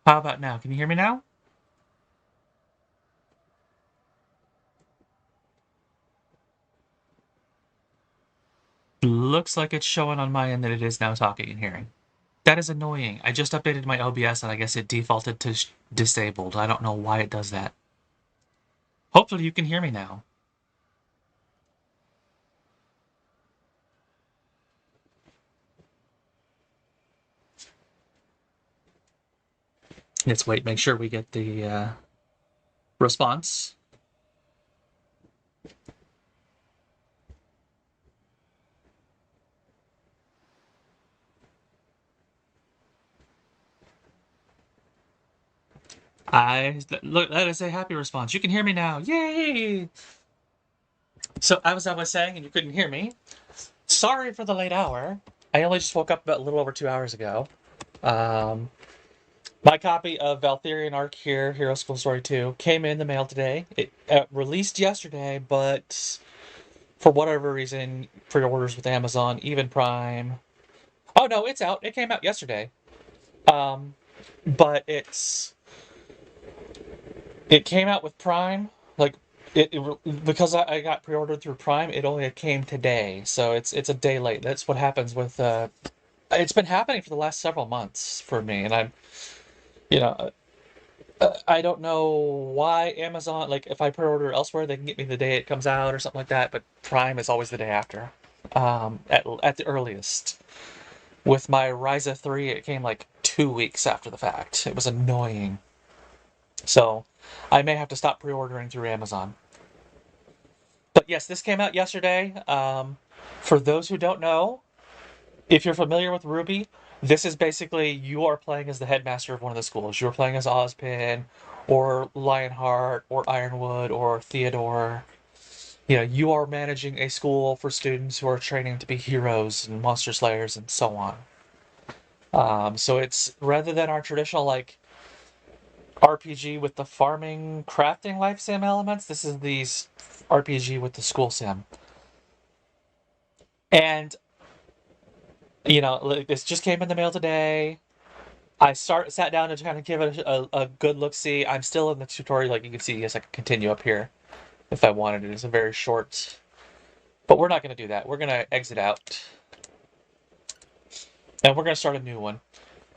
How about now? Can you hear me now? Looks like it's showing on my end that it is now talking and hearing. That is annoying. I just updated my OBS and I guess it defaulted to disabled. I don't know why it does that. Hopefully you can hear me now. Let's wait, make sure we get the response. Look, that is a happy response. You can hear me now. Yay! So as I was saying, and you couldn't hear me. Sorry for the late hour. I only just woke up about a little over 2 hours ago. Um, My copy of Valthirian Arc here, Hero School Story 2, came in the mail today. It released yesterday, but for whatever reason, pre-orders with Amazon, even Prime. Oh no, it's out. It came out yesterday. Um, but it came out with Prime. Like because I got pre-ordered through Prime, it only came today, so it's a day late. That's what happens with. It's been happening for the last several months for me, and I'm you know I don't know why Amazon, like, if I pre-order elsewhere, they can get me the day it comes out or something like that, but Prime is always the day after, at the earliest. With my Ryza 3, it came like 2 weeks after the fact. It was annoying. So I may have to stop pre-ordering through Amazon. But yes, this came out yesterday. For those who don't know, if you're familiar with Ruby, this is basically you are playing as the headmaster of one of the schools. You're playing as Ozpin, or Lionheart, or Ironwood, or Theodore. You are managing a school for students who are training to be heroes and monster slayers and so on. So it's rather than our traditional like RPG with the farming, crafting life sim elements, this is these RPG with the school sim. And like, this just came in the mail today. I sat down to kind of give it a good look. See, I'm still in the tutorial. Like you can see, yes, I can continue up here if I wanted. It's a very short, but we're not going to do that. We're going to exit out, and we're going to start a new one.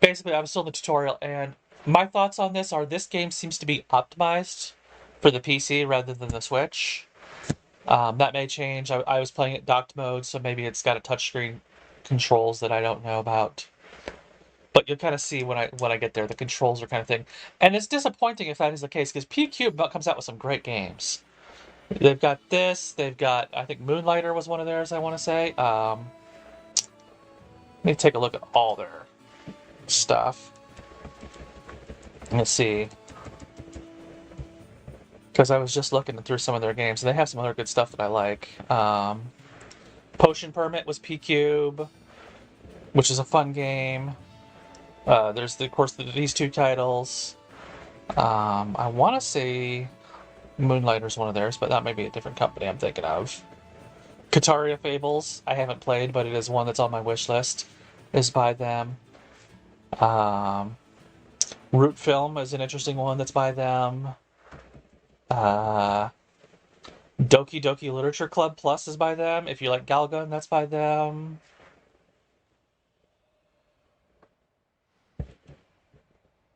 Basically, I'm still in the tutorial, and my thoughts on this are: this game seems to be optimized for the PC rather than the Switch. That may change. I was playing it docked mode, so maybe it's got a touchscreen controls that I don't know about. But you'll kind of see when I get there, the controls are kind of thing, and it's disappointing if that is the case because P-Cube comes out with some great games. They've got this. They've got, I think Moonlighter was one of theirs. I want to say. Let me take a look at all their stuff. Let's see, because I was just looking through some of their games, and they have some other good stuff that I like. Potion Permit was P-Cube, which is a fun game. There's of course these two titles. I want to say Moonlighter's one of theirs, but that may be a different company I'm thinking of. Kataria Fables, I haven't played, but it is one that's on my wish list. Is by them. Um, Root Film is an interesting one that's by them. Uh, Doki Doki Literature Club Plus is by them. If you like Galgun, that's by them.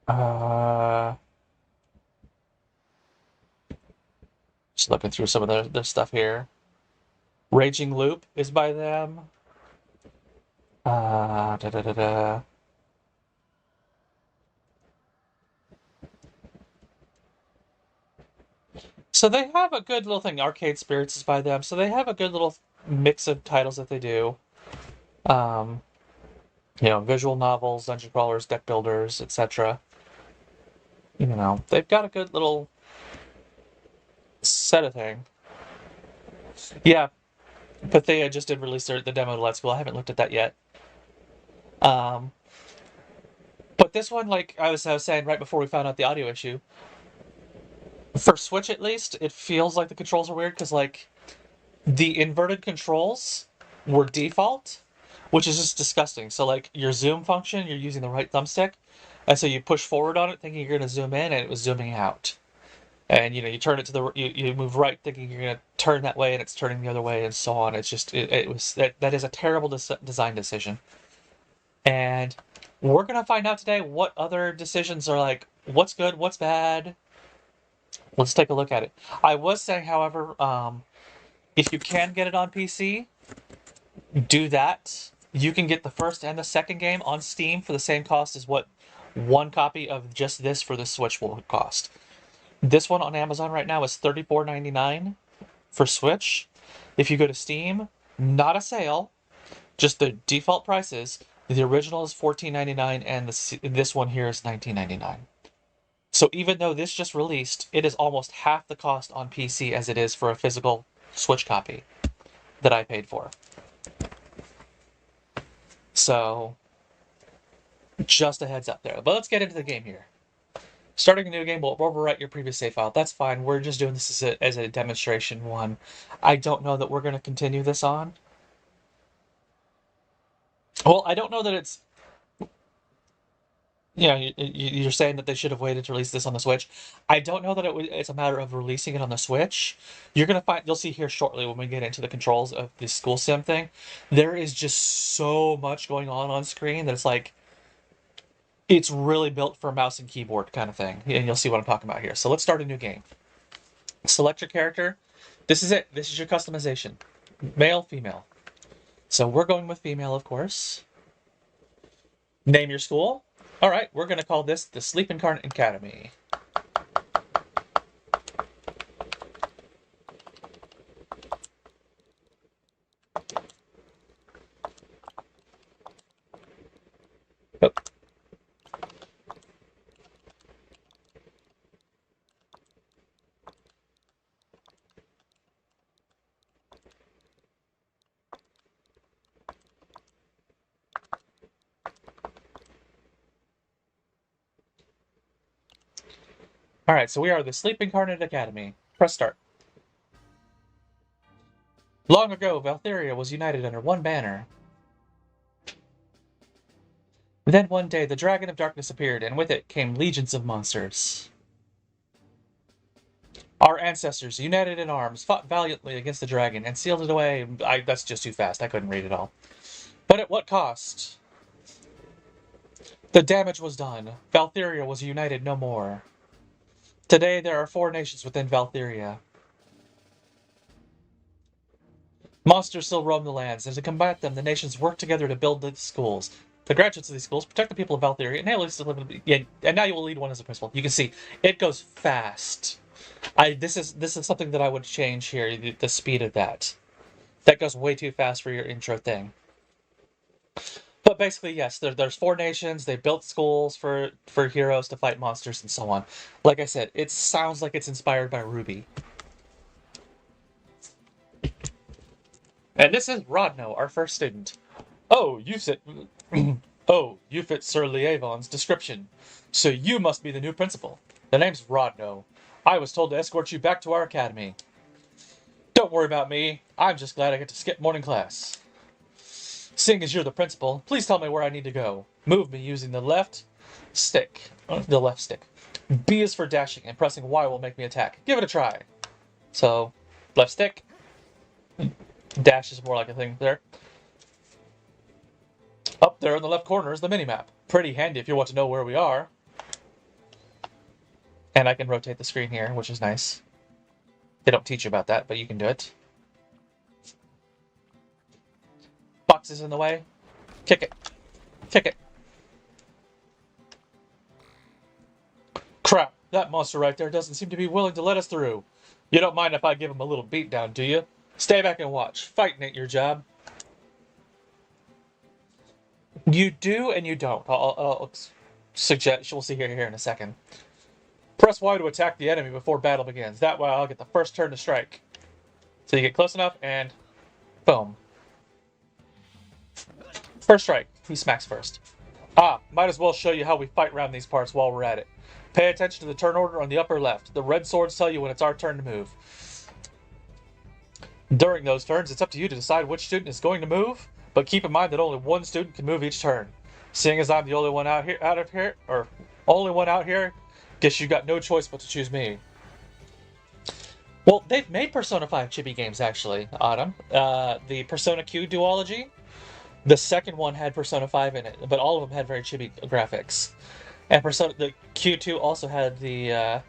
Uh, just looking through some of their stuff here. Raging Loop is by them. Da, da, da, da. So they have a good little thing. Arcade Spirits is by them. So they have a good little mix of titles that they do. Um, visual novels, dungeon crawlers, deck builders, etc. They've got a good little set of thing. Yeah, but they just did release the demo to Let's Go. I haven't looked at that yet. Um, but this one, like I was saying right before we found out the audio issue, for Switch at least, it feels like the controls are weird because like the inverted controls were default, which is just disgusting. So like your zoom function, you're using the right thumbstick, And so you push forward on it thinking you're going to zoom in, and it was zooming out. And you turn it to you move right thinking you're going to turn that way, and it's turning the other way, and so on. It's just it was that is a terrible design decision. And we're going to find out today what other decisions are like, what's good, what's bad. Let's take a look at it. I was saying, however, if you can get it on PC, do that. You can get the first and the second game on Steam for the same cost as what one copy of just this for the Switch will cost. This one on Amazon right now is $34.99 for Switch. If you go to Steam, not a sale, just the default prices. The original is $14.99 and this one here is $19.99. So even though this just released, it is almost half the cost on PC as it is for a physical Switch copy that I paid for. So, just a heads up there. But let's get into the game here. Starting a new game will overwrite your previous save file. That's fine. We're just doing this as a demonstration one. I don't know that we're going to continue this on. Well, I don't know that it's... you're saying that they should have waited to release this on the Switch. I don't know that it's a matter of releasing it on the Switch. You'll see here shortly when we get into the controls of the school sim thing. There is just so much going on screen that it's like, it's really built for a mouse and keyboard kind of thing. And you'll see what I'm talking about here. So let's start a new game. Select your character. This is it. This is your customization. Male, female. So we're going with female, of course. Name your school. All right, we're going to call this the Sleep Incarnate Academy. Oh. All right, so we are the Sleep Incarnate Academy. Press start. Long ago, Valthiria was united under one banner. Then one day, the Dragon of Darkness appeared, and with it came legions of monsters. Our ancestors, united in arms, fought valiantly against the dragon and sealed it away. That's just too fast. I couldn't read it all. But at what cost? The damage was done. Valthiria was united no more. Today, there are 4 nations within Valthiria. Monsters still roam the lands, and to combat them, the nations work together to build the schools. The graduates of these schools protect the people of Valthiria, and now you will lead one as a principal. You can see, it goes fast. This is something that I would change here, the speed of that. That goes way too fast for your intro thing. But basically, yes, there's 4 nations. They built schools for heroes to fight monsters and so on. Like I said, it sounds like it's inspired by Ruby. And this is Rodno, our first student. Oh, you fit Sir Lievon's description. So you must be the new principal. The name's Rodno. I was told to escort you back to our academy. Don't worry about me. I'm just glad I get to skip morning class. Seeing as you're the principal, please tell me where I need to go. Move me using the left stick. The left stick. B is for dashing, and pressing Y will make me attack. Give it a try. So, left stick. Dash is more like a thing there. Up there in the left corner is the minimap. Pretty handy if you want to know where we are. And I can rotate the screen here, which is nice. They don't teach you about that, but you can do it. Boxes in the way. Kick it. Kick it. Crap, that monster right there doesn't seem to be willing to let us through. You don't mind if I give him a little beatdown, do you? Stay back and watch. Fighting ain't your job. You do and you don't. I'll suggest, we'll see here in a second. Press Y to attack the enemy before battle begins. That way I'll get the first turn to strike. So you get close enough and boom. First strike. He smacks first. Might as well show you how we fight around these parts while we're at it. Pay attention to the turn order on the upper left. The red swords tell you when it's our turn to move. During those turns, it's up to you to decide which student is going to move, but keep in mind that only one student can move each turn. Seeing as I'm the only one only one out here, guess you got no choice but to choose me. Well, they've made Persona 5 chibi games actually, Autumn. The Persona Q duology, the second one had Persona 5 in it, but all of them had very chibi graphics. And the Q2 also had the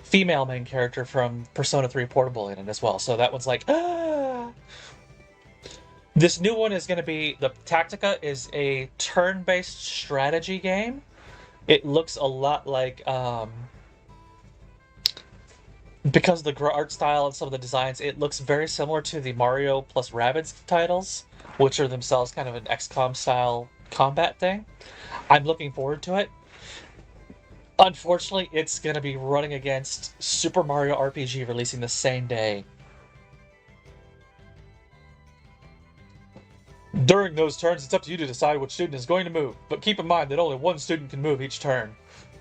female main character from Persona 3 Portable in it as well. So that one's like, ah. This new one is going to be the Tactica is a turn-based strategy game. It looks a lot like because of the art style and some of the designs, it looks very similar to the Mario plus Rabbids titles, which are themselves kind of an XCOM style combat thing. I'm looking forward to it. Unfortunately, it's going to be running against Super Mario RPG releasing the same day. During those turns, it's up to you to decide which student is going to move, but keep in mind that only one student can move each turn.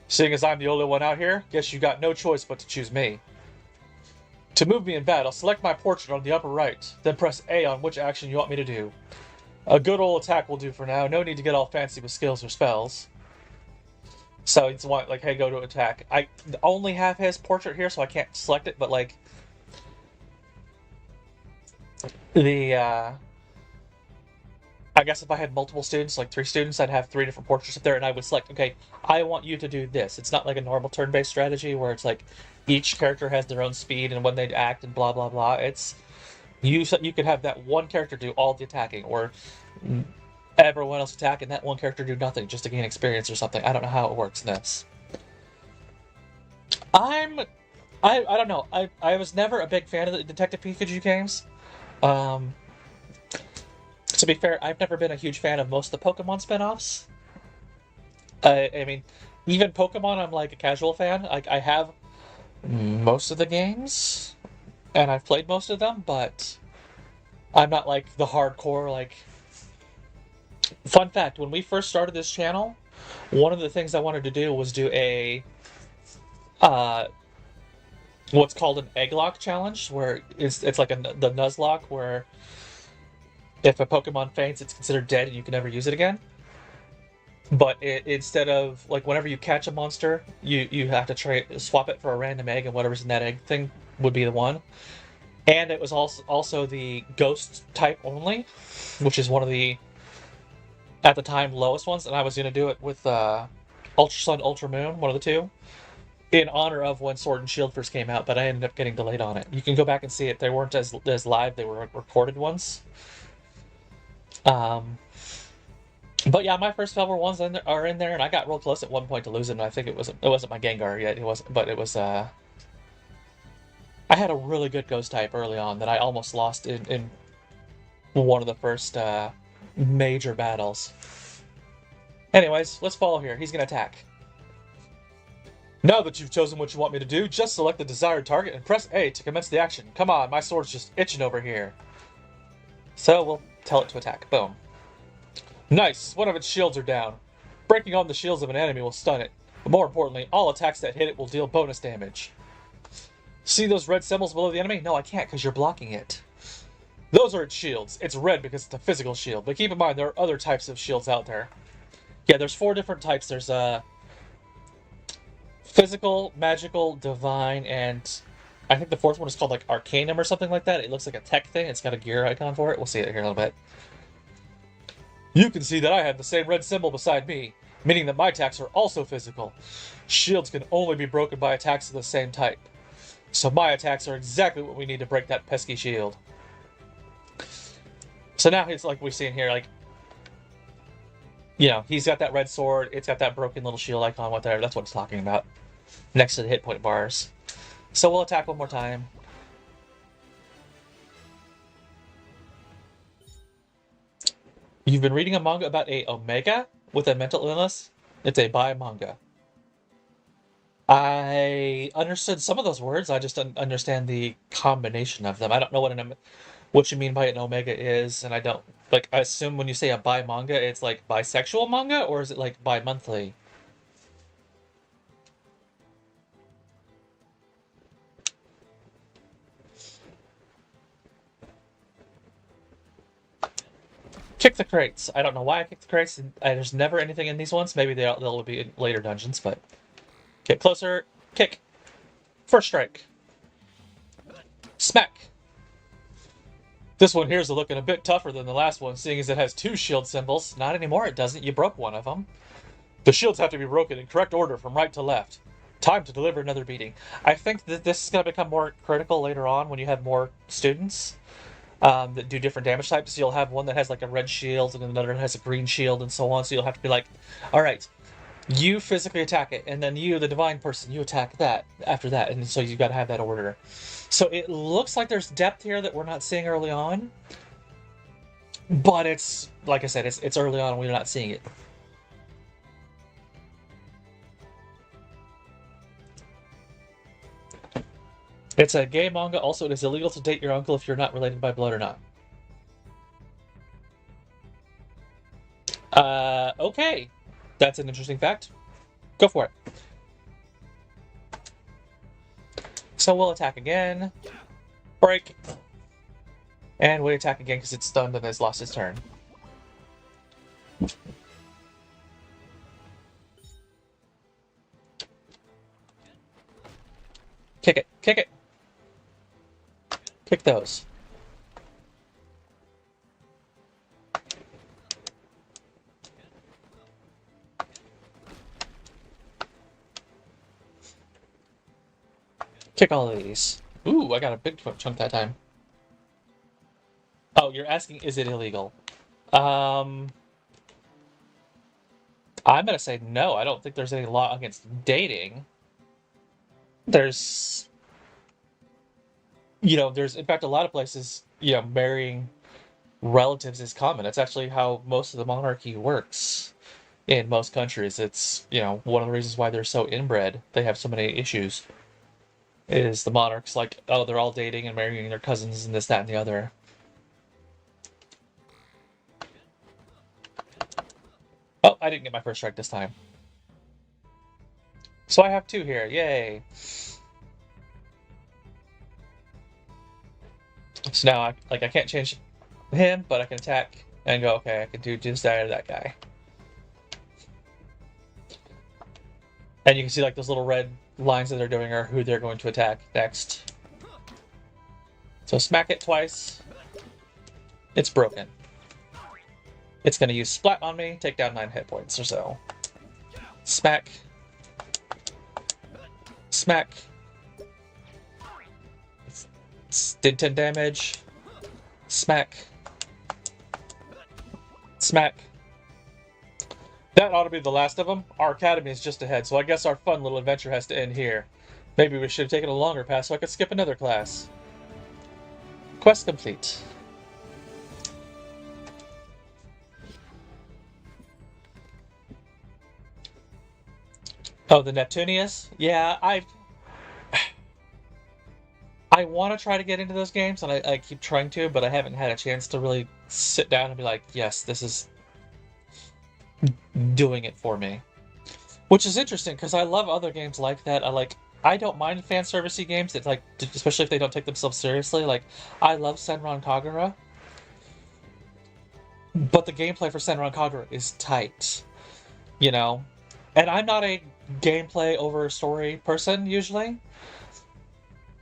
Seeing as I'm the only one out here, guess you got no choice but to choose me. To move me in battle, select my portrait on the upper right, then press A on which action you want me to do. A good old attack will do for now, no need to get all fancy with skills or spells. So it's one like, hey, go to attack. I only have his portrait here, so I can't select it, but like the I guess if I had multiple students, like 3 students, I'd have 3 different portraits up there, and I would select, okay, I want you to do this. It's not like a normal turn-based strategy where it's like each character has their own speed and when they act and blah blah blah. It's you could have that one character do all the attacking, or everyone else attack and that one character do nothing just to gain experience or something. I don't know how it works in this. I don't know. I was never a big fan of the Detective Pikachu games. Um, to be fair, I've never been a huge fan of most of the Pokemon spin-offs. I mean, even Pokemon, I'm like a casual fan. I have most of the games, and I've played most of them, but I'm not like the hardcore, like... Fun fact, when we first started this channel, one of the things I wanted to do was do a uh, what's called an Egglock challenge, where it's like the Nuzlocke, where if a Pokemon faints, it's considered dead and you can never use it again. But instead of, like, whenever you catch a monster, you have to swap it for a random egg, and whatever's in that egg thing would be the one. And it was also the ghost type only, which is one of the, at the time, lowest ones, and I was going to do it with Ultra Sun, Ultra Moon, one of the two, in honor of when Sword and Shield first came out, but I ended up getting delayed on it. You can go back and see it. They weren't as live, they were recorded ones. But yeah, my first several ones are in there, and I got real close at one point to losing. And I think it wasn't my Gengar yet. It wasn't, but it was. I had a really good ghost type early on that I almost lost in one of the first major battles. Anyways, let's follow here. He's gonna attack. Now that you've chosen what you want me to do, just select the desired target and press A to commence the action. Come on, my sword's just itching over here. So we'll tell it to attack. Boom. Nice! One of its shields are down. Breaking on the shields of an enemy will stun it. But more importantly, all attacks that hit it will deal bonus damage. See those red symbols below the enemy? No, I can't because you're blocking it. Those are its shields. It's red because it's a physical shield, but keep in mind there are other types of shields out there. Yeah, there's 4 different types. There's physical, magical, divine, and I think the 4th one is called like Arcanum or something like that. It looks like a tech thing. It's got a gear icon for it. We'll see it here in a little bit. You can see that I have the same red symbol beside me, meaning that my attacks are also physical. Shields can only be broken by attacks of the same type. So my attacks are exactly what we need to break that pesky shield. So now it's like we see in here, like, you know, he's got that red sword, it's got that broken little shield icon, whatever, that's what it's talking about. Next to the hit point bars. So we'll attack one more time. You've been reading a manga about a Omega with a mental illness? It's a bi manga. I understood some of those words, I just don't understand the combination of them. I don't know what you mean by an Omega is, and I don't... Like, I assume when you say a bi manga, it's like bisexual manga, or is it like bi-monthly? Kick the crates. I don't know why I kicked the crates. There's never anything in these ones. Maybe they'll be in later dungeons, but get closer. Kick. First strike. Smack. This one here is looking a bit tougher than the last one, seeing as it has two shield symbols. Not anymore, it doesn't. You broke one of them. The shields have to be broken in correct order from right to left. Time to deliver another beating. I think that this is going to become more critical later on when you have more students that do different damage types. You'll have one that has like a red shield and another that has a green shield and so on. So you'll have to be like, all right, you physically attack it, and then you, the divine person, you attack that after that. And so you've got to have that order. So it looks like there's depth here that we're not seeing early on. But it's, like I said, it's early on and we're not seeing it. It's a gay manga. Also, it is illegal to date your uncle if you're not related by blood or not. Okay. That's an interesting fact. Go for it. So we'll attack again. Break. And we attack again because it's stunned and has lost its turn. Kick it. Kick it. Kick those. Kick all of these. Ooh, I got a big chunk that time. Oh, you're asking, is it illegal? I'm gonna say no. I don't think there's any law against dating. There's, there's in fact a lot of places, marrying relatives is common. That's actually how most of the monarchy works in most countries. It's, one of the reasons why they're so inbred. They have so many issues. Is the monarchs like, oh, they're all dating and marrying their cousins and this, that, and the other. Oh, I didn't get my first strike this time. So I have two here. Yay. So now, I can't change him, but I can attack and go, okay, I can do just that or that guy. And you can see, like, those little red lines that they're doing are who they're going to attack next. So smack it twice. It's broken. It's going to use Splat on me, take down 9 hit points or so. Smack. Smack. Did 10 damage. Smack. Smack. That ought to be the last of them. Our academy is just ahead, so I guess our fun little adventure has to end here. Maybe we should have taken a longer path so I could skip another class. Quest complete. Oh, the Neptunius? Yeah, I want to try to get into those games, and I keep trying to, but I haven't had a chance to really sit down and be like, yes, this is doing it for me. Which is interesting, because I love other games like that. I don't mind fan servicey games that, like, especially if they don't take themselves seriously. Like, I love Senran Kagura, but the gameplay for Senran Kagura is tight, And I'm not a gameplay over story person usually,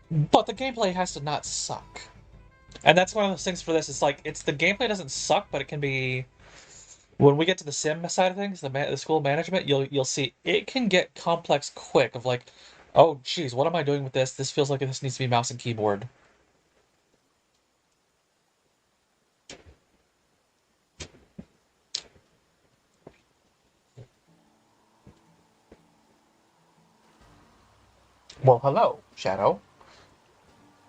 but the gameplay has to not suck. And that's one of those things for this. It's like, the gameplay doesn't suck, but it can be. When we get to the sim side of things, the school management, you'll see it can get complex quick. Of like, oh geez, what am I doing with this? This feels like this needs to be mouse and keyboard. Well, hello, Shadow.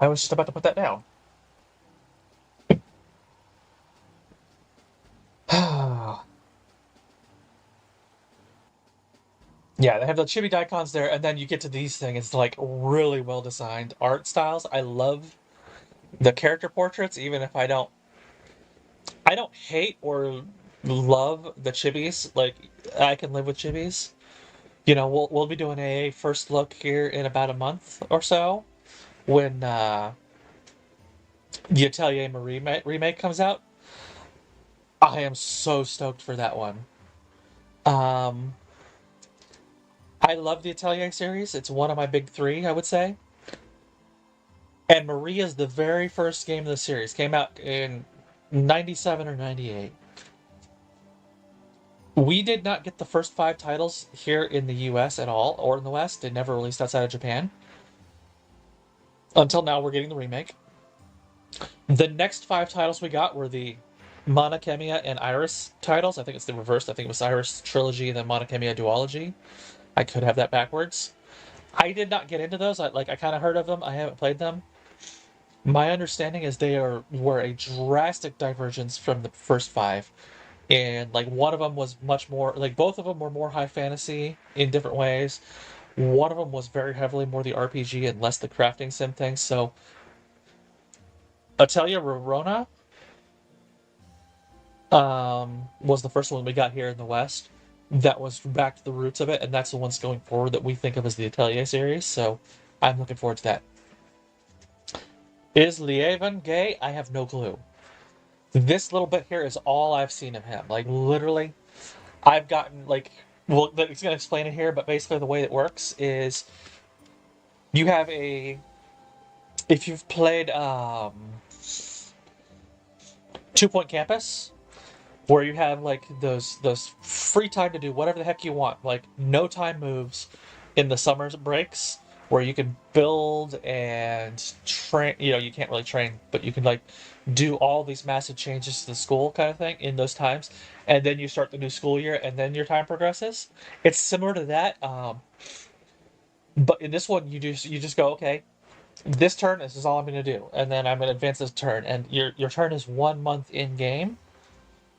I was just about to put that down. Yeah, they have the chibi daikons there, and then you get to these things. It's like really well designed art styles. I love the character portraits, even if I don't hate or love the chibis. Like, I can live with chibis. We'll be doing a first look here in about a month or so when the Atelier Marie remake comes out. I am so stoked for that one. Um, I love the Atelier series. It's one of my big three, I would say. And Maria's the very first game of the series. Came out in 97 or 98. We did not get the first five titles here in the US at all, or in the West. They never released outside of Japan. Until now, we're getting the remake. The next five titles we got were the Monokemia and Iris titles. I think it's the reverse. I think it was Iris Trilogy and then Monokemia Duology. I could have that backwards. I did not get into those. I kind of heard of them. I haven't played them. My understanding is were a drastic divergence from the first five, and like one of them was much more like both of them were more high fantasy in different ways. One of them was very heavily more the RPG and less the crafting sim thing. So Atelier Rorona was the first one we got here in the West. That was back to the roots of it, and that's the ones going forward that we think of as the Atelier series. So I'm looking forward to that. Is Lieven gay? I have no clue. This little bit here is all I've seen of him. Like literally, I've gotten like well, it's gonna explain it here, but basically the way it works is you have a if you've played 2 Point Campus, where you have like those free time to do whatever the heck you want, like no time moves in the summer breaks, where you can build and train. You know, you can't really train, but you can like do all these massive changes to the school kind of thing in those times, and then you start the new school year, and then your time progresses. It's similar to that, but in this one, you just go okay. This turn, this is all I'm going to do, and then I'm going to advance this turn, and your turn is 1 month in game,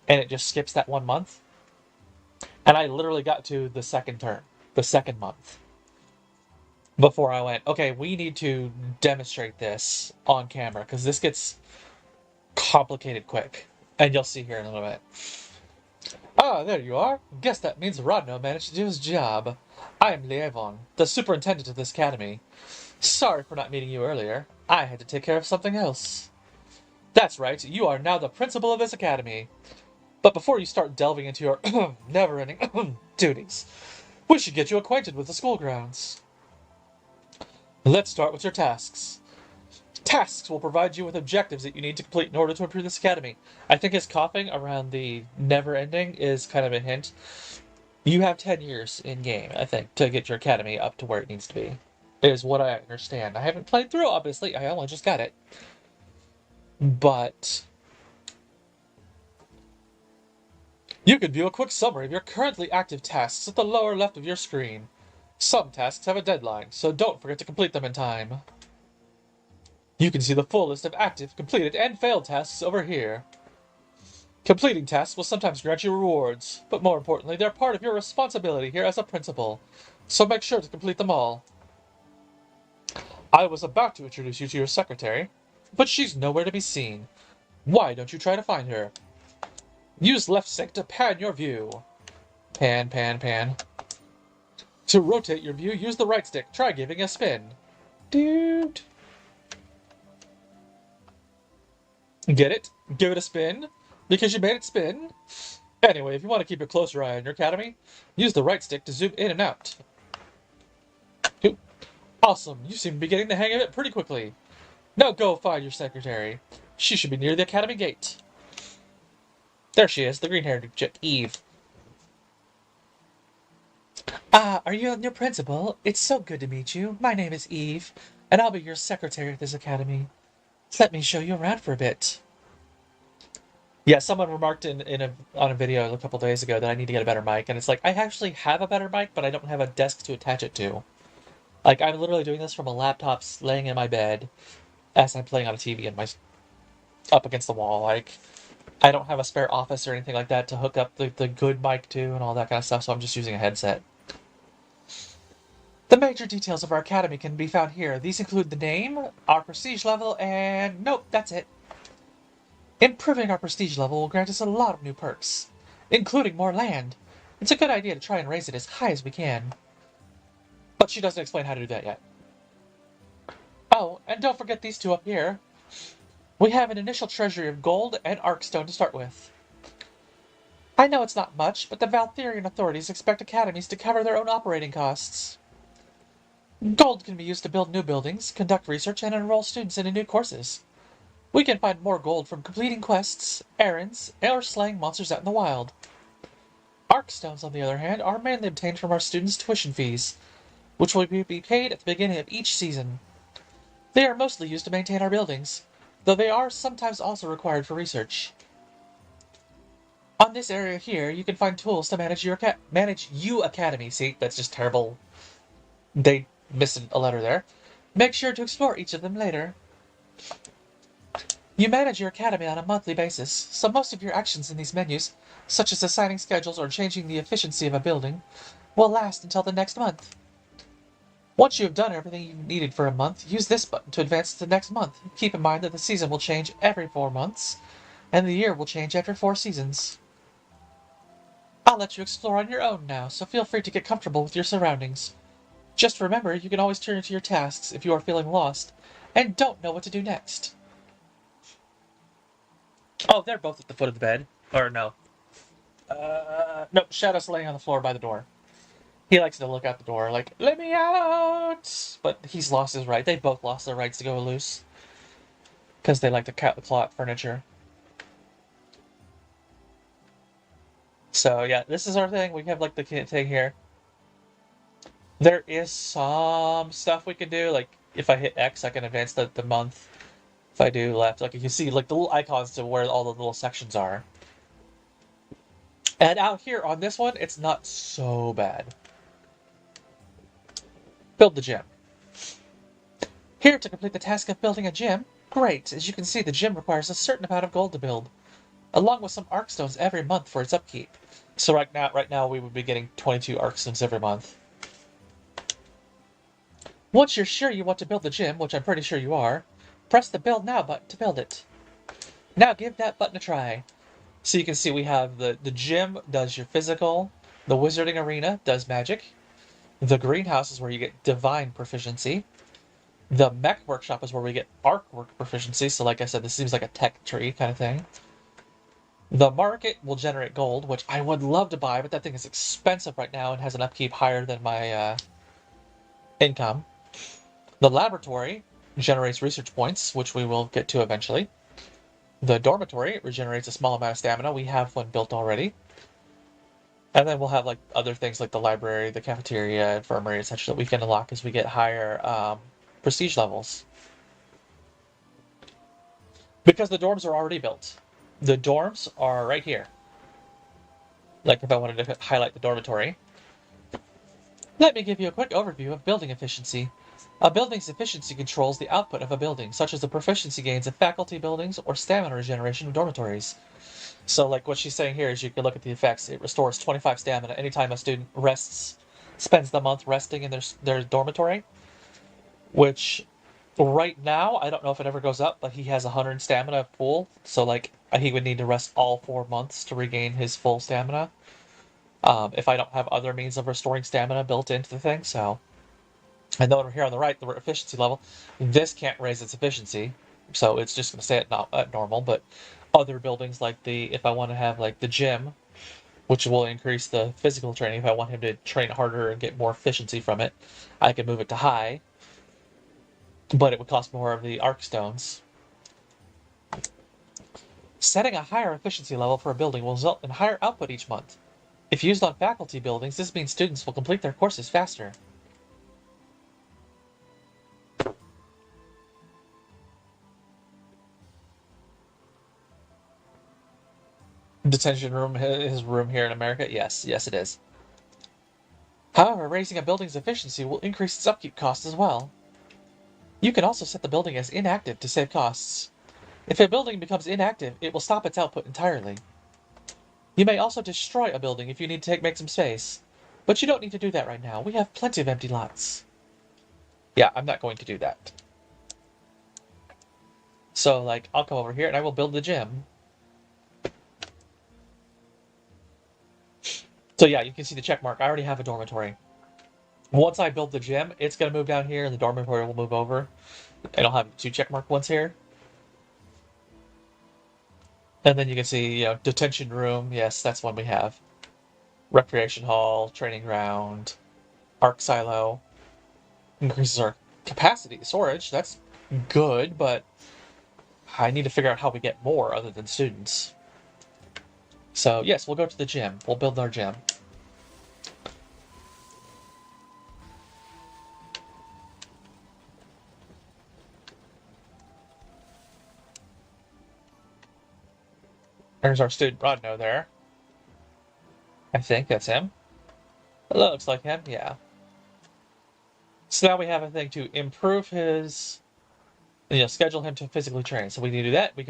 and it just skips that 1 month. And I literally got to the second turn, the second month, before I went, okay, we need to demonstrate this on camera because this gets complicated quick. And you'll see here in a little bit. Ah, there you are. Guess that means Rodno managed to do his job. I am Lievon, the superintendent of this academy. Sorry for not meeting you earlier. I had to take care of something else. That's right, you are now the principal of this academy. But before you start delving into your never-ending duties, we should get you acquainted with the school grounds. Let's start with your tasks. Tasks will provide you with objectives that you need to complete in order to improve this academy. I think his coughing around the never-ending is kind of a hint. You have 10 years in game, I think, to get your academy up to where it needs to be. Is what I understand. I haven't played through, obviously. I only just got it. But you can view a quick summary of your currently active tasks at the lower left of your screen. Some tasks have a deadline, so don't forget to complete them in time. You can see the full list of active, completed, and failed tasks over here. Completing tasks will sometimes grant you rewards, but more importantly, they're part of your responsibility here as a principal, so make sure to complete them all. I was about to introduce you to your secretary, but she's nowhere to be seen. Why don't you try to find her? Use left stick to pan your view. Pan, pan, pan. To rotate your view, use the right stick. Try giving a spin. Dude. Get it? Give it a spin? Because you made it spin? Anyway, if you want to keep a closer eye on your academy, use the right stick to zoom in and out. Awesome, you seem to be getting the hang of it pretty quickly. Now go find your secretary. She should be near the academy gate. There she is, the green-haired chick, Eve. Ah, are you a new principal? It's so good to meet you. My name is Eve, and I'll be your secretary at this academy. Let me show you around for a bit. Yeah, someone remarked on a video a couple days ago that I need to get a better mic, and it's like, I actually have a better mic, but I don't have a desk to attach it to. Like, I'm literally doing this from a laptop laying in my bed as I'm playing on a TV and up against the wall. Like, I don't have a spare office or anything like that to hook up the good mic to and all that kind of stuff, so I'm just using a headset. The major details of our academy can be found here. These include the name, our prestige level, and nope, that's it. Improving our prestige level will grant us a lot of new perks, including more land. It's a good idea to try and raise it as high as we can. But she doesn't explain how to do that yet. Oh, and don't forget these two up here. We have an initial treasury of gold and arkstone to start with. I know it's not much, but the Valthirian authorities expect academies to cover their own operating costs. Gold can be used to build new buildings, conduct research, and enroll students into new courses. We can find more gold from completing quests, errands, or slaying monsters out in the wild. Arkstones, on the other hand, are mainly obtained from our students' tuition fees, which will be paid at the beginning of each season. They are mostly used to maintain our buildings, though they are sometimes also required for research. On this area here, you can find tools to manage U Academy. See, that's just terrible. They missed a letter there. Make sure to explore each of them later. You manage your academy on a monthly basis, so most of your actions in these menus, such as assigning schedules or changing the efficiency of a building, will last until the next month. Once you have done everything you needed for a month, use this button to advance to the next month. Keep in mind that the season will change every 4 months, and the year will change after 4 seasons. I'll let you explore on your own now, so feel free to get comfortable with your surroundings. Just remember, you can always turn to your tasks if you are feeling lost, and don't know what to do next. Oh, they're both at the foot of the bed. Or no. No, Shadow's laying on the floor by the door. He likes to look out the door like, let me out! But he's lost his right. They both lost their rights to go loose. Because they like to claw at furniture. So, yeah, this is our thing. We have, like, the thing here. There is some stuff we can do. Like, if I hit X, I can advance the month. If I do left, like, you can see, like, the little icons to where all the little sections are. And out here on this one, it's not so bad. Build the gym. Here to complete the task of building a gym. Great! As you can see, the gym requires a certain amount of gold to build, along with some Arkstones every month for its upkeep. So right now we would be getting 22 Arkstones every month. Once you're sure you want to build the gym, which I'm pretty sure you are, press the Build Now button to build it. Now give that button a try. So you can see we have the gym does your physical, the wizarding arena does magic, the greenhouse is where you get divine proficiency, the mech workshop is where we get artwork proficiency, so like I said, this seems like a tech tree kind of thing. The market will generate gold, which I would love to buy, but that thing is expensive right now and has an upkeep higher than my income. The laboratory generates research points, which we will get to eventually. The dormitory regenerates a small amount of stamina. We have one built already. And then we'll have like other things like the library, the cafeteria, infirmary, etc. that we can unlock as we get higher prestige levels. Because the dorms are already built. The dorms are right here. Like if I wanted to highlight the dormitory. Let me give you a quick overview of building efficiency. A building's efficiency controls the output of a building, such as the proficiency gains of faculty buildings or stamina regeneration of dormitories. So like what she's saying here is you can look at the effects. It restores 25 stamina anytime a student spends the month resting in their dormitory, which right now, I don't know if it ever goes up, but he has 100 stamina full, so like he would need to rest all 4 months to regain his full stamina. If I don't have other means of restoring stamina built into the thing, so... And then over here on the right, the efficiency level, this can't raise its efficiency, so it's just going to stay at normal, but other buildings like if I want to have like the gym, which will increase the physical training, if I want him to train harder and get more efficiency from it, I can move it to high, but it would cost more of the Arkstones. Setting a higher efficiency level for a building will result in higher output each month. If used on faculty buildings, this means students will complete their courses faster. Detention room, his room here in America? Yes, it is. However, raising a building's efficiency will increase its upkeep costs as well. You can also set the building as inactive to save costs. If a building becomes inactive, it will stop its output entirely. You may also destroy a building if you need to make some space, but you don't need to do that right now. We have plenty of empty lots. Yeah, I'm not going to do that. So, like, I'll come over here and I will build the gym. So yeah, you can see the check mark. I already have a dormitory. Once I build the gym, it's going to move down here and the dormitory will move over. And I'll have 2 checkmark ones here. And then you can see, detention room. Yes, that's one we have. Recreation hall, training ground, arc silo. Increases our capacity, storage. That's good, but I need to figure out how we get more other than students. So, yes, we'll go to the gym. We'll build our gym. There's our student Rodno there. I think that's him. That looks like him, yeah. So now we have a thing to improve his, schedule him to physically train. So we need to do that. We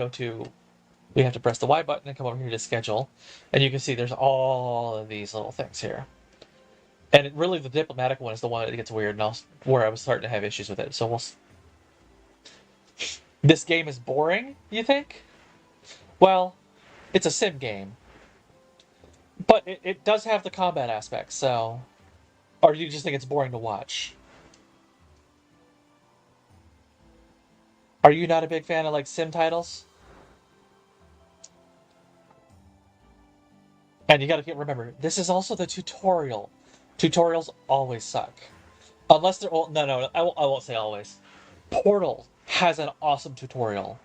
have to press the Y button and come over here to schedule. And you can see there's all of these little things here. And really the diplomatic one is the one that gets weird and where I was starting to have issues with it. So this game is boring, you think? Well, it's a sim game. But it does have the combat aspect, so... Or you just think it's boring to watch? Are you not a big fan of, sim titles? And you gotta remember, this is also the tutorial. Tutorials always suck. Unless they're... Oh, no, I won't say always. Portal has an awesome tutorial.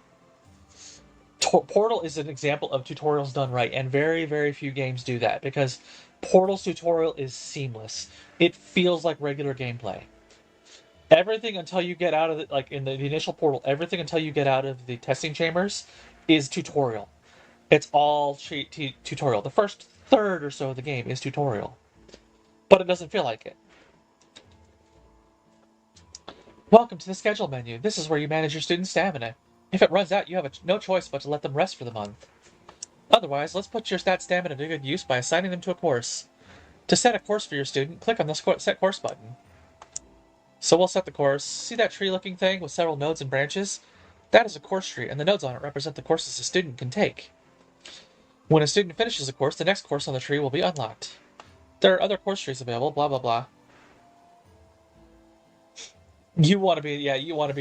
Portal is an example of tutorials done right, and very, very few games do that, because Portal's tutorial is seamless. It feels like regular gameplay. Everything until you get out of it, in the initial Portal, everything until you get out of the testing chambers is tutorial. It's all tutorial. The first third or so of the game is tutorial. But it doesn't feel like it. Welcome to the schedule menu. This is where you manage your student stamina. If it runs out, you have no choice but to let them rest for the month. Otherwise, let's put your stamina to good use by assigning them to a course. To set a course for your student, click on the Set Course button. So we'll set the course. See that tree-looking thing with several nodes and branches? That is a course tree, and the nodes on it represent the courses a student can take. When a student finishes a course, the next course on the tree will be unlocked. There are other course trees available, blah blah blah. You want to be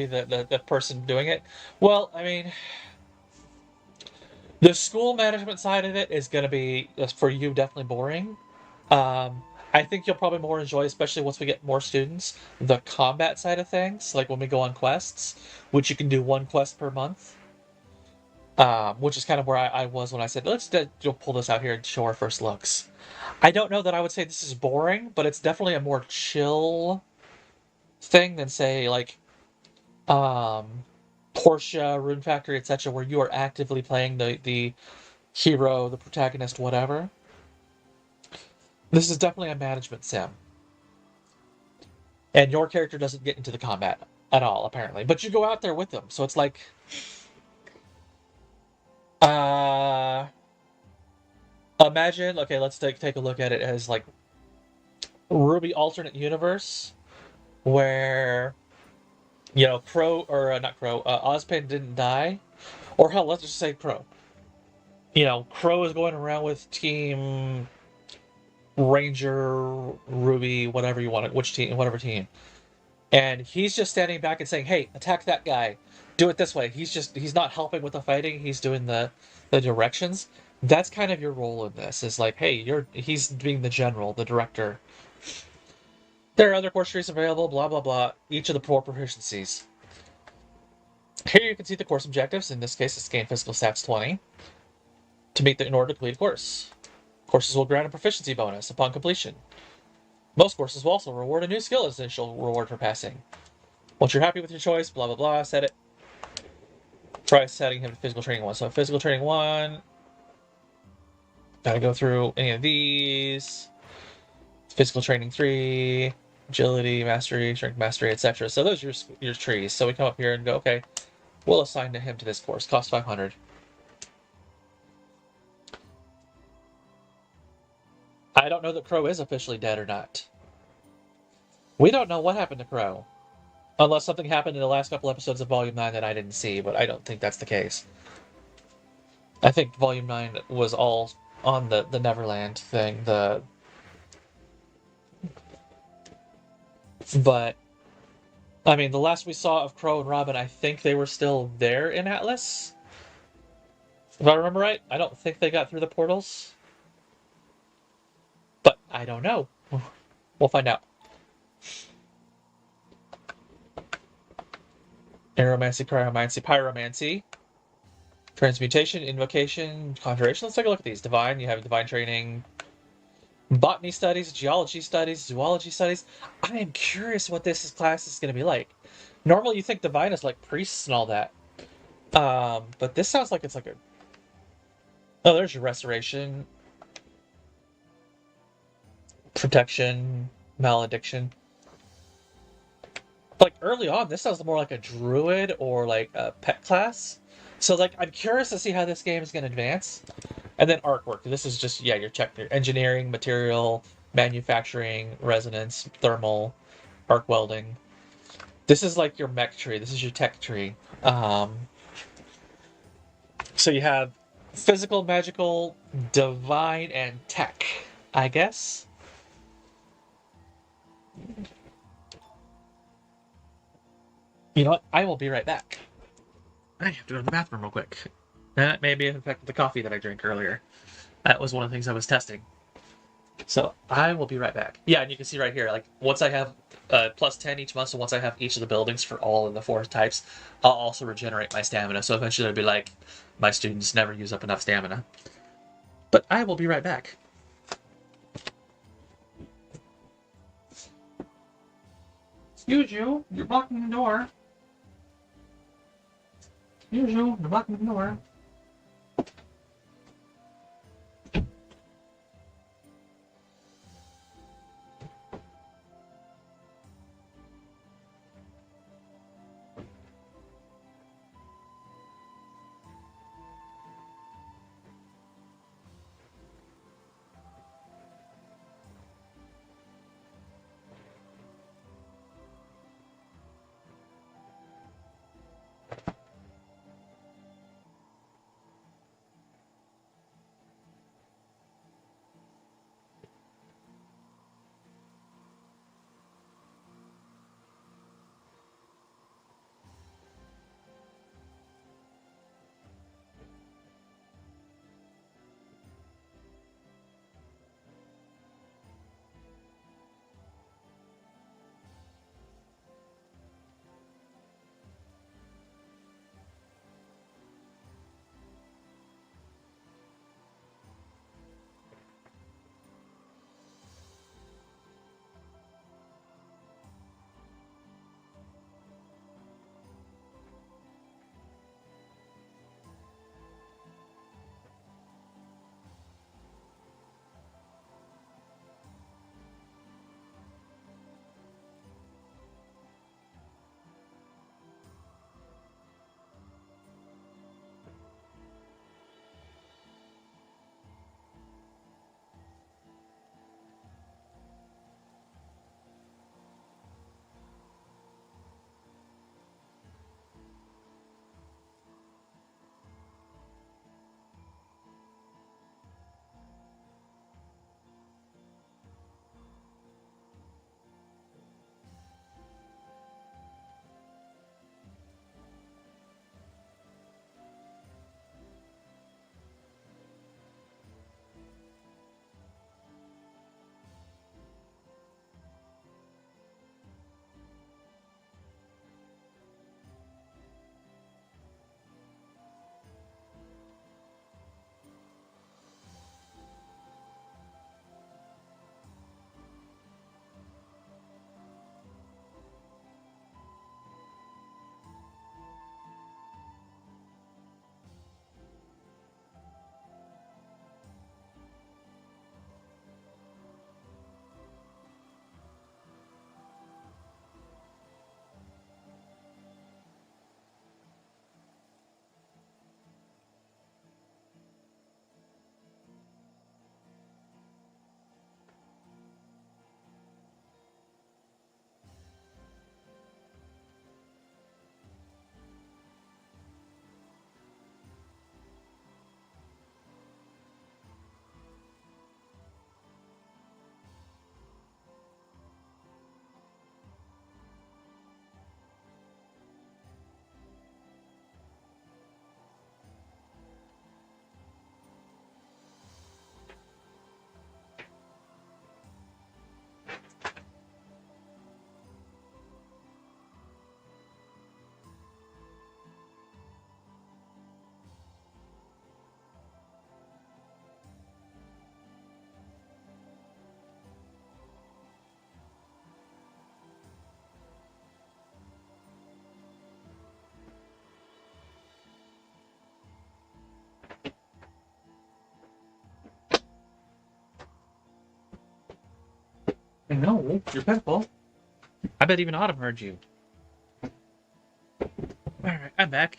the person doing it. Well, I mean, the school management side of it is going to be, for you, definitely boring. I think you'll probably more enjoy, especially once we get more students, the combat side of things, like when we go on quests, which you can do one quest per month. Which is kind of where I was when I said, let's pull this out here and show our first looks. I don't know that I would say this is boring, but it's definitely a more chill thing than, say, Portia, Rune Factory, etc., where you are actively playing the hero, the protagonist, whatever. This is definitely a management sim. And your character doesn't get into the combat at all, apparently. But you go out there with them, so it's like... imagine, okay, let's take a look at it as, Ruby alternate universe, where, Crow, or not Crow, Ozpin didn't die. Or hell, let's just say Crow. Crow is going around with Team Ranger, Ruby, whatever you want it, which team, whatever team. And he's just standing back and saying, hey, attack that guy. Do it this way. He's not helping with the fighting, he's doing the directions. That's kind of your role in this, is like, hey, he's being the general, the director. There are other course trees available, blah, blah, blah. Each of the 4 proficiencies. Here you can see the course objectives. In this case, it's gain physical stats 20 in order to complete a course. Courses will grant a proficiency bonus upon completion. Most courses will also reward a new skill as initial reward for passing. Once you're happy with your choice, blah, blah, blah, set it. Try setting him to physical training 1. So physical training 1. Gotta go through any of these. Physical training 3. Agility, mastery, strength mastery, etc. So those are your trees. So we come up here and go, okay, we'll assign him to this course. Cost 500. I don't know that Crow is officially dead or not. We don't know what happened to Crow. Unless something happened in the last couple episodes of Volume 9 that I didn't see, but I don't think that's the case. I think Volume 9 was all on the Neverland thing, But, I mean, the last we saw of Crow and Robin, I think they were still there in Atlas. If I remember right, I don't think they got through the portals, but I don't know. We'll find out. Aeromancy, cryomancy, pyromancy, transmutation, invocation, conjuration. Let's take a look at these. Divine, you have divine training, botany studies, geology studies, zoology studies. I am curious what this class is going to be like. Normally, you think divine is like priests and all that, but this sounds like it's like a. Oh, there's your restoration, protection, malediction. Like early on, this sounds more like a druid or like a pet class. So like, I'm curious to see how this game is going to advance. And then artwork. This is just yeah, your check your engineering, material, manufacturing, resonance, thermal, arc welding. This is like your mech tree. This is your tech tree. So you have physical, magical, divine, and tech. I guess. You know what? I will be right back. I have to go to the bathroom real quick. That may be affected the coffee that I drank earlier. That was one of the things I was testing. So I will be right back. Yeah, and you can see right here, like once I have plus 10 each month, so once I have each of the buildings for all of the four types, I'll also regenerate my stamina. So eventually it'll be like my students never use up enough stamina. But I will be right back. Excuse you, you're blocking the door. Excuse you, you're blocking the door. I know, you're pitiful. I bet even Autumn heard you. Alright, I'm back.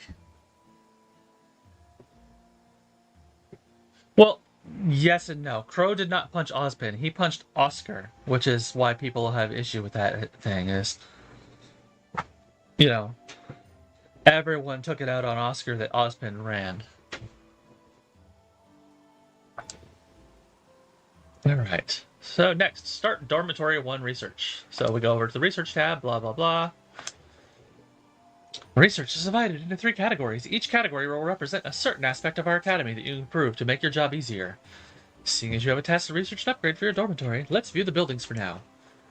Well, yes and no. Crow did not punch Ozpin. He punched Oscar, which is why people have issue with that thing. Is you know everyone took it out on Oscar that Ozpin ran. All right. So next, start Dormitory 1 research. So we go over to the research tab. Blah blah blah. Research is divided into 3 categories. Each category will represent a certain aspect of our academy that you can improve to make your job easier. Seeing as you have a task to research and upgrade for your dormitory, let's view the buildings for now.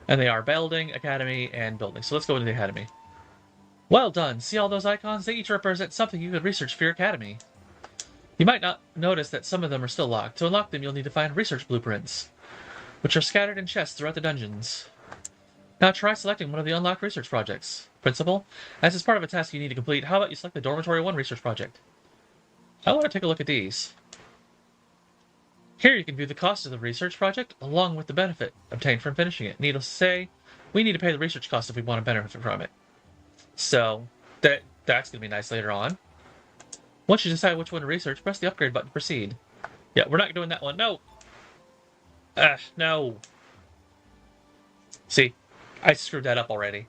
And they are building, academy, and building. So let's go into the academy. Well done. See all those icons? They each represent something you could research for your academy. You might not notice that some of them are still locked. To unlock them, you'll need to find research blueprints, which are scattered in chests throughout the dungeons. Now try selecting one of the unlocked research projects. Principal, as it's part of a task you need to complete, how about you select the Dormitory 1 research project? I want to take a look at these. Here you can view the cost of the research project, along with the benefit obtained from finishing it. Needless to say, we need to pay the research cost if we want to benefit from it. So, that's going to be nice later on. Once you decide which one to research, press the upgrade button to proceed. Yeah, we're not doing that one. No! No. See, I screwed that up already.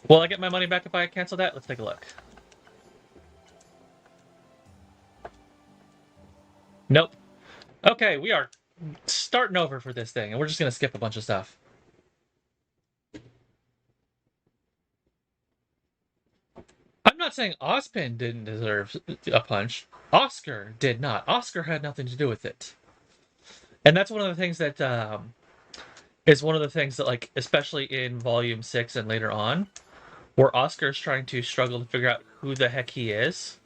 Will I get my money back if I cancel that? Let's take a look. Nope. Okay, we are starting over for this thing, and we're just going to skip a bunch of stuff. I'm not saying Ozpin didn't deserve a punch. Oscar did not. Oscar had nothing to do with it. And that's one of the things that is one of the things that, like, especially in Volume 6 and later on, where Oscar's trying to struggle to figure out who the heck he is.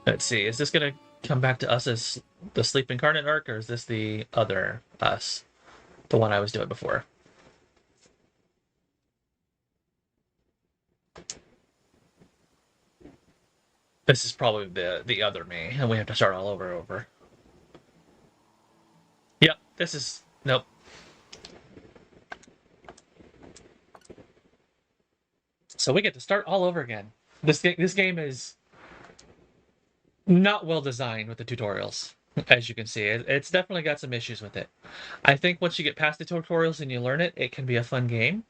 Let's see, is this going to come back to us as the Sleep Incarnate arc, or is this the other us? The one I was doing before. This is probably the other me, and we have to start all over. Yep, this is... Nope. So we get to start all over again. This game is not well designed with the tutorials, as you can see. It's definitely got some issues with it. I think once you get past the tutorials and you learn it, it can be a fun game.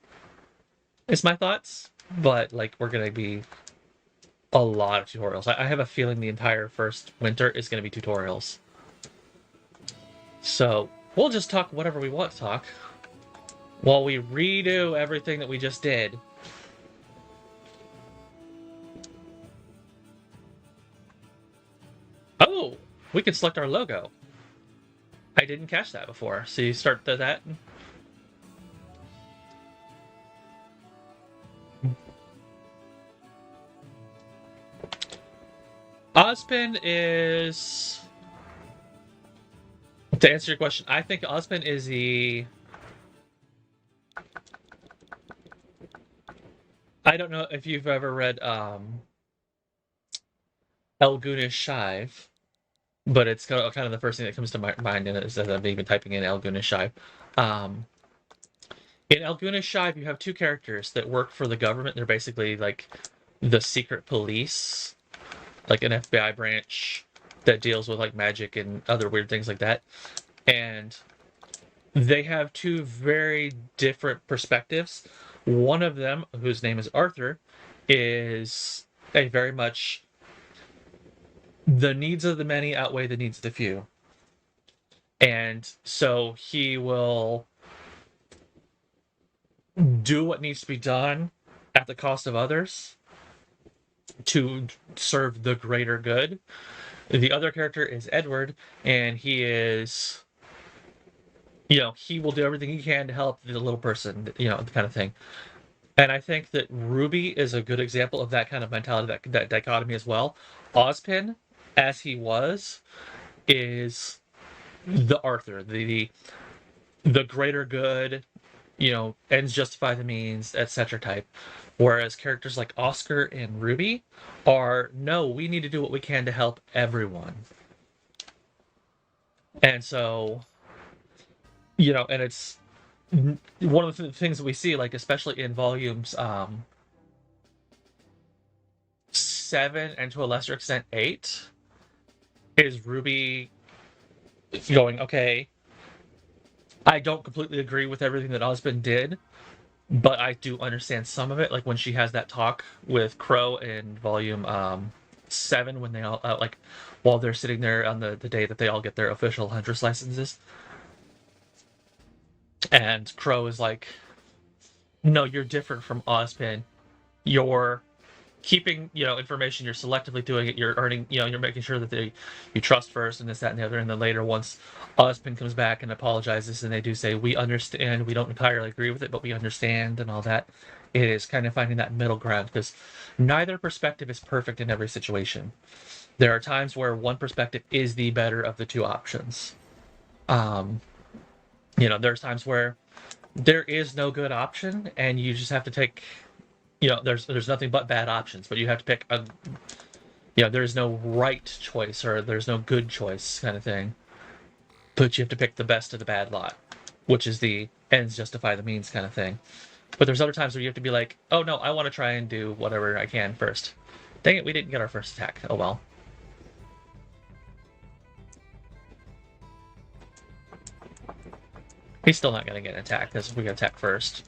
Is my thoughts. But, like, we're going to be a lot of tutorials. I have a feeling the entire first winter is going to be tutorials. So, we'll just talk whatever we want to talk while we redo everything that we just did. Oh, we can select our logo. I didn't catch that before. So you start that. Ozpin is... To answer your question, I think Ozpin is the... I don't know if you've ever read Elgunish Shive, but it's kind of the first thing that comes to my mind, and instead of even typing in Elgunish Shive. In Elgunish Shive, you have 2 characters that work for the government. They're basically like the secret police, like an FBI branch that deals with like magic and other weird things like that. And they have 2 very different perspectives. One of them, whose name is Arthur, is a very much the needs of the many outweigh the needs of the few. And so he will do what needs to be done at the cost of others to serve the greater good. The other character is Edward, and he is, he will do everything he can to help the little person, the kind of thing. And I think that Ruby is a good example of that kind of mentality, that dichotomy as well. Ozpin, as he was, is the Arthur, the greater good, ends justify the means, etc. type. Whereas characters like Oscar and Ruby are, no, we need to do what we can to help everyone. And so, and it's one of the things that we see, like especially in volumes 7 and to a lesser extent 8, is Ruby going, okay, I don't completely agree with everything that Osmond did, but I do understand some of it. Like when she has that talk with Crow in volume 7, when they all, like, while they're sitting there on the day that they all get their official Huntress licenses. And Crow is like, no, you're different from Ozpin. You're keeping, information, you're selectively doing it, you're earning, you're making sure that you trust first and this, that, and the other. And then later, once Ozpin comes back and apologizes and they do say, we understand, we don't entirely agree with it, but we understand and all that, it is kind of finding that middle ground because neither perspective is perfect in every situation. There are times where one perspective is the better of the two options. Um, there's times where there is no good option and you just have to take, there's nothing but bad options, but you have to pick a, there's no right choice or there's no good choice kind of thing, but you have to pick the best of the bad lot, which is the ends justify the means kind of thing. But there's other times where you have to be like, oh no, I want to try and do whatever I can first. Dang it, we didn't get our first attack. Oh well. He's still not going to get an attack because we got attack first.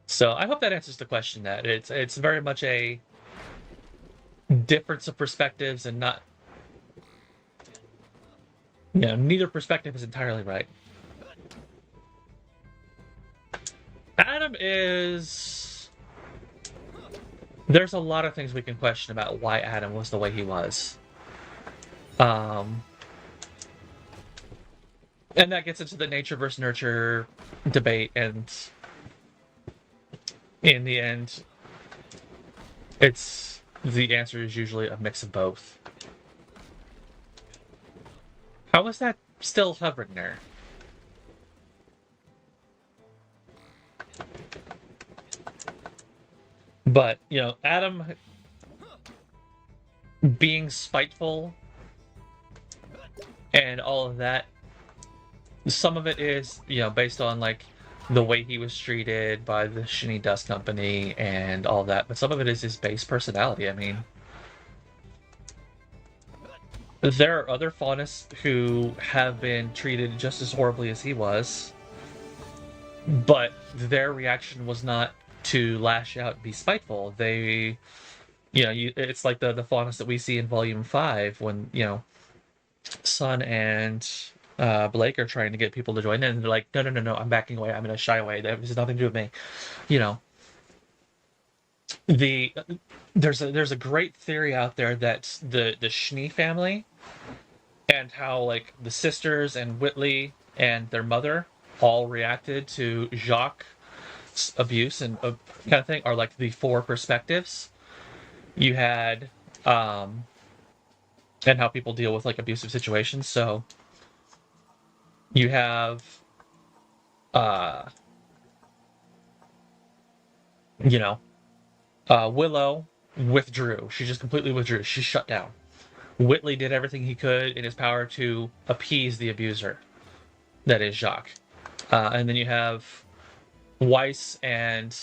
So I hope that answers the question. That it's very much a difference of perspectives and not, neither perspective is entirely right. Adam is... There's a lot of things we can question about why Adam was the way he was. And that gets into the nature versus nurture debate, and in the end, the answer is usually a mix of both. How is that still hovering there? But, Adam being spiteful and all of that, some of it is, based on, like, the way he was treated by the Shinny Dust Company and all that, but some of it is his base personality. I mean, there are other Faunus who have been treated just as horribly as he was, but their reaction was not to lash out and be spiteful. They, it's like the Faunus that we see in Volume 5 when, Sun and Blake are trying to get people to join in, and they're like, no, I'm backing away. I'm going to shy away. That has nothing to do with me. There's a great theory out there that the Schnee family and how, like, the sisters and Whitley and their mother all reacted to Jacques' abuse and kind of thing are like the 4 perspectives. You had and how people deal with, like, abusive situations. So you have Willow withdrew. She just completely withdrew. She shut down. Whitley did everything he could in his power to appease the abuser. That is Jacques. And then you have Weiss and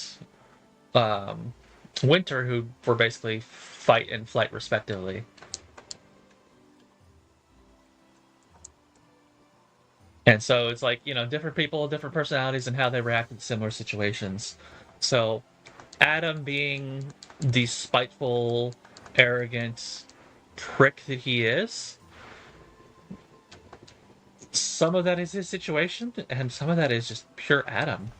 Winter, who were basically fight and flight respectively. And so it's like, different people, different personalities, and how they react in similar situations. So Adam being the spiteful, arrogant prick that he is, some of that is his situation, and some of that is just pure Adam.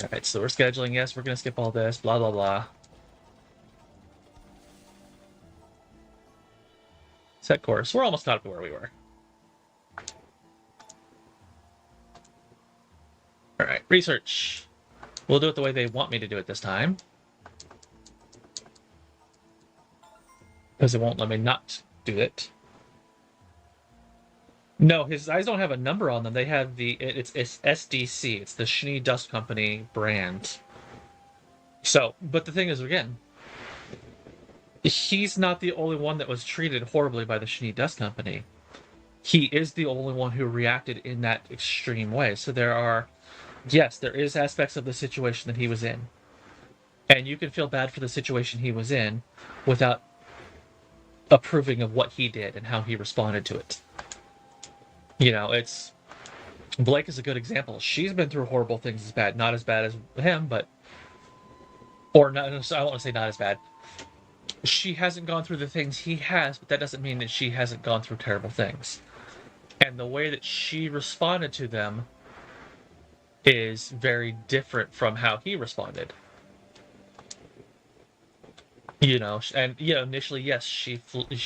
Alright, so we're scheduling. Yes, we're going to skip all this. Blah, blah, blah. Set course. We're almost caught up to where we were. Alright, research. We'll do it the way they want me to do it this time. Because it won't let me not do it. No, his eyes don't have a number on them. They have it's SDC. It's the Schnee Dust Company brand. So, but the thing is, again, he's not the only one that was treated horribly by the Schnee Dust Company. He is the only one who reacted in that extreme way. So yes, there is aspects of the situation that he was in. And you can feel bad for the situation he was in without approving of what he did and how he responded to it. It's Blake is a good example. She's been through horrible things not as bad as him, but or not. I don't want to say not as bad. She hasn't gone through the things he has, but that doesn't mean that she hasn't gone through terrible things. And the way that she responded to them is very different from how he responded. Initially, yes, she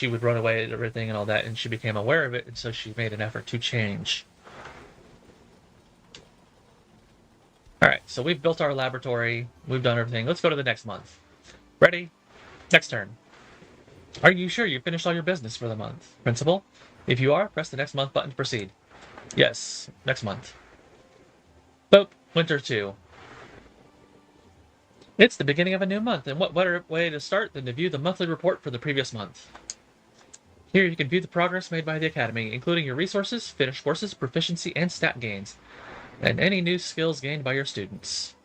would run away and everything and all that, and she became aware of it, and so she made an effort to change. All right, so we've built our laboratory, we've done everything. Let's go to the next month. Ready? Next turn. Are you sure you finished all your business for the month, Principal? If you are, press the next month button to proceed. Yes, next month. Boop, Winter 2. It's the beginning of a new month, and what better way to start than to view the monthly report for the previous month. Here you can view the progress made by the Academy, including your resources, finished courses, proficiency, and stat gains, and any new skills gained by your students.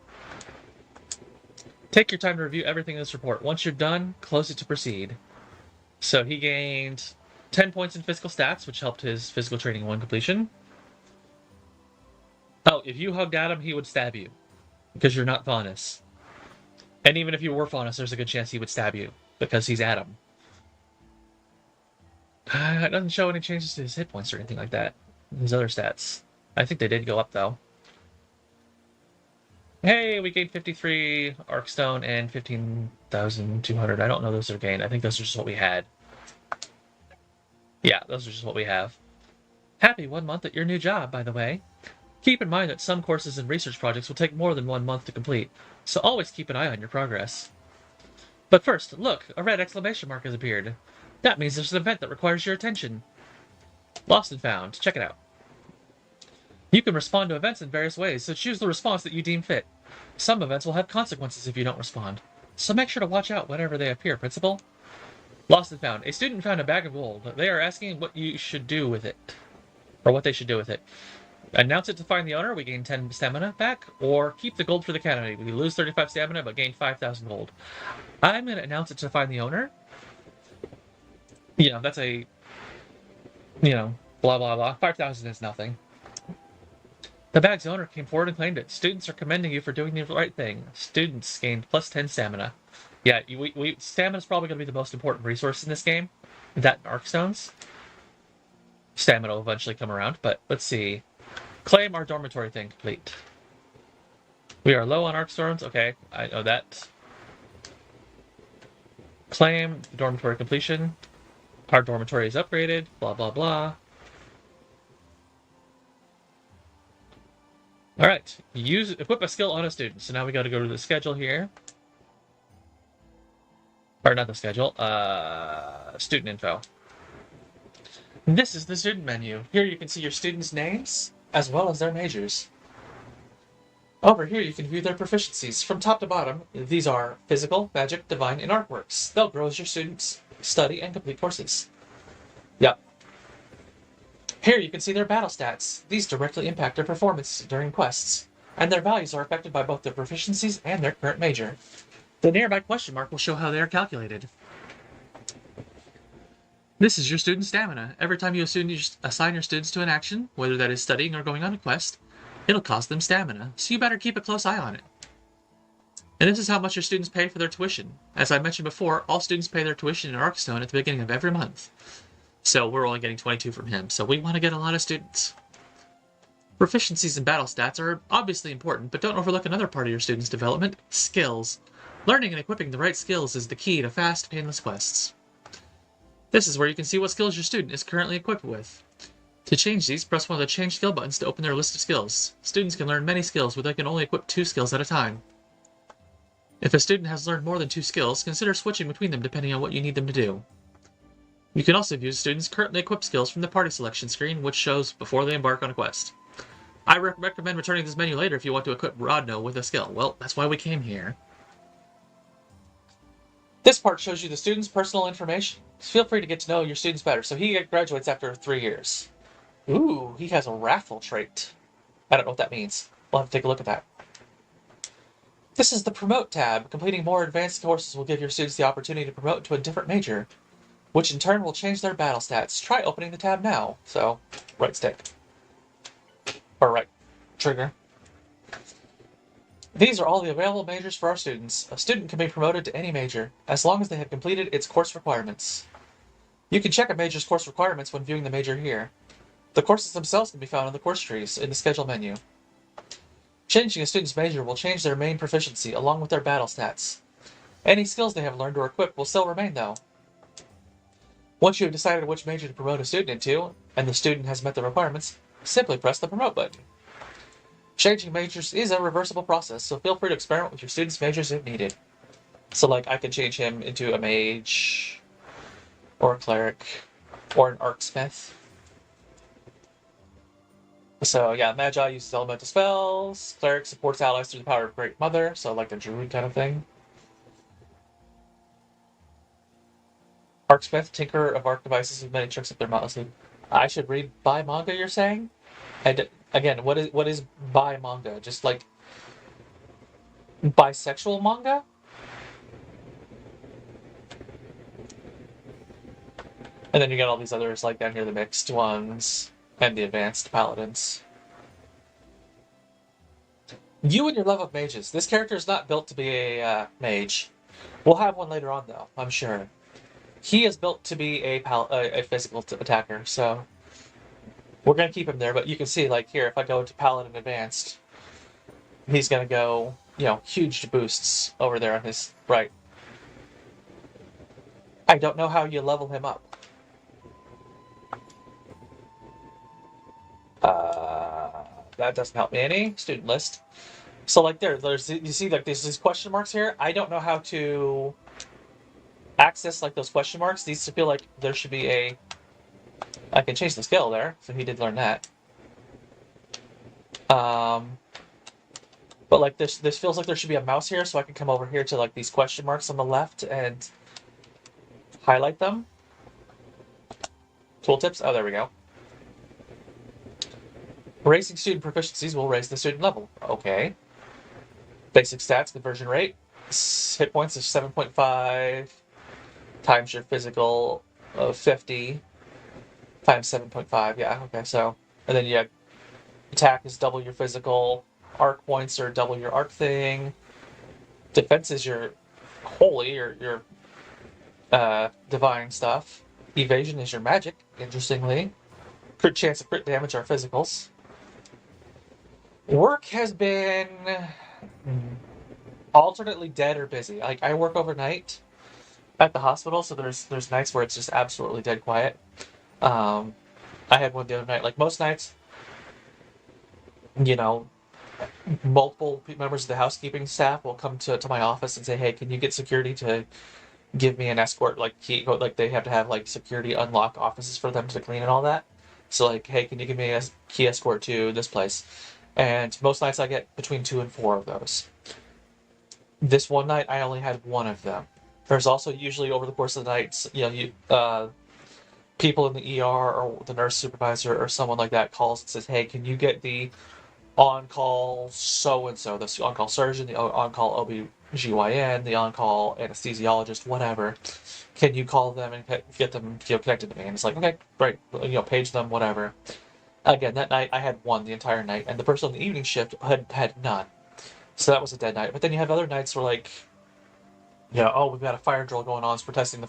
Take your time to review everything in this report. Once you're done, close it to proceed. So he gained 10 points in physical stats, which helped his physical training 1 completion. Oh, if you hugged Adam, he would stab you, because you're not Faunus. And even if you were Faunus, there's a good chance he would stab you, because he's Adam. It doesn't show any changes to his hit points or anything like that. His other stats. I think they did go up, though. Hey, we gained 53 Arcstone and 15,200. I don't know those are gained. I think those are just what we had. Yeah, those are just what we have. Happy 1 month at your new job, by the way. Keep in mind that some courses and research projects will take more than 1 month to complete, so always keep an eye on your progress. But first, look, a red exclamation mark has appeared. That means there's an event that requires your attention. Lost and found. Check it out. You can respond to events in various ways, so choose the response that you deem fit. Some events will have consequences if you don't respond, so make sure to watch out whenever they appear, Principal. Lost and found. A student found a bag of gold. They are asking what you should do with it. Or what they should do with it. Announce it to find the owner, we gain 10 stamina back, or keep the gold for the Academy. We lose 35 stamina, but gain 5,000 gold. I'm going to announce it to find the owner. That's a, blah, blah, blah. 5,000 is nothing. The bag's owner came forward and claimed it. Students are commending you for doing the right thing. Students gained plus 10 stamina. Yeah, stamina's probably going to be the most important resource in this game. That and Arcstones. Stamina will eventually come around, but let's see. Claim our dormitory thing complete. We are low on Arcstones. Okay, I know that. Claim dormitory completion. Our dormitory is upgraded. Blah, blah, blah. Alright, equip a skill on a student. So now we got to go to the schedule here. Or not the schedule, student info. This is the student menu. Here you can see your students' names, as well as their majors. Over here you can view their proficiencies. From top to bottom, these are physical, magic, divine, and artworks. They'll grow as your students study and complete courses. Yep. Here you can see their battle stats. These directly impact their performance during quests, and their values are affected by both their proficiencies and their current major. The nearby question mark will show how they are calculated. This is your student stamina. Every time you assign your students to an action, whether that is studying or going on a quest, it'll cost them stamina, so you better keep a close eye on it. And this is how much your students pay for their tuition. As I mentioned before, all students pay their tuition in Arcstone at the beginning of every month. So we're only getting 22 from him, so we want to get a lot of students. Proficiencies and battle stats are obviously important, but don't overlook another part of your students' development, skills. Learning and equipping the right skills is the key to fast, painless quests. This is where you can see what skills your student is currently equipped with. To change these, press one of the Change Skill buttons to open their list of skills. Students can learn many skills, but they can only equip 2 skills at a time. If a student has learned more than 2 skills, consider switching between them depending on what you need them to do. You can also view students' currently equipped skills from the party selection screen, which shows before they embark on a quest. I recommend returning to this menu later if you want to equip Rodno with a skill. Well, that's why we came here. This part shows you the student's personal information. Feel free to get to know your students better. So he graduates after 3 years. Ooh, he has a wrathful trait. I don't know what that means. We'll have to take a look at that. This is the Promote tab. Completing more advanced courses will give your students the opportunity to promote to a different major, which in turn will change their battle stats. Try opening the tab now. So, right stick. Or right trigger. These are all the available majors for our students. A student can be promoted to any major, as long as they have completed its course requirements. You can check a major's course requirements when viewing the major here. The courses themselves can be found in the course trees in the schedule menu. Changing a student's major will change their main proficiency along with their battle stats. Any skills they have learned or equipped will still remain though. Once you have decided which major to promote a student into, and the student has met the requirements, simply press the promote button. Changing majors is a reversible process, so feel free to experiment with your student's majors if needed. So like I could change him into a mage, or a cleric, or an arcsmith. So yeah, Magi uses elemental spells. Cleric supports allies through the power of Great Mother, so like the druid kind of thing. Arcsmith, tinker of arc devices with many tricks up their motley. I should read by manga, you're saying? And again, what is by manga? Just like bisexual manga? And then you get all these others like down here, the mixed ones and the advanced paladins. You and your love of mages. This character is not built to be a mage. We'll have one later on, though, I'm sure. He is built to be a physical attacker, so we're going to keep him there. But you can see, like here, if I go to Paladin Advanced, he's going to go, huge boosts over there on his right. I don't know how you level him up. That doesn't help me any. Student list. So like there's you see like there's these question marks here. I don't know how to access like those question marks. These feel like there should be a. I can change the skill there, so he did learn that. But like this feels like there should be a mouse here, so I can come over here to like these question marks on the left and highlight them. Tooltips. Oh, there we go. Raising student proficiencies will raise the student level. Okay. Basic stats, conversion rate. Hit points is 7.5 times your physical of 50 times 7.5. Yeah, okay, so. And then you have attack is double your physical. Arc points are double your arc thing. Defense is your holy, your divine stuff. Evasion is your magic, interestingly. Crit chance of crit damage are physicals. Work has been alternately dead or busy. Like I work overnight at the hospital, so there's nights where it's just absolutely dead quiet. I had one the other night. Like most nights, multiple members of the housekeeping staff will come to my office and say, "Hey, can you get security to give me an escort? Like they have to have like security unlock offices for them to clean and all that. So like, hey, can you give me a key escort to this place?" And most nights I get between 2 and 4 of those. This one night I only had 1 of them. There's also usually over the course of the nights, people in the ER or the nurse supervisor or someone like that calls and says, "Hey, can you get the on-call so-and-so, the on-call surgeon, the on-call OB-GYN, the on-call anesthesiologist, whatever. Can you call them and get them connected to me?" And it's like, okay, great. Page them, whatever. Again, that night I had 1 the entire night, and the person on the evening shift had none. So that was a dead night. But then you have other nights where like, we've got a fire drill going on, so we're testing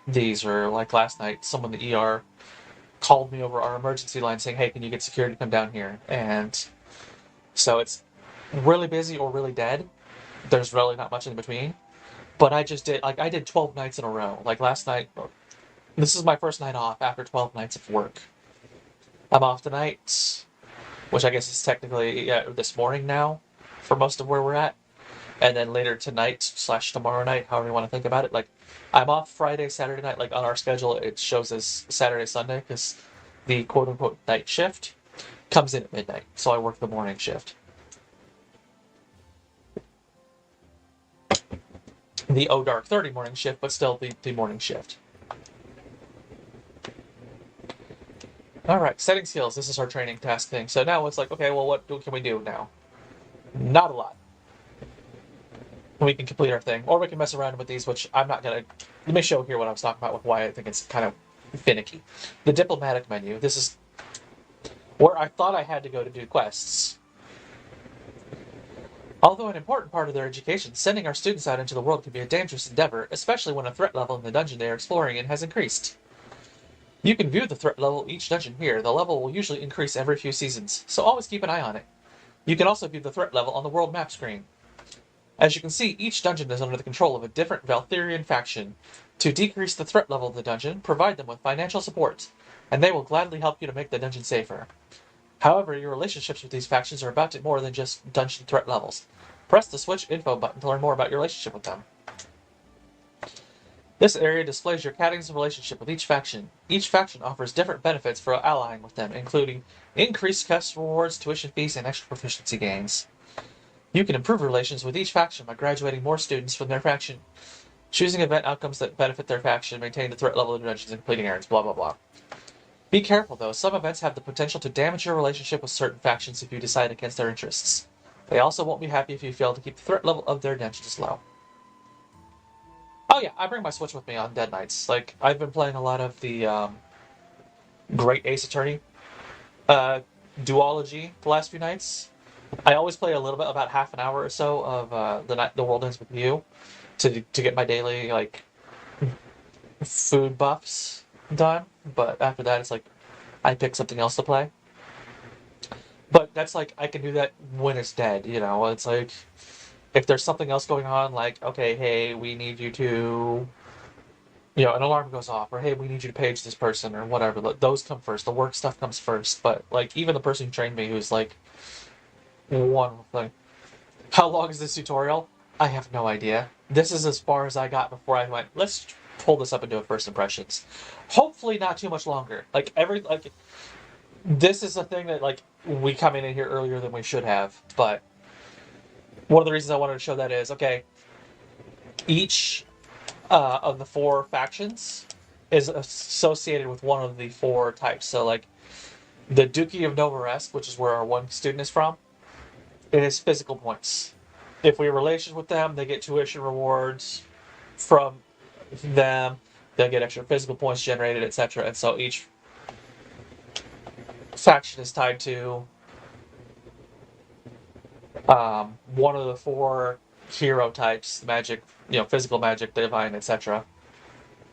these, or like last night, someone in the ER called me over our emergency line saying, "Hey, can you get security to come down here?" And so it's really busy or really dead. There's really not much in between. But I did 12 nights in a row. Like last night, this is my first night off after 12 nights of work. I'm off tonight, which I guess is technically this morning now for most of where we're at. And then later tonight / tomorrow night, however you want to think about it, like I'm off Friday, Saturday night. Like on our schedule, it shows as Saturday, Sunday because the quote unquote night shift comes in at midnight. So I work the morning shift. The O Dark 30 morning shift, but still the morning shift. Alright, setting skills. This is our training task thing. So now it's like, okay, well, what can we do now? Not a lot. We can complete our thing. Or we can mess around with these, which I'm not going to... Let me show here what I was talking about with why I think it's kind of finicky. The diplomatic menu. This is where I thought I had to go to do quests. Although an important part of their education, sending our students out into the world can be a dangerous endeavor, especially when a threat level in the dungeon they are exploring in has increased. You can view the threat level of each dungeon here. The level will usually increase every few seasons, so always keep an eye on it. You can also view the threat level on the world map screen. As you can see, each dungeon is under the control of a different Valthirian faction. To decrease the threat level of the dungeon, provide them with financial support, and they will gladly help you to make the dungeon safer. However, your relationships with these factions are about more than just dungeon threat levels. Press the Switch Info button to learn more about your relationship with them. This area displays your Cadding's relationship with each faction. Each faction offers different benefits for allying with them, including increased quest rewards, tuition fees, and extra proficiency gains. You can improve relations with each faction by graduating more students from their faction, choosing event outcomes that benefit their faction, maintain the threat level of dungeons, and completing errands, blah blah blah. Be careful, though. Some events have the potential to damage your relationship with certain factions if you decide against their interests. They also won't be happy if you fail to keep the threat level of their dungeons low. Oh yeah, I bring my Switch with me on Dead Nights. Like, I've been playing a lot of the Great Ace Attorney duology the last few nights. I always play a little bit, about half an hour or so of the World Ends With You to get my daily like food buffs done. But after that, it's like I pick something else to play. But that's like I can do that when it's dead. You know, it's like if there's something else going on, like okay, hey, we need you to, you know, an alarm goes off, or hey, we need you to page this person, or whatever. Those come first. The work stuff comes first. But like even the person who trained me, who's like one thing. How long is this tutorial? I have no idea. This is as far as I got before I went, let's pull this up into a first impressions. Hopefully not too much longer. This is a thing that like we come in here earlier than we should have, but one of the reasons I wanted to show that is, okay, each of the four factions is associated with one of the four types. So like the Duchy of Novaresk, which is where our one student is from, it is physical points. If we have relations with them, they get tuition rewards from them. They'll get extra physical points generated, etc. And so each faction is tied to one of the four hero types: magic, physical magic, divine, etc.,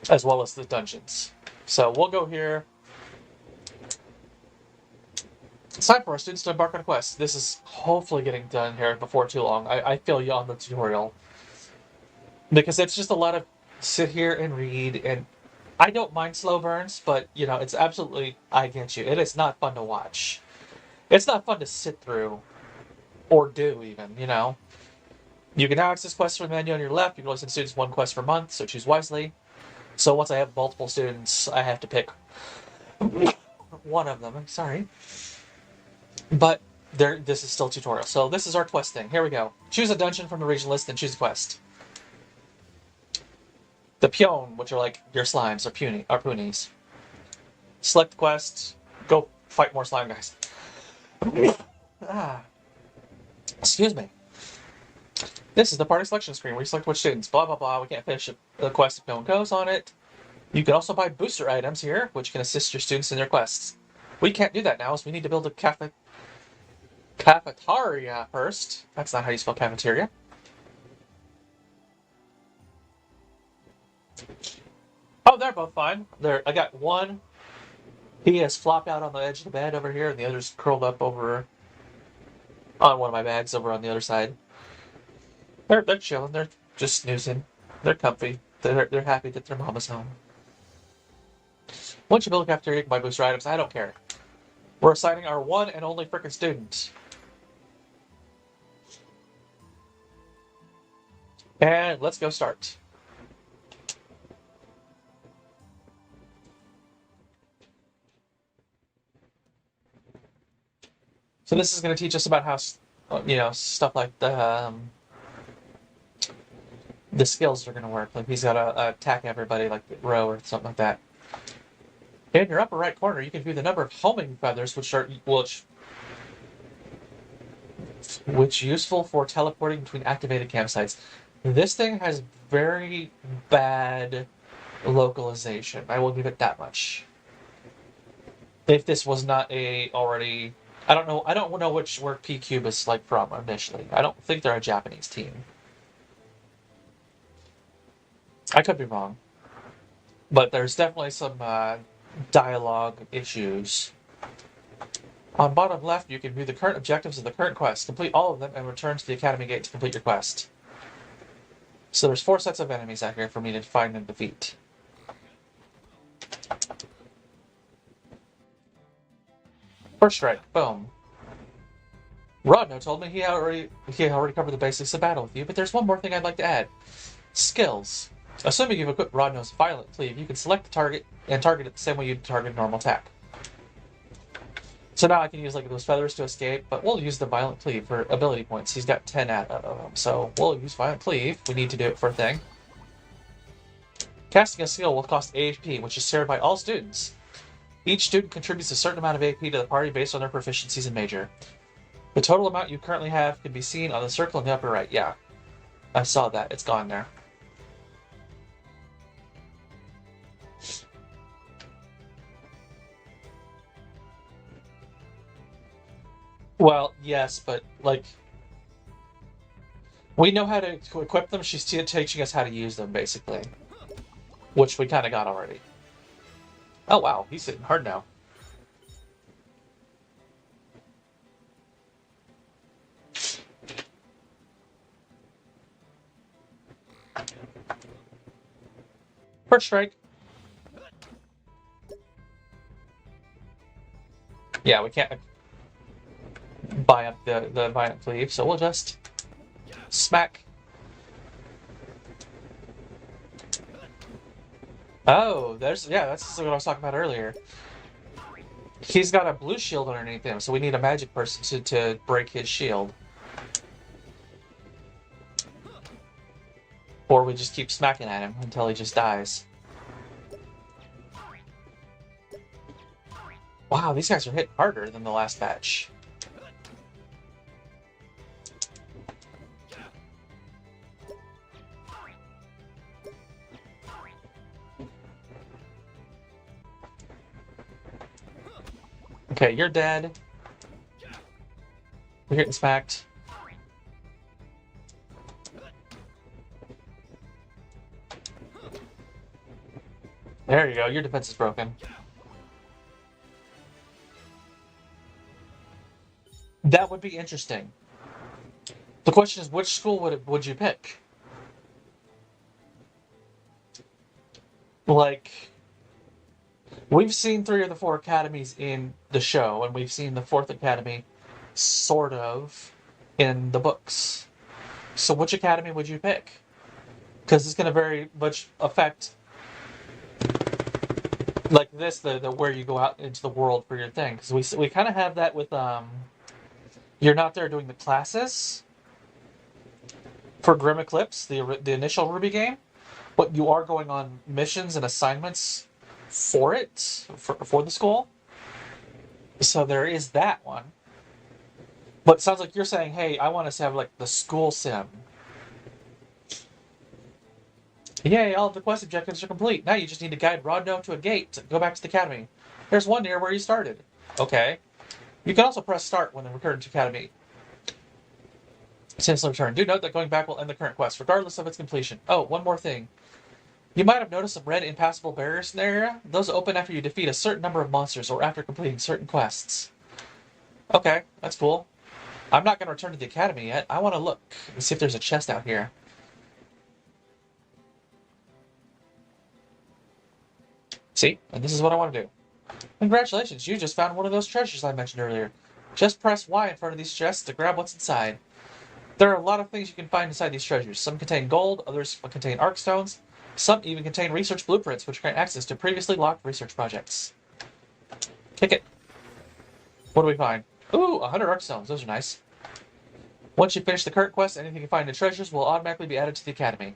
as well as the dungeons. So we'll go here. It's time for our students to embark on a quest. This is hopefully getting done here before too long. I feel you on the tutorial. Because it's just a lot of sit here and read, and I don't mind slow burns, but, it's absolutely, I get you. It is not fun to watch. It's not fun to sit through, or do even, You can now access quests from the menu on your left. You can only send students one quest per month, so choose wisely. So once I have multiple students, I have to pick one of them. I'm sorry. But this is still a tutorial. So this is our quest thing. Here we go. Choose a dungeon from the region list and choose a quest. The Pion, which are like your slimes, are punies. Select the quest. Go fight more slime guys. Excuse me. This is the party selection screen where you select which students. Blah, blah, blah. We can't finish the quest if no one goes on it. You can also buy booster items here, which can assist your students in their quests. We can't do that now, so we need to build a cafeteria first. That's not how you spell cafeteria. Oh, they're both fine. I got one. He has flopped out on the edge of the bed over here, and the other's curled up over on one of my bags over on the other side. They're chilling. They're just snoozing. They're comfy. They're happy that their mama's home. Once you build a cafeteria, you can buy booster items. I don't care. We're assigning our one and only frickin' student. And let's go start. So this is going to teach us about how, stuff like the skills are going to work. Like he's got to attack everybody like row or something like that. In your upper right corner, you can view the number of homing feathers, which useful for teleporting between activated campsites. This thing has very bad localization. I will give it that much. If this was not already, I don't know. I don't know where P-Cube is like from initially. I don't think they're a Japanese team. I could be wrong, but there's definitely some dialogue issues. On bottom left, you can view the current objectives of the current quest. Complete all of them and return to the Academy Gate to complete your quest. So there's 4 sets of enemies out here for me to find and defeat. First strike, boom. Rodno told me he already covered the basics of battle with you, but there's one more thing I'd like to add. Skills. Assuming you've equipped Rodno's Violent Cleave, you can select the target and target it the same way you'd target a normal attack. So now I can use like those feathers to escape, but we'll use the Violent Cleave for ability points. He's got 10 out of them, so we'll use Violent Cleave. We need to do it for a thing. Casting a skill will cost AP, which is shared by all students. Each student contributes a certain amount of AP to the party based on their proficiencies in major. The total amount you currently have can be seen on the circle in the upper right. Yeah, I saw that. It's gone there. Well, yes, but, like, we know how to equip them. She's teaching us how to use them, basically. Which we kind of got already. Oh, wow. He's hitting hard now. First strike. Yeah, we can't buy up the Violent Cleave, so we'll just smack. Oh, that's what I was talking about earlier. He's got a blue shield underneath him, so we need a magic person to break his shield. Or we just keep smacking at him until he just dies. Wow, these guys are hitting harder than the last batch. Okay, you're dead. You're getting smacked. There you go, your defense is broken. That would be interesting. The question is, which school would you pick? Like, we've seen 3 of the 4 academies in the show, and we've seen the 4th academy, sort of, in the books. So which academy would you pick? Because it's going to very much affect, like this, the where you go out into the world for your thing. Because we kind of have that with, you're not there doing the classes for Grim Eclipse, the initial Ruby game, but you are going on missions and assignments for it, for the school. So there is that one. But it sounds like you're saying, hey, I want us to have like the school sim. Yay, all of the quest objectives are complete. Now you just need to guide Rodno to a gate to go back to the academy. There's one near where you started. Okay. You can also press start when the return to academy. Since the return. Do note that going back will end the current quest, regardless of its completion. Oh, one more thing. You might have noticed some red impassable barriers in the area. Those open after you defeat a certain number of monsters or after completing certain quests. Okay, that's cool. I'm not going to return to the academy yet. I want to look and see if there's a chest out here. See? And this is what I want to do. Congratulations, you just found one of those treasures I mentioned earlier. Just press Y in front of these chests to grab what's inside. There are a lot of things you can find inside these treasures. Some contain gold, others contain arc stones. Some even contain research blueprints, which grant access to previously locked research projects. Kick it. What do we find? Ooh, 100 arc stones. Those are nice. Once you finish the current quest, anything you find in treasures will automatically be added to the academy.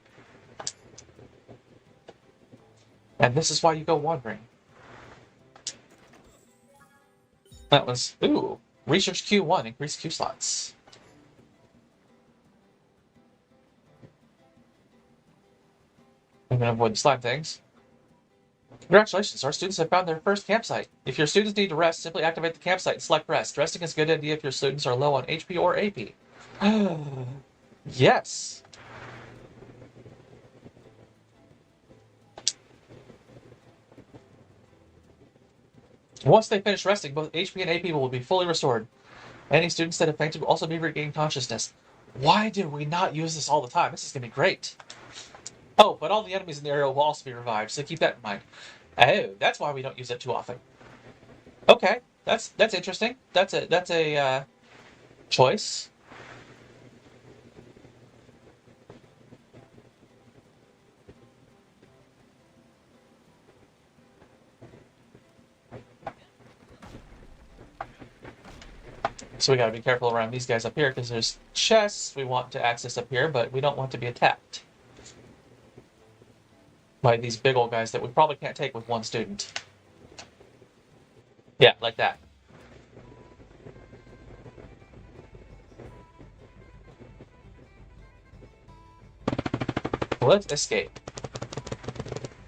And this is why you go wandering. That was, ooh, research Q1, increase Q slots. I'm going to avoid the slime things. Congratulations, our students have found their first campsite. If your students need to rest, simply activate the campsite and select rest. Resting is a good idea if your students are low on HP or AP. Yes. Once they finish resting, both HP and AP will be fully restored. Any students that have fainted will also be regaining consciousness. Why do we not use this all the time? This is going to be great. Oh, but all the enemies in the area will also be revived, so keep that in mind. Oh, that's why we don't use it too often. Okay, that's interesting. That's a choice. So we gotta be careful around these guys up here because there's chests we want to access up here, but we don't want to be attacked by these big old guys that we probably can't take with one student. Yeah, like that. Let's escape.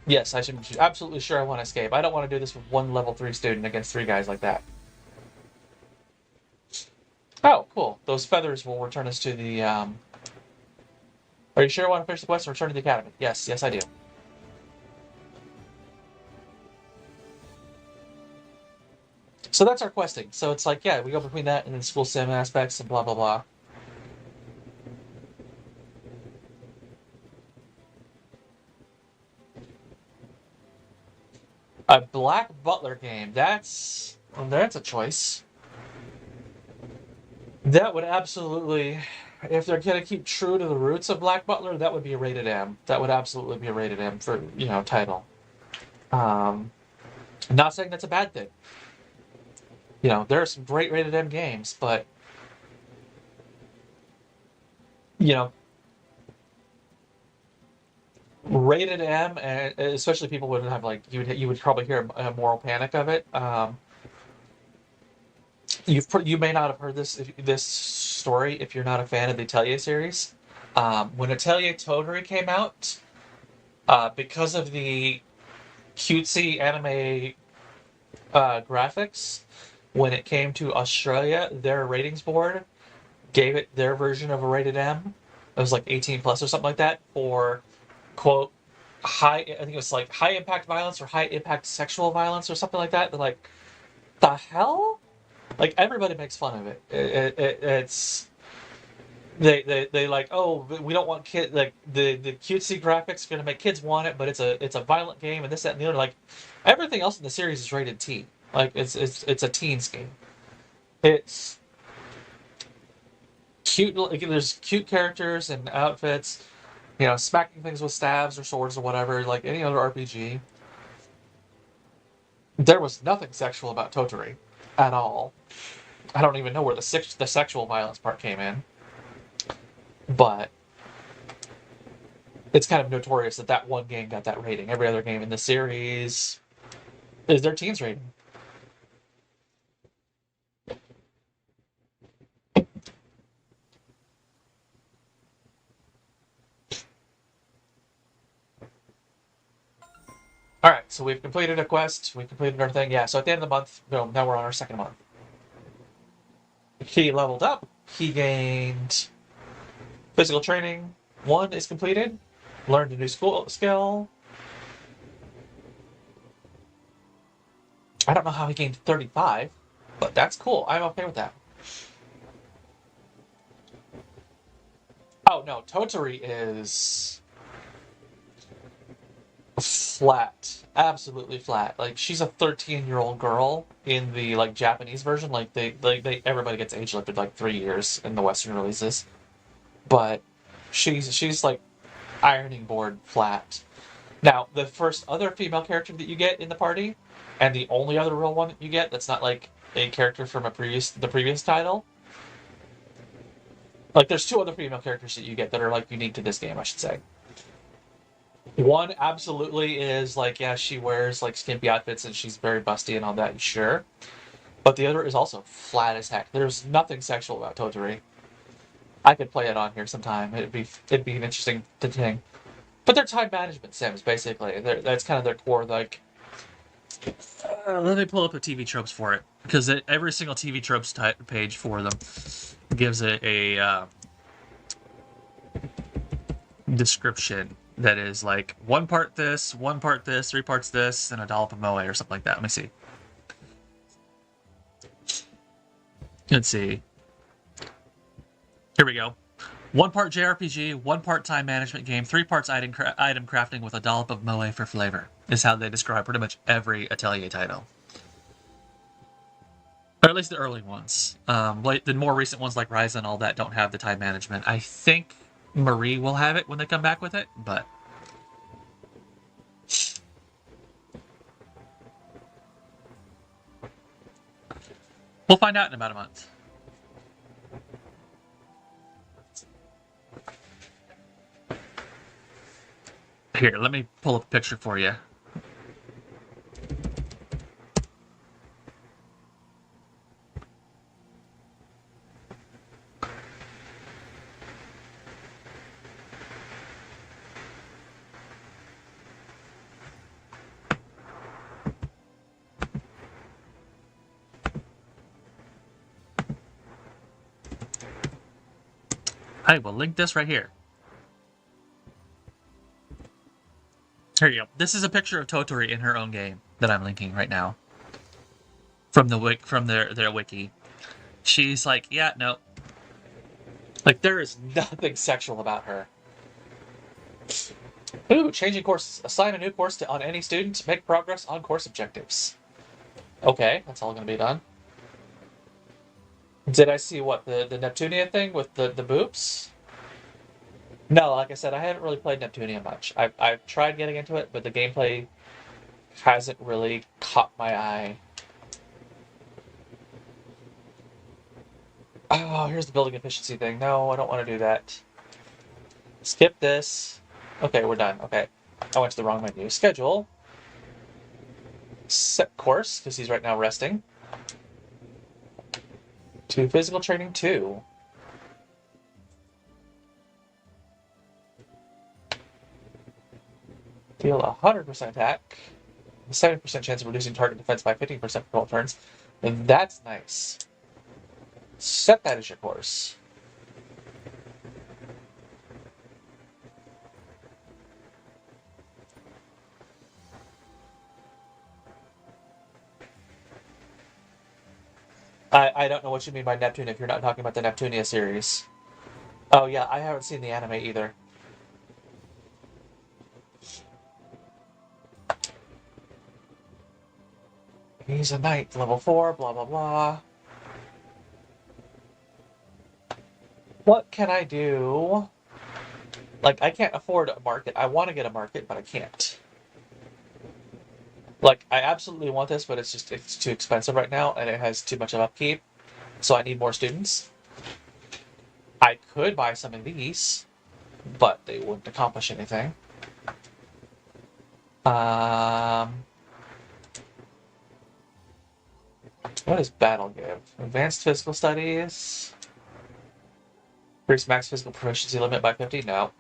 Yes, I should be absolutely sure I want to escape. I don't want to do this with one level 3 student against 3 guys like that. Oh, cool. Those feathers will return us to the, Are you sure you want to finish the quest and return to the academy? Yes, I do. So that's our questing. So it's like, yeah, we go between that and then school sim aspects and blah, blah, blah. A Black Butler game. That's a choice. That would absolutely, if they're going to keep true to the roots of Black Butler, that would be a rated M. That would absolutely be a rated M for, title. I'm not saying that's a bad thing. There are some great rated M games, but, rated M, and especially people would have you would probably hear a moral panic of it. You may not have heard this story if you're not a fan of the Atelier series. When Atelier Totally came out, because of the cutesy anime graphics, when it came to Australia, their ratings board gave it their version of a rated M. It was like 18 plus or something like that for, quote, I think it was like high impact violence or high impact sexual violence or something like that. They're like, the hell? Like, everybody makes fun of it. It's they like, oh, we don't want kids, like the cutesy graphics are gonna make kids want it, but it's a violent game and this, that, and the other. Like, everything else in the series is rated T. Like, it's a teens game. It's cute. Like, there's cute characters and outfits. Smacking things with staves or swords or whatever, like any other RPG. There was nothing sexual about Totally at all. I don't even know where the sexual violence part came in. But it's kind of notorious that one game got that rating. Every other game in the series is their teens rating. Alright, so we've completed a quest, we've completed our thing. Yeah, so at the end of the month, boom, now we're on our second month. He leveled up, he gained physical training. 1 is completed. Learned a new skill. I don't know how he gained 35, but that's cool. I'm okay with that. Oh no, Totally is flat, absolutely flat. Like, she's a 13-year-old girl in the Japanese version. Like, they everybody gets age lifted 3 years in the Western releases, but she's like ironing board flat. Now, the first other female character that you get in the party, and the only other real one that you get that's not a character from the previous title. Like, there's two other female characters that you get that are like unique to this game, I should say. One absolutely is like, yeah, she wears like skimpy outfits and she's very busty and all that, sure. But the other is also flat as heck. There's nothing sexual about Totori. I could play it on here sometime. It'd be an interesting thing. But they're time management sims, basically. That's kind of their core. Like, let me pull up the TV tropes for it, because every single TV tropes page for them gives a description that is like one part this, 3 parts this, and a dollop of moe or something like that. Let me see. Let's see. Here we go. 1 part JRPG, 1 part time management game, 3 parts item crafting with a dollop of moe for flavor, is how they describe pretty much every Atelier title. Or at least the early ones. Like the more recent ones like Ryza and all that don't have the time management. I think Marie will have it when they come back with it, but... we'll find out in about a month. Here, let me pull up a picture for you. I will link this right here. Here you go. This is a picture of Totori in her own game that I'm linking right now. From their wiki. She's like, yeah, no. Like, there is nothing sexual about her. Ooh, changing courses. Assign a new course on any student to make progress on course objectives. Okay, that's all going to be done. Did I see what, the Neptunia thing with the boobs? No, like I said, I haven't really played Neptunia much. I've tried getting into it, but the gameplay hasn't really caught my eye. Oh, here's the building efficiency thing. No, I don't want to do that. Skip this. Okay, we're done. Okay. I went to the wrong menu. Schedule. Set course, because he's right now resting. To physical training 2. Deal 100% attack. 70% chance of reducing target defense by 15% for 12 turns. And that's nice. Set that as your course. I don't know what you mean by Neptune if you're not talking about the Neptunia series. Oh yeah, I haven't seen the anime either. He's a knight, level 4, blah blah blah. What can I do? Like, I can't afford a market. I want to get a market, but I can't. Like, I absolutely want this, but it's too expensive right now, and it has too much of upkeep. So I need more students. I could buy some of these, but they wouldn't accomplish anything. What does battle give? Advanced physical studies. Increase max physical proficiency limit by 50? No.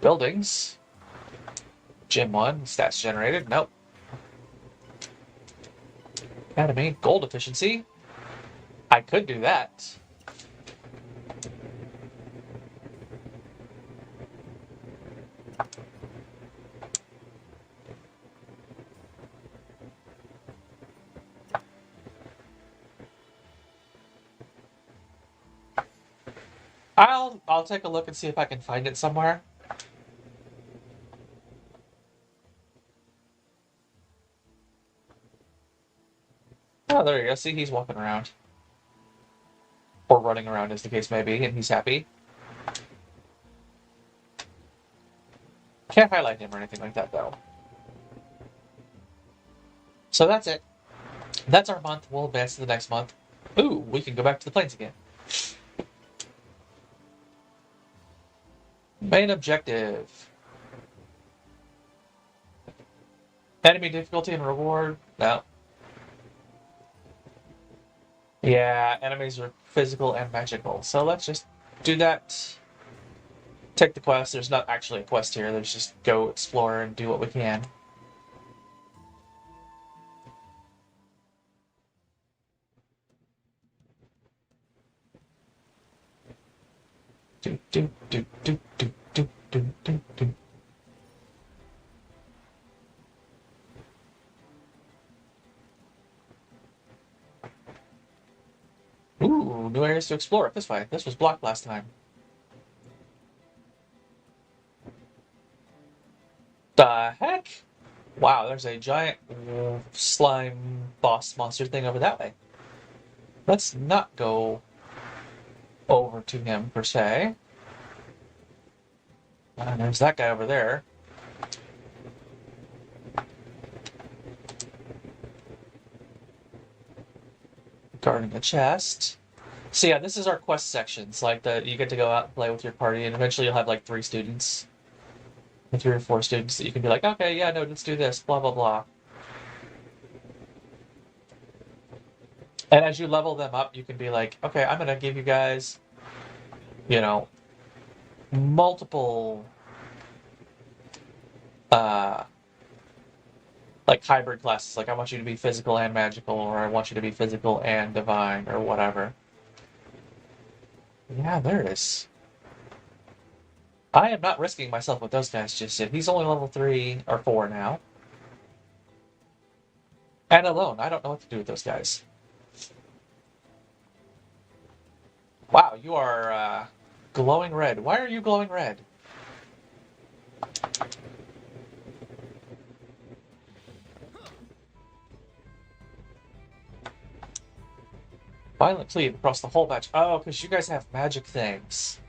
Buildings. Gym 1. Stats generated? Nope. Academy. Gold efficiency. I could do that. I'll take a look and see if I can find it somewhere. Oh, there you go. See, he's walking around. Or running around, as the case may be, and he's happy. Can't highlight him or anything like that, though. So that's it. That's our month. We'll advance to the next month. Ooh, we can go back to the plains again. Main objective. Enemy difficulty and reward. No. Yeah, enemies are physical and magical. So let's just do that. Take the quest. There's not actually a quest here. There's just go explore and do what we can. Do, do, do, do, do, do, do, do, do. Ooh, new areas to explore. This way. This was blocked last time. The heck? Wow, there's a giant slime boss monster thing over that way. Let's not go over to him, per se. There's that guy over there. Guarding a chest. So yeah, this is our quest sections. Like you get to go out and play with your party, and eventually you'll have like 3 students, 3 or 4 students that you can be like, okay, yeah, no, let's do this, blah blah blah. And as you level them up, you can be like, okay, I'm gonna give you guys, you know, multiple, uh, like hybrid classes. Like I want you to be physical and magical, or I want you to be physical and divine, or whatever. Yeah, there it is. I am not risking myself with those guys just yet. He's only level 3 or 4 now. And alone, I don't know what to do with those guys. Wow, you are glowing red. Why are you glowing red? Violent cleave across the whole batch. Oh, because you guys have magic things.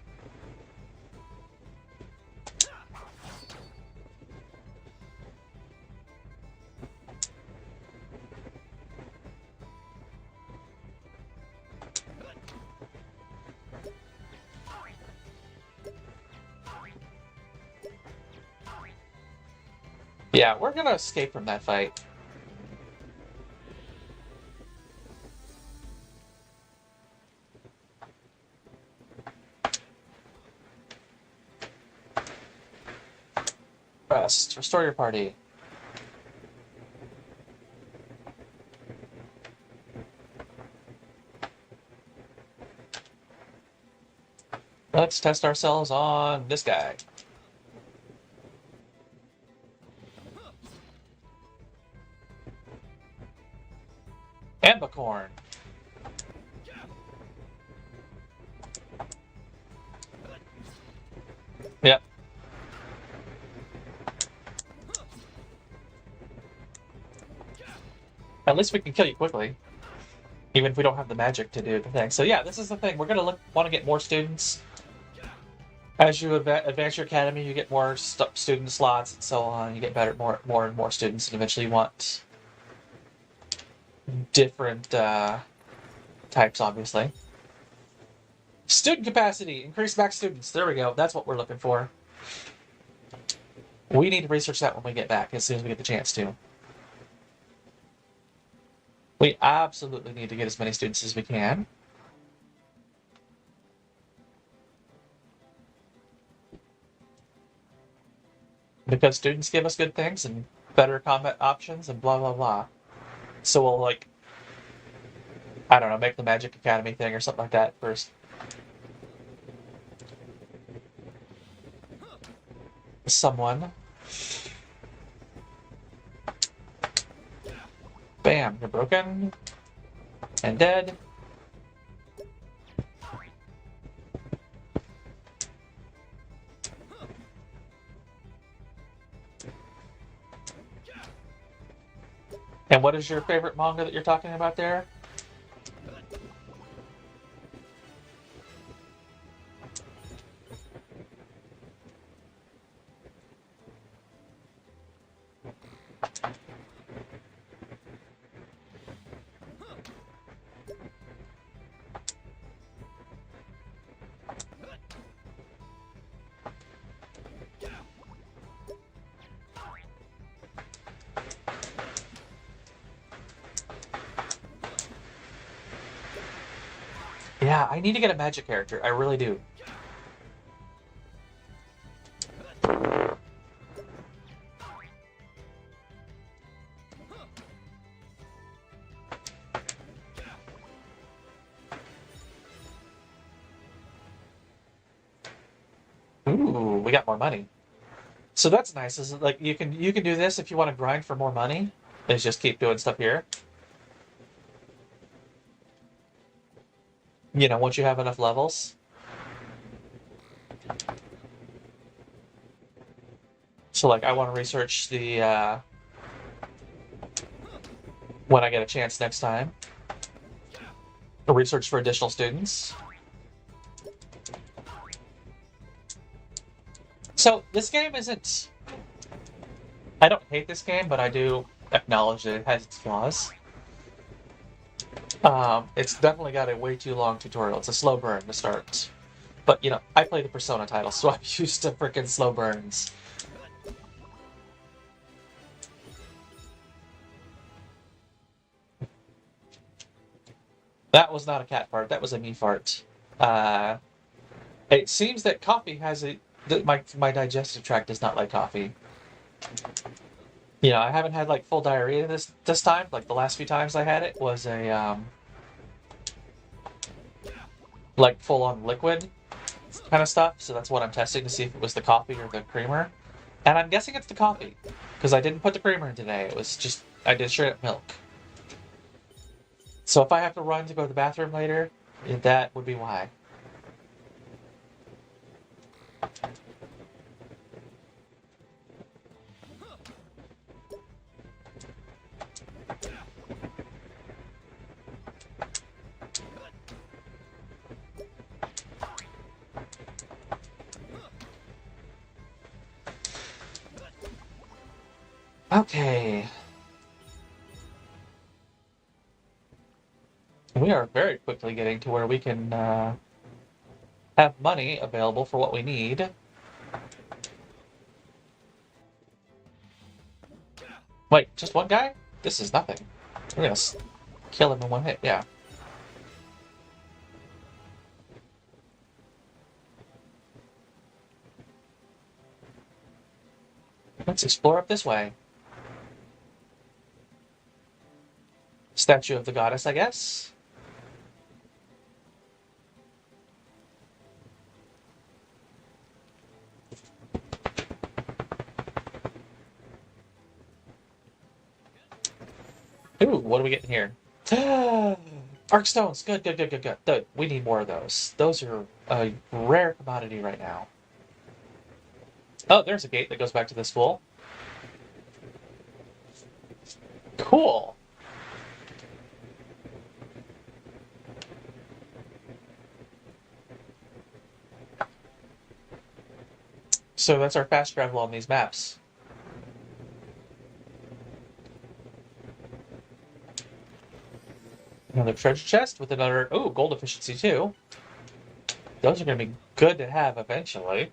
Yeah, we're gonna escape from that fight. Rest. Restore your party. Let's test ourselves on this guy. Ambicorn. Yep. At least we can kill you quickly. Even if we don't have the magic to do the thing. So yeah, this is the thing. We're going to want to get more students. As you advance your academy, you get more student slots and so on. You get better, more and more students, and eventually you want different types, obviously. Student capacity, increase max students. There we go. That's what we're looking for. We need to research that when we get back, as soon as we get the chance to. We absolutely need to get as many students as we can. Because students give us good things and better combat options and blah, blah, blah. So we'll, like, I don't know, make the Magic Academy thing or something like that first. Someone. Bam, you're broken. And dead. And what is your favorite manga that you're talking about there? Yeah, I need to get a magic character. I really do. Ooh, we got more money. So that's nice. Is it like you can do this if you want to grind for more money? Is just keep doing stuff here. You know, once you have enough levels. So like I want to research the when I get a chance next time. Research for additional students. So this game isn't. I don't hate this game, but I do acknowledge that it has its flaws. It's definitely got a way too long tutorial. It's a slow burn to start. But, you know, I play the Persona title, so I'm used to freaking slow burns. That was not a cat fart, that was a me fart. Uh, it seems that coffee has a... My digestive tract does not like coffee. You know, I haven't had, like, full diarrhea this time. Like, the last few times I had it was a, like, full-on liquid kind of stuff. So that's what I'm testing to see if it was the coffee or the creamer. And I'm guessing it's the coffee, because I didn't put the creamer in today. It was just, I did straight up milk. So if I have to run to go to the bathroom later, that would be why. Okay. We are very quickly getting to where we can have money available for what we need. Wait, just one guy? This is nothing. We're gonna kill him in one hit, yeah. Let's explore up this way. Statue of the goddess, I guess? Ooh, what are we getting here? Arc stones! Good, good, good, good, good. We need more of those. Those are a rare commodity right now. Oh, there's a gate that goes back to this school. Cool. So that's our fast travel on these maps. Another treasure chest with another... Oh, gold efficiency too. Those are going to be good to have eventually.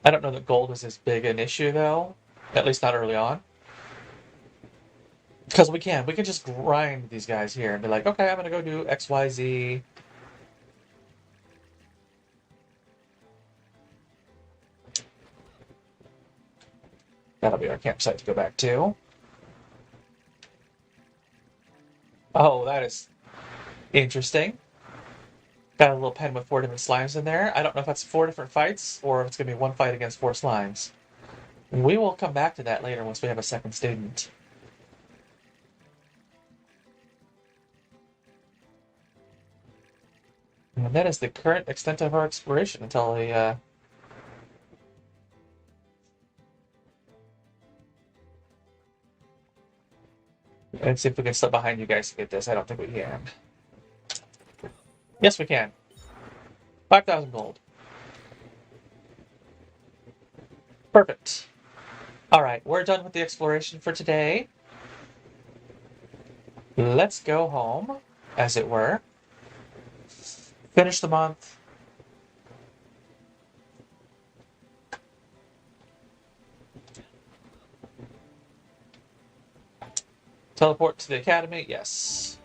I don't know that gold is as big an issue though. At least not early on. Because we can just grind these guys here and be like, okay, I'm going to go do X, Y, Z. That'll be our campsite to go back to. Oh, that is interesting. Got a little pen with 4 different slimes in there. I don't know if that's 4 different fights or if it's going to be one fight against 4 slimes. We will come back to that later once we have a second student. And that is the current extent of our exploration until the let's see if we can slip behind you guys to get this. I don't think we can. Yes, we can. 5,000 gold. Perfect. All right, we're done with the exploration for today. Let's go home, as it were. Finish the month. Teleport to the academy, yes.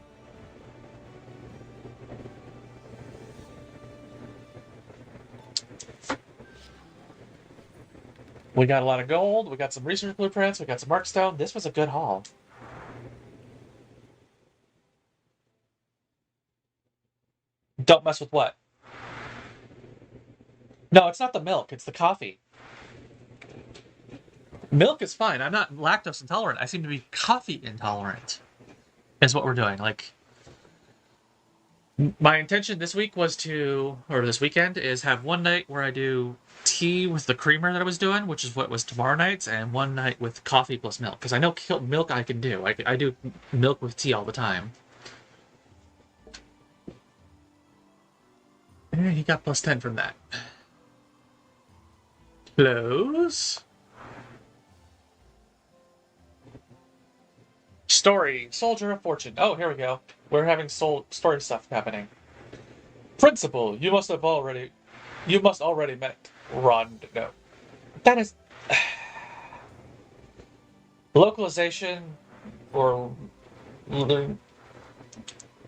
We got a lot of gold, we got some research blueprints, we got some markstone. This was a good haul. Don't mess with what? No, it's not the milk, it's the coffee. Milk is fine. I'm not lactose intolerant. I seem to be coffee intolerant. Is what we're doing. Like, my intention this week was to, or this weekend, is have one night where I do tea with the creamer that I was doing, which is what was tomorrow night's, and one night with coffee plus milk. Because I know milk I can do. I do milk with tea all the time. And he got plus 10 from that. Close. Story. Soldier of Fortune. Oh, here we go. We're having story stuff happening. Principal, you must already met Ron. No, that is localization, or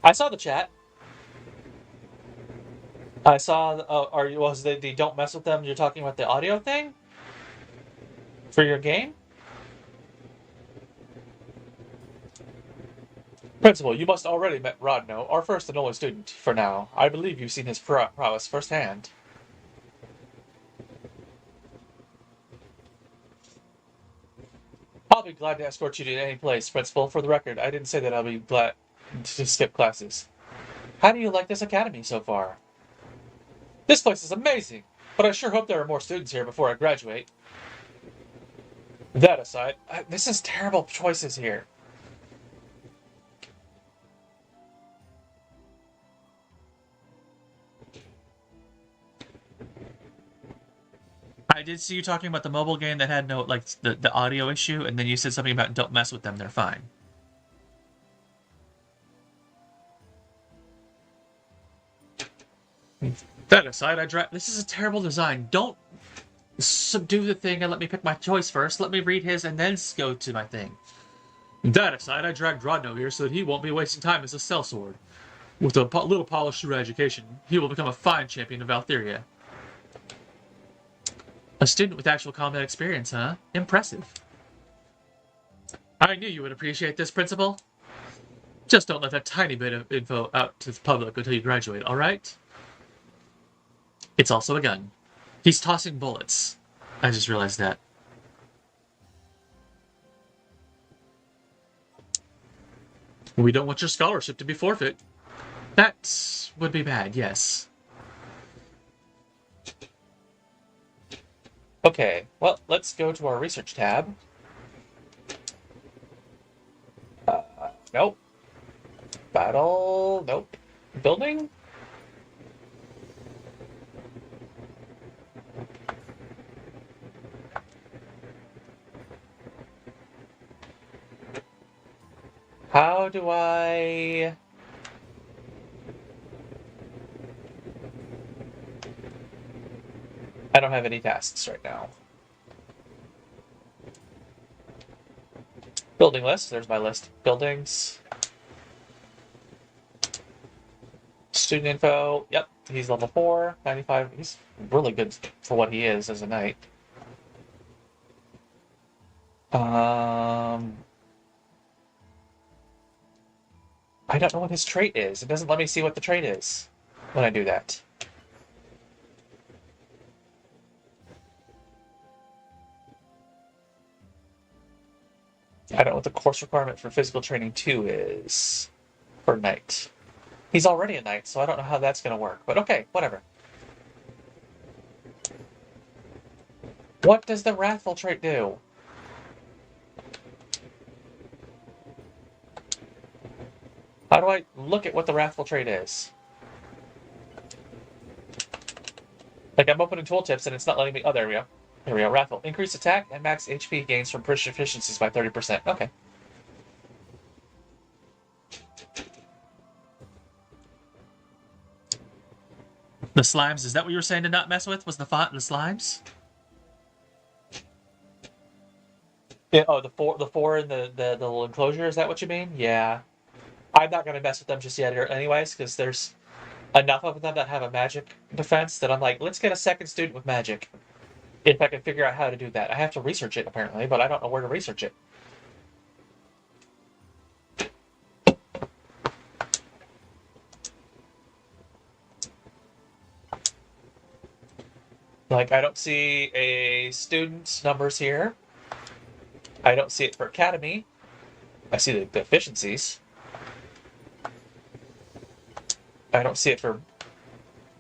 I saw the chat. I saw. Was the don't mess with them? You're talking about the audio thing for your game. Principal, you must already met Rodno, our first and only student for now. I believe you've seen his prowess firsthand. I'll be glad to escort you to any place, Principal. For the record, I didn't say that I'll be glad to skip classes. How do you like this academy so far? This place is amazing, but I sure hope there are more students here before I graduate. That aside, this is terrible choices here. I did see you talking about the mobile game that had no, like, the audio issue, and then you said something about don't mess with them, they're fine. That aside, this is a terrible design. Don't subdue the thing and let me pick my choice first. Let me read his and then go to my thing. That aside, I dragged Rodno here so that he won't be wasting time as a sellsword. With a little polished through education, he will become a fine champion of Valthiria. A student with actual combat experience, huh? Impressive. I knew you would appreciate this, Principal. Just don't let that tiny bit of info out to the public until you graduate, alright? It's also a gun. He's tossing bullets. I just realized that. We don't want your scholarship to be forfeit. That would be bad, yes. Okay, well, let's go to our research tab. Nope. Battle, nope. Building? How do I... I don't have any tasks right now. Building list, there's my list. Buildings. Student info, yep, he's level 4, 95. He's really good for what he is as a knight. I don't know what his trait is. It doesn't let me see what the trait is when I do that. I don't know what the course requirement for physical training 2 is for knight. He's already a knight, so I don't know how that's going to work. But okay, whatever. What does the wrathful trait do? How do I look at what the wrathful trait is? Like, I'm opening tooltips and it's not letting me... Oh, there we go. Here we go. Wrathful. Increase attack and max HP gains from push efficiencies by 30%. Okay. The slimes, is that what you were saying to not mess with? Was the font the slimes? Yeah, oh, the four in the little enclosure. Is that what you mean? Yeah. I'm not gonna mess with them just yet, anyways, because there's enough of them that have a magic defense that I'm like, let's get a second student with magic. If I can figure out how to do that, I have to research it apparently, but I don't know where to research it. Like, I don't see a student numbers here. I don't see it for academy. I see the efficiencies. I don't see it for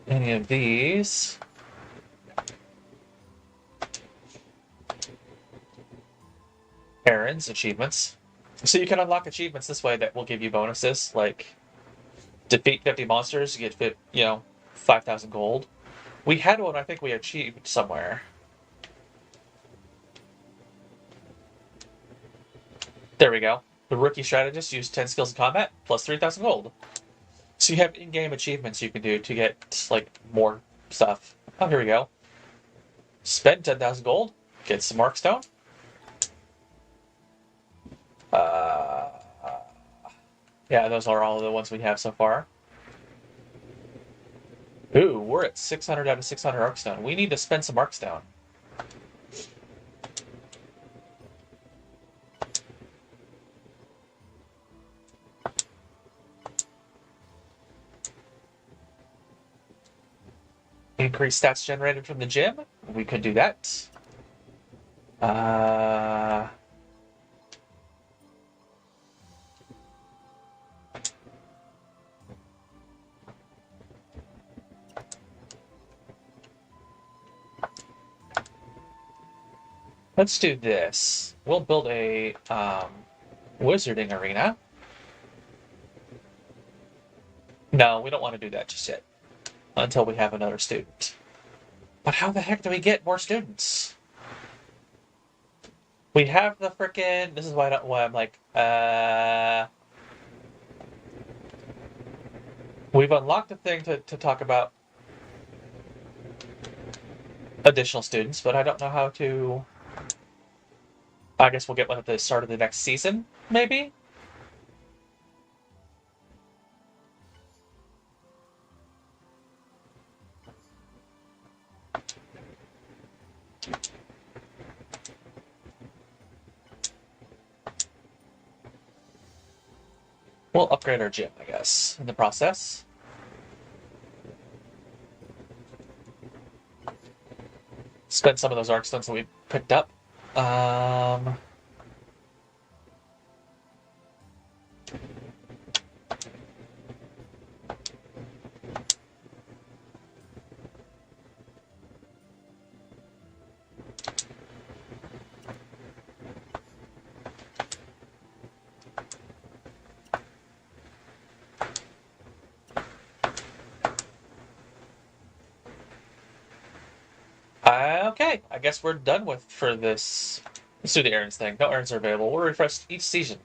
any of these. Errands, achievements. So you can unlock achievements this way that will give you bonuses, like defeat 50 monsters, you get 5,000 gold. We had one I think we achieved somewhere. There we go. The rookie strategist used 10 skills in combat, plus 3,000 gold. So you have in-game achievements you can do to get, like, more stuff. Oh, here we go. Spend 10,000 gold, get some Markstone. Yeah, those are all the ones we have so far. Ooh, we're at 600 out of 600 Arkstone. We need to spend some Arkstone. Increase stats generated from the gym. We could do that. Let's do this. We'll build a wizarding arena. No, we don't want to do that just yet. Until we have another student. But how the heck do we get more students? We have the frickin'... This is why I'm like, we've unlocked a thing to talk about additional students, but I don't know how to... I guess we'll get one at the start of the next season, maybe? We'll upgrade our gym, I guess, in the process. Spend some of those arc stones that we picked up. Okay, I guess we're done for this. Let's do the errands thing. No errands are available. We'll refresh each season.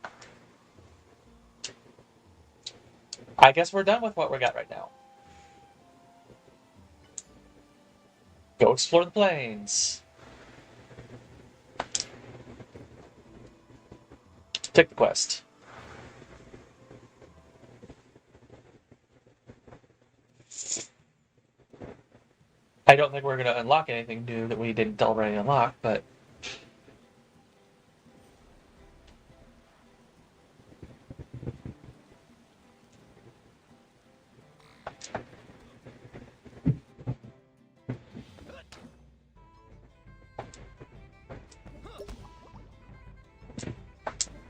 I guess we're done with what we got right now. Go explore the plains. Take the quest. I don't think we're going to unlock anything new that we didn't already unlock, but...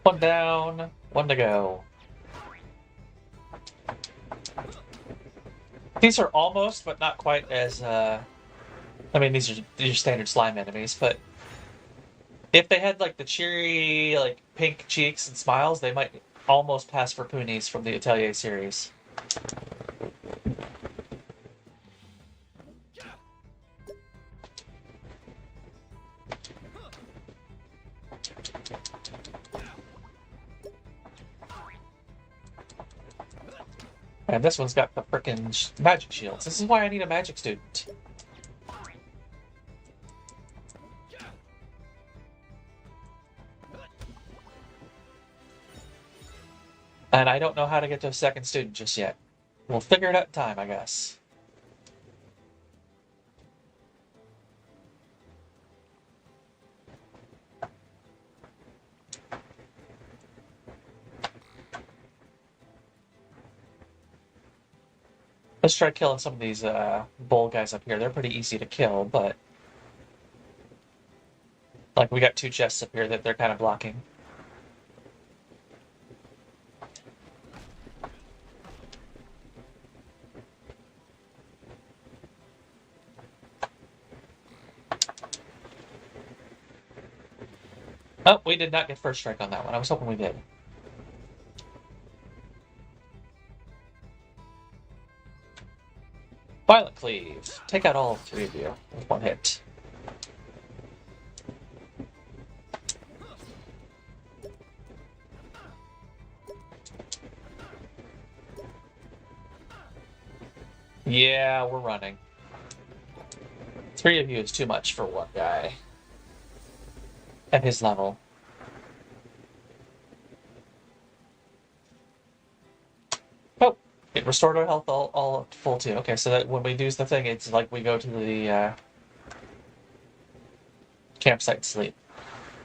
One down, one to go. These are almost, but not quite as, I mean, these are your standard slime enemies, but if they had, like, the cheery, like, pink cheeks and smiles, they might almost pass for Poonies from the Atelier series. And this one's got the frickin' magic shields. This is why I need a magic student. And I don't know how to get to a second student just yet. We'll figure it out in time, I guess. Let's try killing some of these bull guys up here. They're pretty easy to kill, but like we got two chests up here that they're kind of blocking. Oh, we did not get first strike on that one. I was hoping we did. Violent Cleave. Take out all three of you with one hit. Yeah, we're running. Three of you is too much for one guy. At his level. Oh, it restored our health all full too. Okay, so that when we do the thing, it's like we go to the campsite and sleep.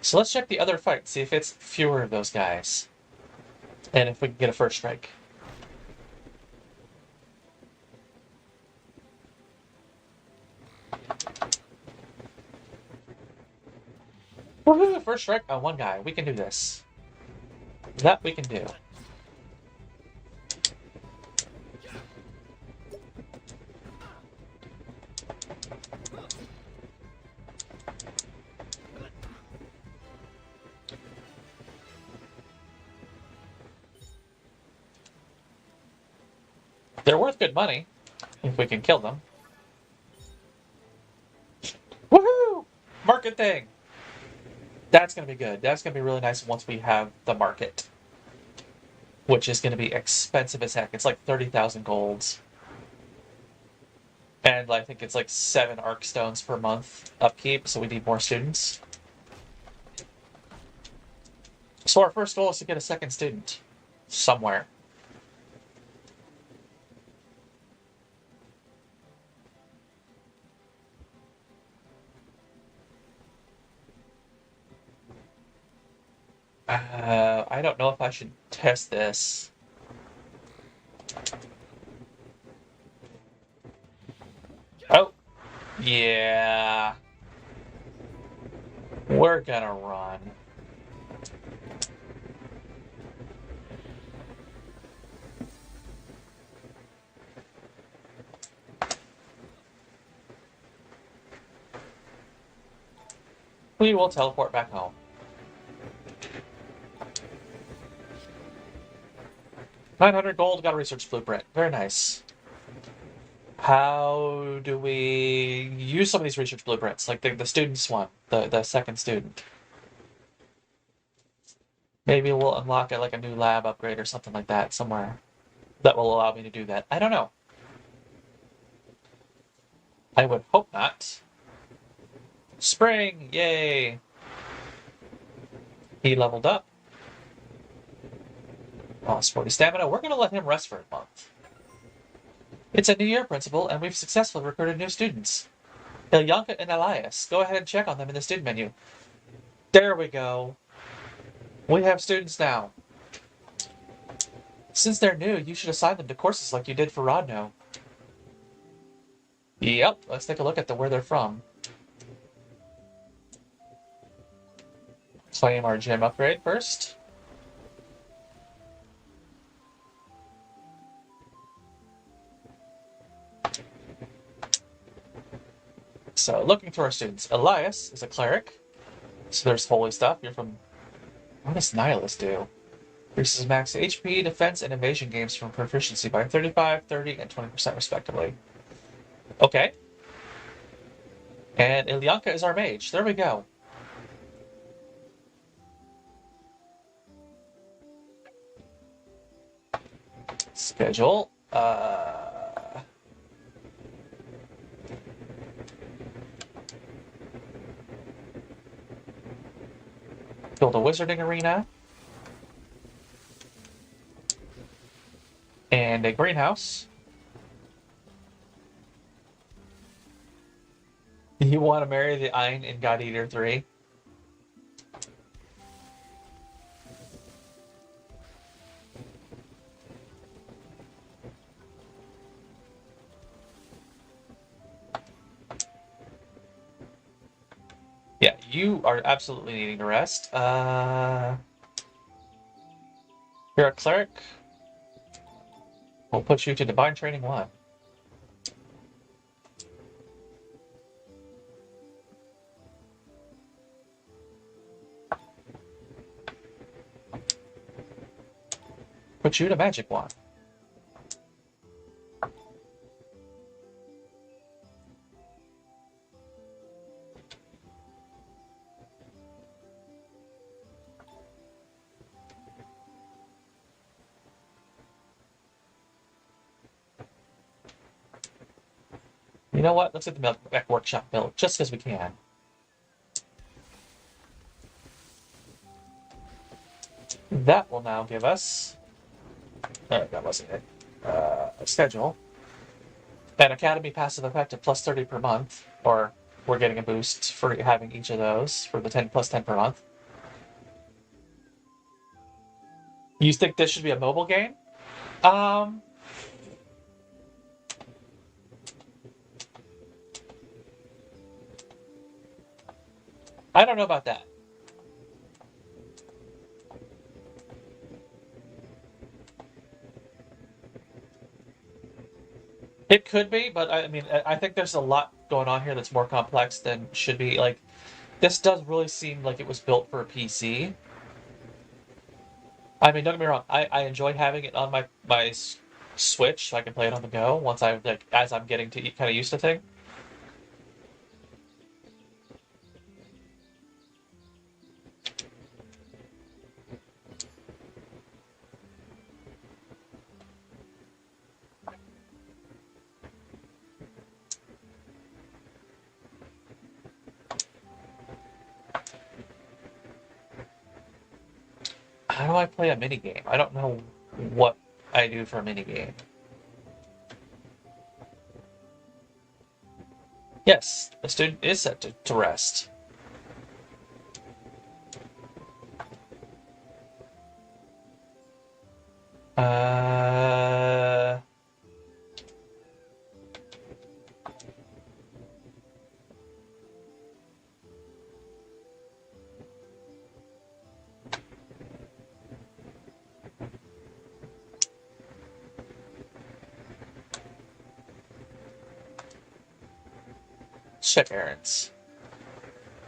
So let's check the other fight, see if it's fewer of those guys. And if we can get a first strike. Woohoo! First strike on one guy. We can do this. That we can do. They're worth good money if we can kill them. Woohoo! Market thing! That's going to be good. That's going to be really nice once we have the market. Which is going to be expensive as heck. It's like 30,000 golds. And I think it's like 7 arc stones per month upkeep, so we need more students. So our first goal is to get a second student. Somewhere. I don't know if I should test this. Oh, yeah. We're gonna run. We will teleport back home. 900 gold, got a research blueprint. Very nice. How do we use some of these research blueprints? Like the students one, the second student. Maybe we'll unlock it like a new lab upgrade or something like that somewhere that will allow me to do that. I don't know. I would hope not. Spring! Yay! He leveled up. Lost 40 stamina. We're going to let him rest for a month. It's a new year, Principal, and we've successfully recruited new students. Ilyanka and Elias. Go ahead and check on them in the student menu. There we go. We have students now. Since they're new, you should assign them to courses like you did for Rodno. Yep, let's take a look at where they're from. Claim our gym upgrade first. So, looking through our students. Elias is a cleric. So there's holy stuff. You're from... What does Nihilus do? Increases max HP, defense, and evasion gains from proficiency by 35, 30, and 20% respectively. Okay. And Ilyanka is our mage. There we go. Schedule. Build a wizarding arena. And a greenhouse. You want to marry the Ein in God Eater 3? Yeah, you are absolutely needing to rest. You're a cleric. We'll put you to Divine Training 1. Put you to Magic 1. You know what? Let's get the Mech Workshop built, just because we can. That will now give us... that wasn't it. A schedule. An Academy passive effect of plus 30 per month, or we're getting a boost for having each of those for the 10 plus 10 per month. You think this should be a mobile game? I don't know about that. It could be, but I mean, I think there's a lot going on here that's more complex than should be. Like, this does really seem like it was built for a PC. I mean, don't get me wrong. I enjoy having it on my Switch, so I can play it on the go once as I'm getting to kind of used to things. How do I play a minigame? I don't know what I do for a minigame. Yes, the student is set to rest. Uh... Check errands.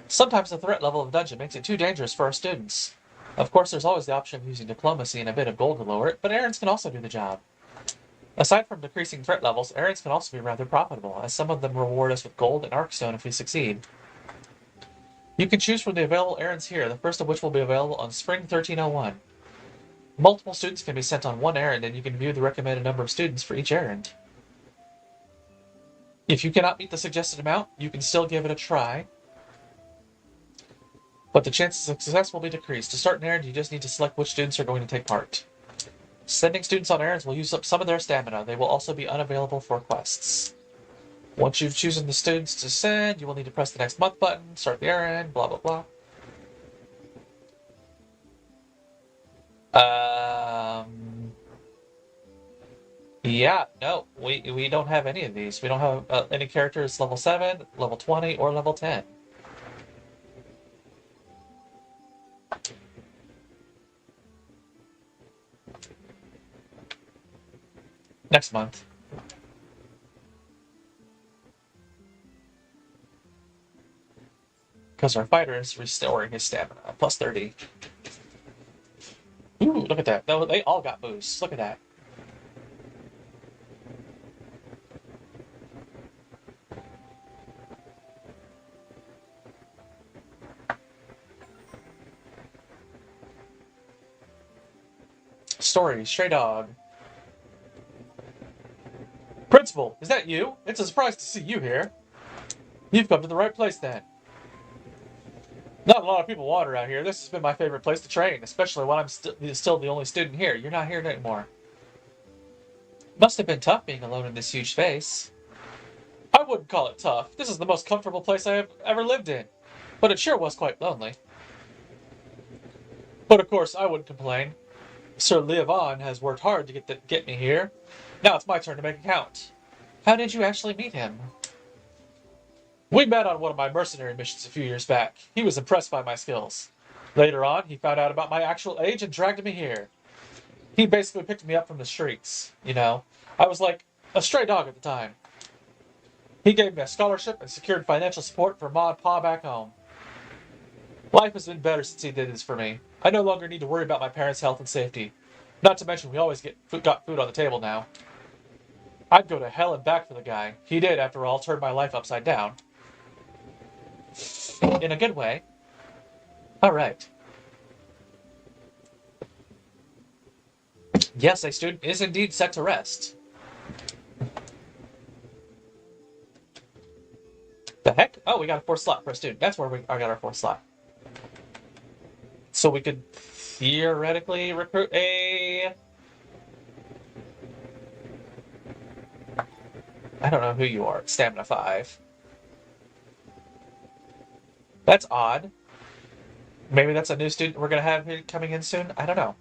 Sometimes the threat level of dungeon makes it too dangerous for our students. Of course, there's always the option of using diplomacy and a bit of gold to lower it, but errands can also do the job. Aside from decreasing threat levels, errands can also be rather profitable, as some of them reward us with gold and Arkstone if we succeed. You can choose from the available errands here, the first of which will be available on Spring 1301. Multiple students can be sent on one errand, and you can view the recommended number of students for each errand. If you cannot meet the suggested amount, you can still give it a try, but the chances of success will be decreased. To start an errand, you just need to select which students are going to take part. Sending students on errands will use up some of their stamina. They will also be unavailable for quests. Once you've chosen the students to send, you will need to press the next month button, start the errand, blah blah blah. Yeah, no, we don't have any of these. We don't have any characters level 7, level 20, or level 10. Next month. Because our fighter is restoring his stamina, plus 30. Ooh, look at that. They all got boosts. Look at that. Story, Stray Dog. Principal, is that you? It's a surprise to see you here. You've come to the right place then. Not a lot of people wander out here. This has been my favorite place to train, especially when I'm still the only student here. You're not here anymore. Must have been tough being alone in this huge space. I wouldn't call it tough. This is the most comfortable place I have ever lived in. But it sure was quite lonely. But of course, I wouldn't complain. Sir Leovan has worked hard to get me here. Now it's my turn to make a count. How did you actually meet him? We met on one of my mercenary missions a few years back. He was impressed by my skills. Later on, he found out about my actual age and dragged me here. He basically picked me up from the streets, you know. I was like a stray dog at the time. He gave me a scholarship and secured financial support for Ma and Pa back home. Life has been better since he did this for me. I no longer need to worry about my parents' health and safety. Not to mention we always got food on the table now. I'd go to hell and back for the guy. He did, after all, turn my life upside down. In a good way. Alright. Yes, a student is indeed set to rest. The heck? Oh, we got a fourth slot for a student. That's where I got our fourth slot. So we could theoretically recruit a... I don't know who you are. Stamina 5. That's odd. Maybe that's a new student we're going to have coming in soon? I don't know.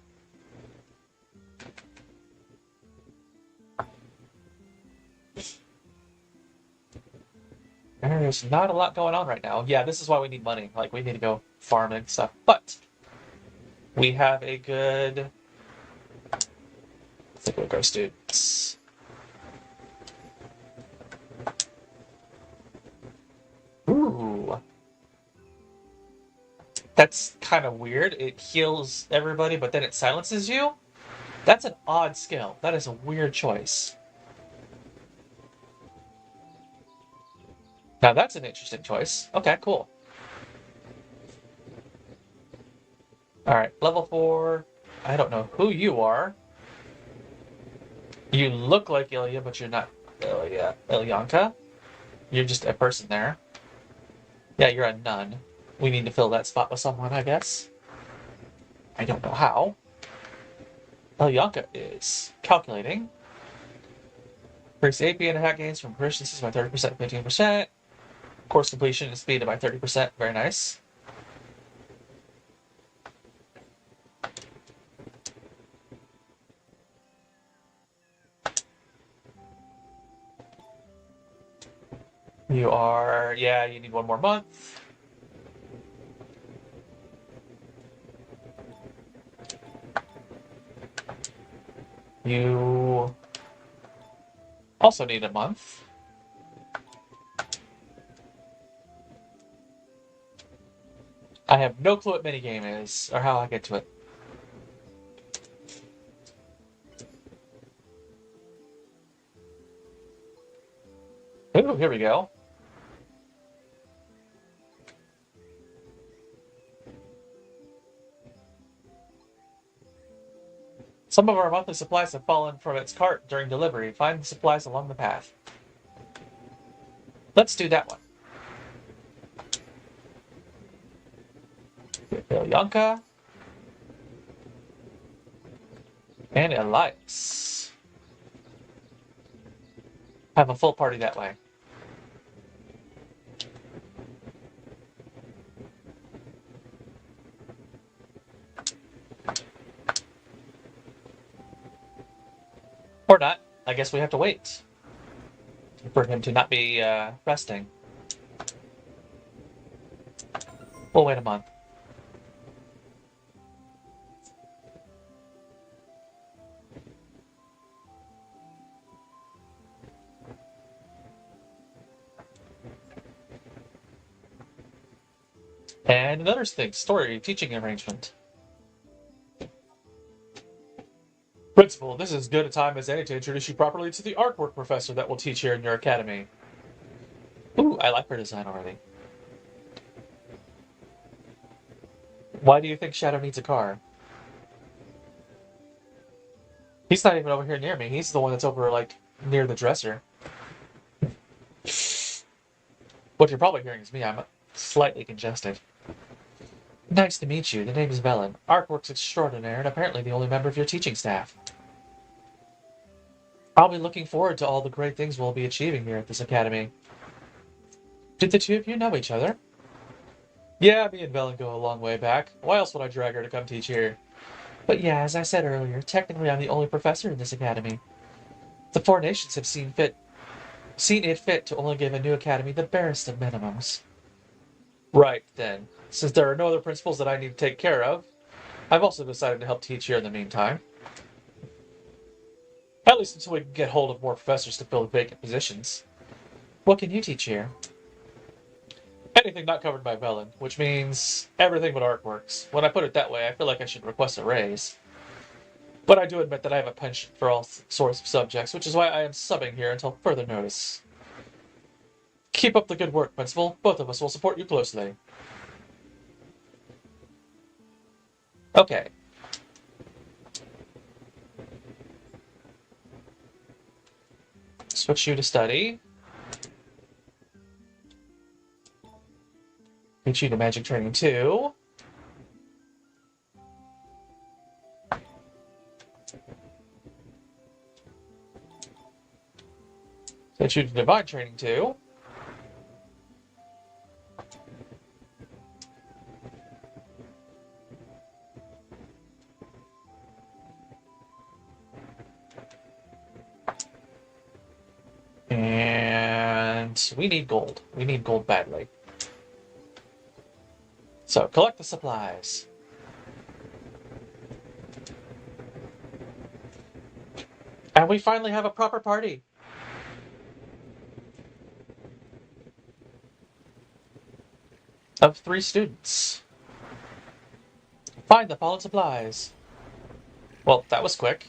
There's not a lot going on right now. Yeah, this is why we need money. Like, we need to go farm and stuff. But we have a good... I think we'll go students. Ooh. That's kind of weird. It heals everybody, but then it silences you? That's an odd skill. That is a weird choice. Now that's an interesting choice. Okay, cool. Alright, level 4. I don't know who you are. You look like Ilya, but you're not Ilyanka. You're just a person there. Yeah, you're a nun. We need to fill that spot with someone, I guess. I don't know how. Ilyanka is calculating. Increase AP and attack gains from proficiencies by 30% 15%. Course completion is speeded by 30%. Very nice. You are... Yeah, you need one more month. You also need a month. I have no clue what minigame is, or how I get to it. Ooh, here we go. Some of our monthly supplies have fallen from its cart during delivery. Find the supplies along the path. Let's do that one. Ilyanka. And Elias. Have a full party that way. Or not. I guess we have to wait for him to not be resting. We'll wait a month. And another thing, story teaching arrangement. Principal, this is as good a time as any to introduce you properly to the artwork professor that will teach here in your academy. Ooh, I like her design already. Why do you think Shadow needs a car? He's not even over here near me. He's the one that's over, like, near the dresser. What you're probably hearing is me. I'm slightly congested. Nice to meet you. The name is Velen. Artwork's extraordinaire, and apparently the only member of your teaching staff. I'll be looking forward to all the great things we'll be achieving here at this academy. Did the two of you know each other? Yeah, me and Velen go a long way back. Why else would I drag her to come teach here? But yeah, as I said earlier, technically I'm the only professor in this academy. The four nations have seen it fit to only give a new academy the barest of minimums. Right, then. Since there are no other principals that I need to take care of, I've also decided to help teach here in the meantime. At least until we can get hold of more professors to fill the vacant positions. What can you teach here? Anything not covered by Velen, which means everything but artworks. When I put it that way, I feel like I should request a raise. But I do admit that I have a penchant for all sorts of subjects, which is why I am subbing here until further notice. Keep up the good work, Principal. Both of us will support you closely. Okay. Switch you to study. Switch you to Magic Training 2. Switch you to Divine Training 2. And we need gold. We need gold badly. So, collect the supplies. And we finally have a proper party. Of 3 students. Find the fallen supplies. Well, that was quick.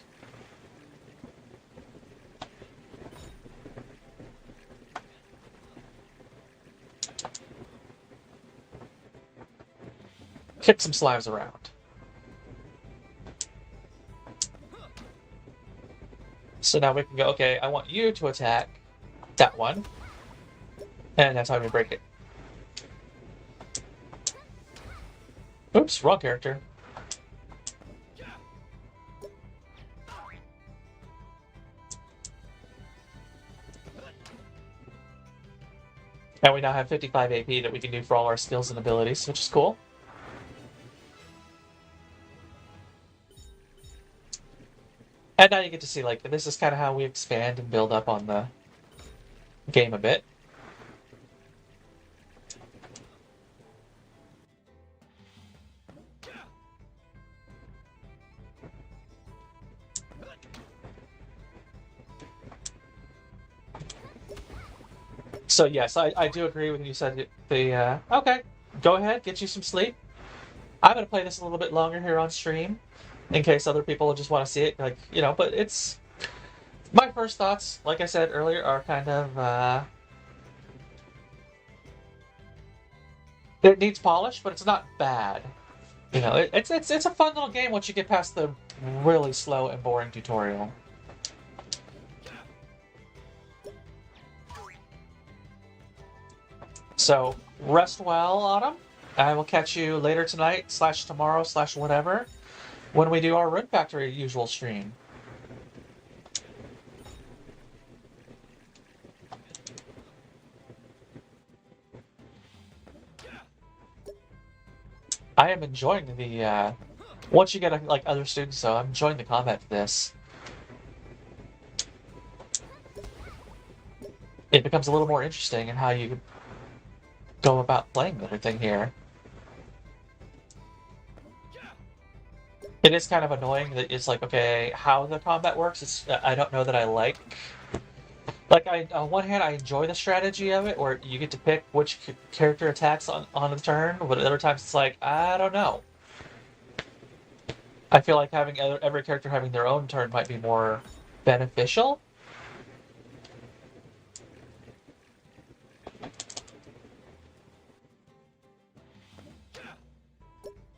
Kick some slimes around. So now we can go, okay, I want you to attack that one. And that's how we break it. Oops, wrong character. And we now have 55 AP that we can do for all our skills and abilities, which is cool. And now you get to see, like, this is kind of how we expand and build up on the game a bit. So yes, I do agree with you said okay, go ahead, get you some sleep. I'm going to play this a little bit longer here on stream, in case other people just want to see it, like, you know, but it's... My first thoughts, like I said earlier, are kind of, it needs polish, but it's not bad. You know, it's a fun little game once you get past the really slow and boring tutorial. So, rest well, Autumn. I will catch you later tonight, / tomorrow, / whatever, when we do our Rune Factory usual stream. I am enjoying the, once you get, like, other students, so I'm enjoying the combat for this. It becomes a little more interesting in how you go about playing everything here. It is kind of annoying that it's like, okay, how the combat works, I don't know that I like... Like, on one hand, I enjoy the strategy of it, where you get to pick which character attacks on a turn, but at other times it's like, I don't know. I feel like having every character having their own turn might be more beneficial.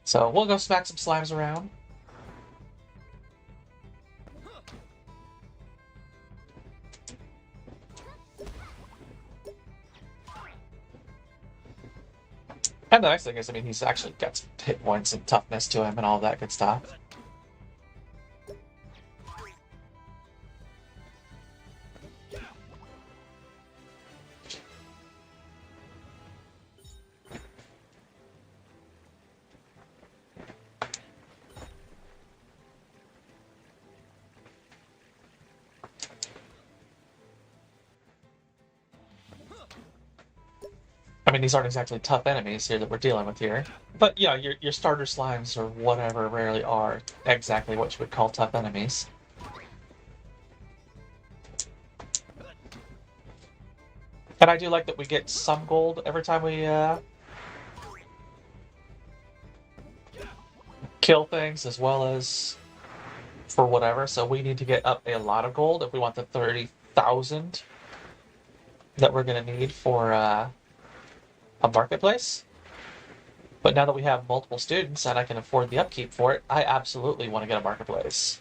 So, we'll go smack some slimes around. And the nice thing is, I mean, he's actually got some hit points and toughness to him and all that good stuff. I mean, these aren't exactly tough enemies here that we're dealing with here. But, yeah, your starter slimes or whatever rarely are exactly what you would call tough enemies. And I do like that we get some gold every time we kill things, as well as for whatever. So we need to get up a lot of gold if we want the 30,000 that we're going to need for a marketplace. But now that we have multiple students and I can afford the upkeep for it, I absolutely want to get a marketplace.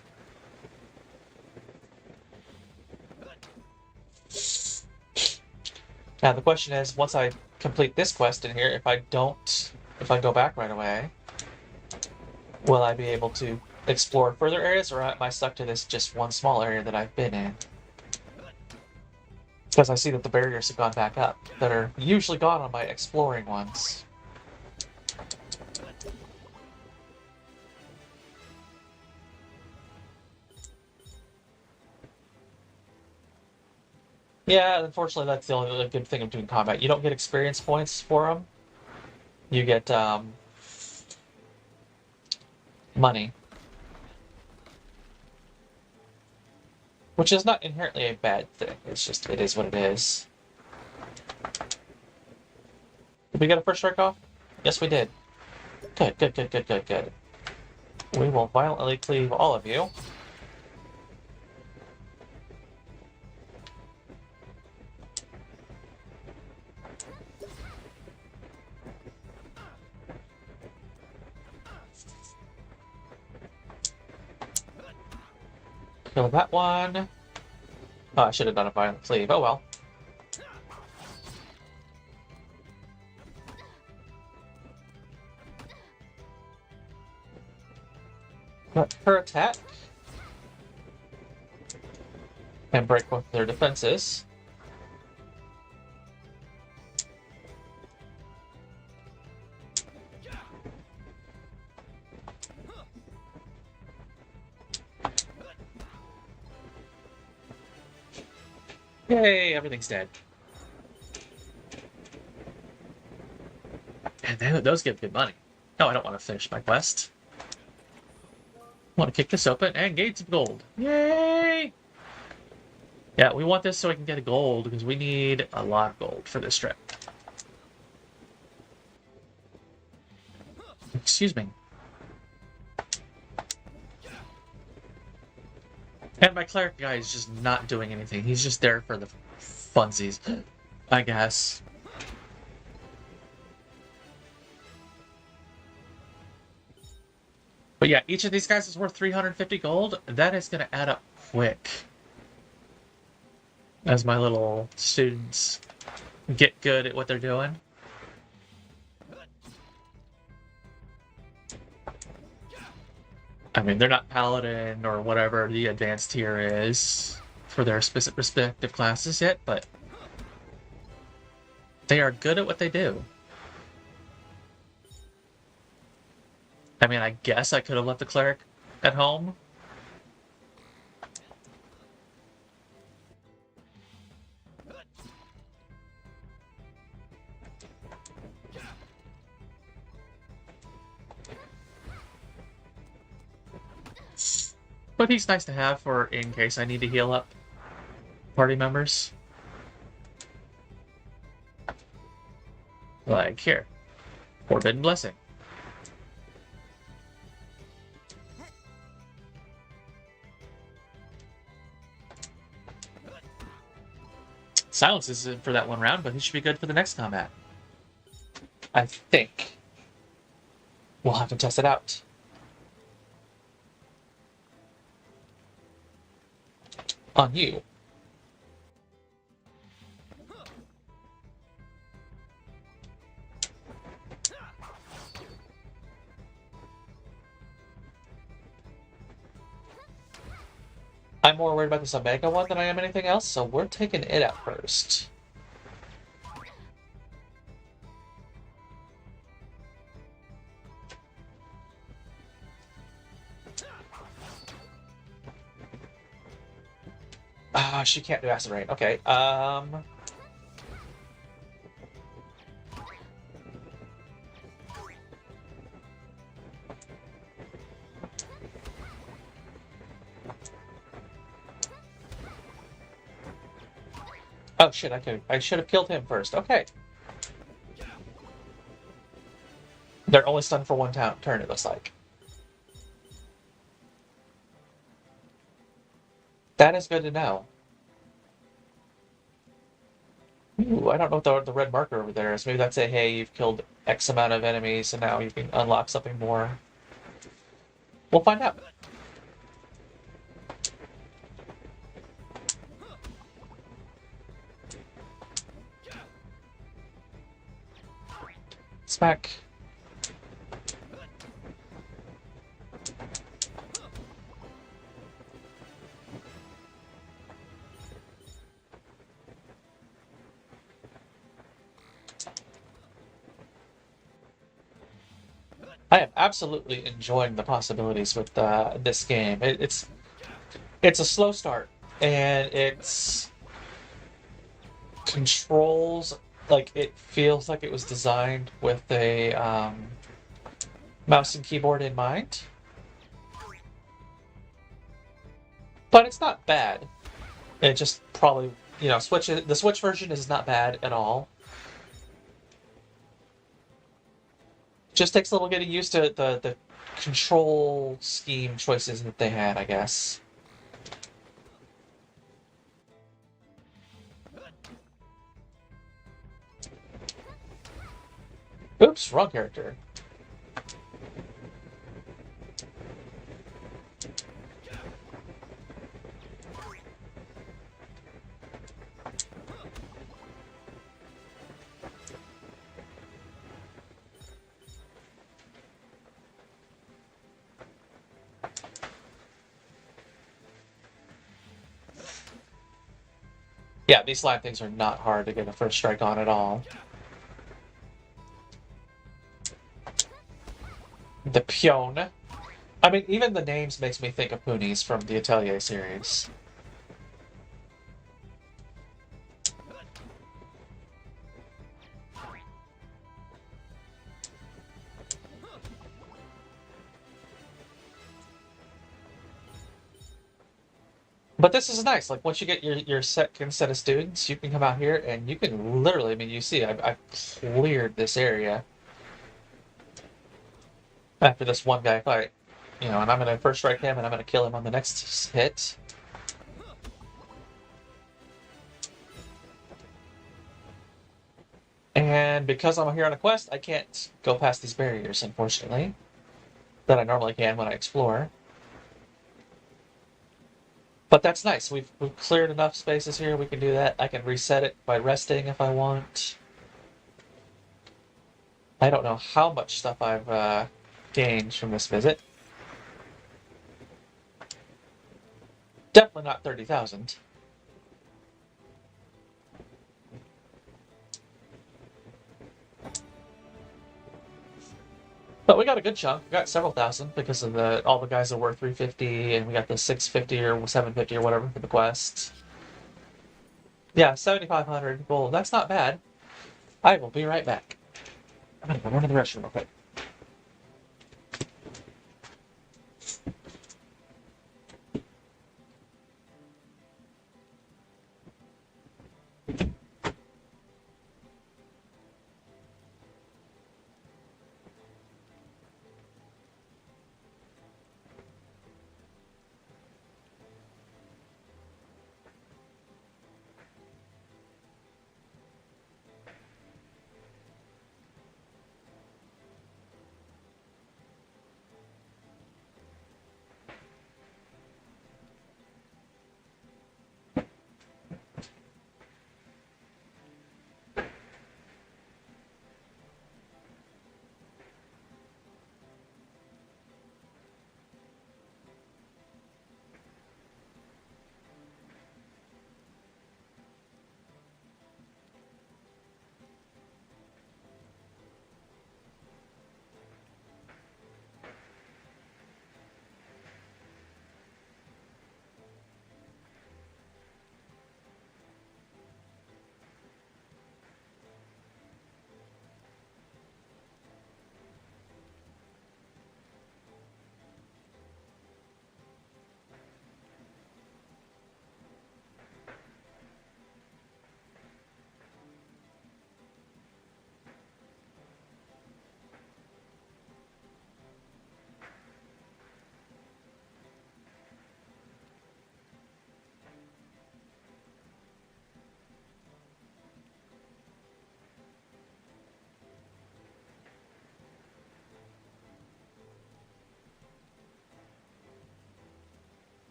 Now the question is, once I complete this quest in here, if I go back right away, will I be able to explore further areas, or am I stuck to this just one small area that I've been in? Because I see that the barriers have gone back up, that are usually gone on my exploring ones. Yeah, unfortunately, that's the only good thing of doing combat. You don't get experience points for them. You get money. Which is not inherently a bad thing. It's just, it is what it is. Did we get a first strike off? Yes, we did. Good, good, good, good, good, good. We will violently cleave all of you. Kill that one. Oh, I should have done a violent cleave. Oh well. Let her attack. And break both their defenses. Yay, everything's dead. And those give good money. No, I don't want to finish my quest. I want to kick this open and gain some gold. Yay! Yeah, we want this so we can get a gold, because we need a lot of gold for this trip. Excuse me. And my cleric guy is just not doing anything. He's just there for the funsies, I guess. But yeah, each of these guys is worth 350 gold. That is going to add up quick. As my little students get good at what they're doing. I mean, they're not paladin or whatever the advanced tier is for their specific respective classes yet, but they are good at what they do. I mean, I guess I could have left the cleric at home. But he's nice to have for in case I need to heal up party members. Like here. Forbidden Blessing. Silence isn't for that one round, but he should be good for the next combat. I think. We'll have to test it out. On you. I'm more worried about this Omega one than I am anything else, so we're taking it out first. Ah, she can't do acid rain. Okay, Oh shit! I should have killed him first. Okay, they're only stunned for one turn. It looks like that is good to know. Ooh, I don't know what the red marker over there is. Maybe that's a hey, you've killed X amount of enemies, and now you can unlock something more. We'll find out. Smack. I am absolutely enjoying the possibilities with this game. It's a slow start, and it's controls like it feels like it was designed with a mouse and keyboard in mind. But it's not bad. It just probably the Switch version is not bad at all. Just takes a little getting used to the control scheme choices that they had, I guess. Oops, wrong character. Yeah, these slime things are not hard to get a first strike on at all. The Pion. I mean, even the names makes me think of Poonies from the Atelier series. But this is nice. Like once you get your second set of students, you can come out here and you can literally. I mean, you see, I've cleared this area after this one guy fight. And I'm gonna first strike him, and I'm gonna kill him on the next hit. And because I'm here on a quest, I can't go past these barriers, unfortunately, that I normally can when I explore. But that's nice. We've cleared enough spaces here. We can do that. I can reset it by resting if I want. I don't know how much stuff I've gained from this visit. Definitely not 30,000. But we got a good chunk. We got several thousand because of all the guys that were 350, and we got the 650 or 750 or whatever for the quest. Yeah, 7,500 gold. That's not bad. I will be right back. I'm gonna go run to the restroom real quick.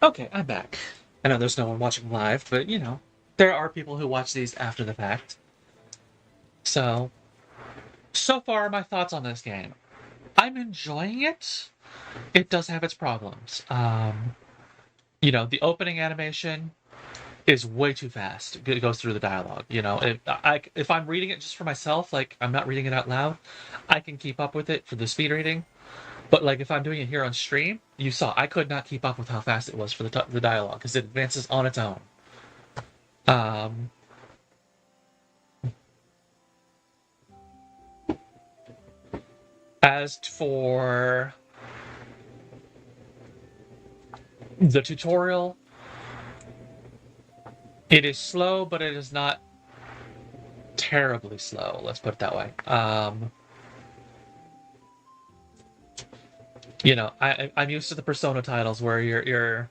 Okay, I'm back. I know there's no one watching live, but you know, there are people who watch these after the fact. So far, my thoughts on this game. I'm enjoying it. It does have its problems. The opening animation is way too fast. It goes through the dialogue. If I'm reading it just for myself, like I'm not reading it out loud, I can keep up with it for the speed reading. But like if I'm doing it here on stream, you saw I could not keep up with how fast it was for the dialogue because it advances on its own. Um, as for the tutorial, it is slow, but it is not terribly slow. Let's put it that way. I'm used to the Persona titles where you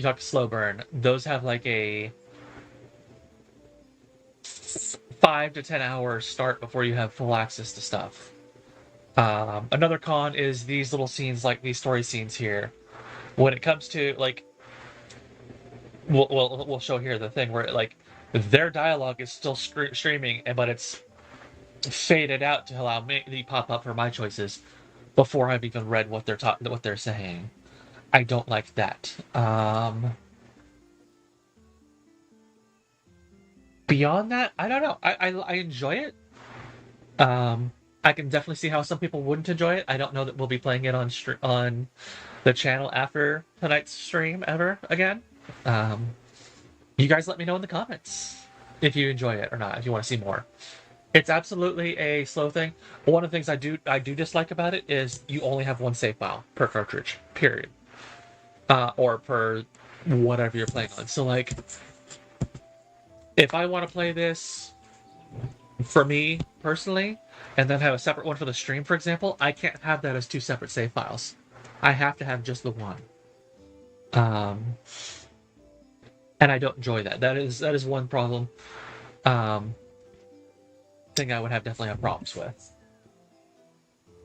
talk slow burn. Those have like a 5 to 10 hour start before you have full access to stuff. Another con is these little scenes, like these story scenes here. When it comes to like, we'll show here the thing where like their dialogue is still streaming, but it's faded out to allow me to pop up for my choices before I've even read what they're saying. I don't like that. Beyond that, I don't know. I enjoy it. I can definitely see how some people wouldn't enjoy it. I don't know that we'll be playing it on the channel after tonight's stream ever again. Um, you guys let me know in the comments if you enjoy it or not. If you want to see more, it's absolutely a slow thing. One of the things I do dislike about it is you only have one save file per cartridge. Period. Or per whatever you're playing on. So like, if I want to play this for me personally, and then have a separate one for the stream, for example, I can't have that as two separate save files. I have to have just the one. Um, and I don't enjoy that. That is one problem. Um, thing I would definitely have problems with.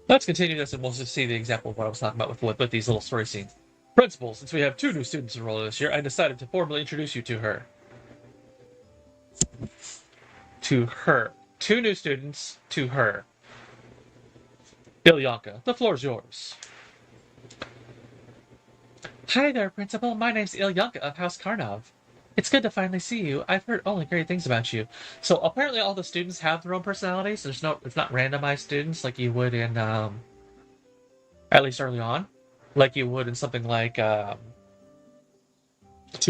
Let's continue this, and we'll just see the example of what I was talking about with these little story scenes. Principal, since we have 2 new students enrolled this year, I decided to formally introduce you to her. To her. 2 new students to her. Ilyanka, the floor's yours. Hi there, Principal. My name's Ilyanka of House Karnov. It's good to finally see you. I've heard only great things about you. So apparently all the students have their own personalities. It's not randomized students like you would in at least early on. Like you would in something like 2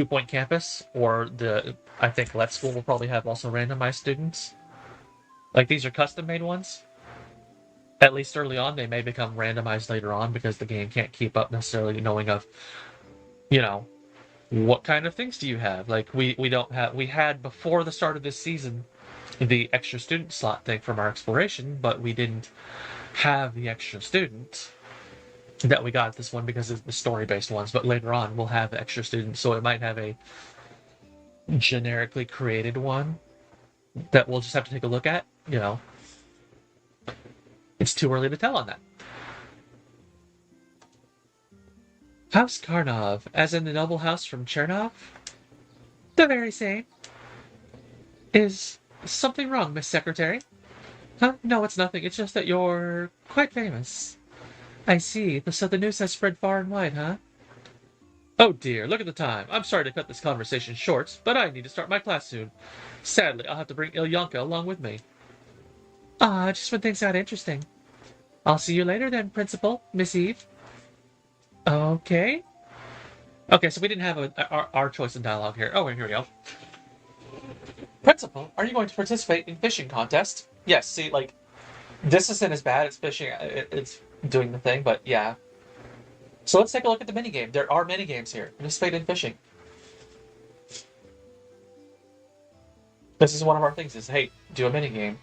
Point Campus, or I think Let's School will probably have also randomized students. Like these are custom made ones. At least early on, they may become randomized later on because the game can't keep up necessarily knowing of, you know, what kind of things do you have? Like we had before the start of this season the extra student slot thing from our exploration, but we didn't have the extra student that we got this one because it's the story based ones. But later on we'll have extra students, so it might have a generically created one that we'll just have to take a look at. It's too early to tell on that. House Karnov, as in the noble house from Chernov? The very same. Is something wrong, Miss Secretary? Huh? No, it's nothing. It's just that you're quite famous. I see. So the news has spread far and wide, huh? Oh dear, look at the time. I'm sorry to cut this conversation short, but I need to start my class soon. Sadly, I'll have to bring Ilyanka along with me. Ah, just when things got interesting. I'll see you later then, Principal, Miss Eve. Okay. Okay, so we didn't have our choice in dialogue here. Oh, here we go. Principal, are you going to participate in fishing contest? Yes, see, like, this isn't as bad. It's fishing. It's doing the thing, but yeah. So let's take a look at the minigame. There are minigames here. Participate in fishing. This is one of our things is, hey, do a minigame.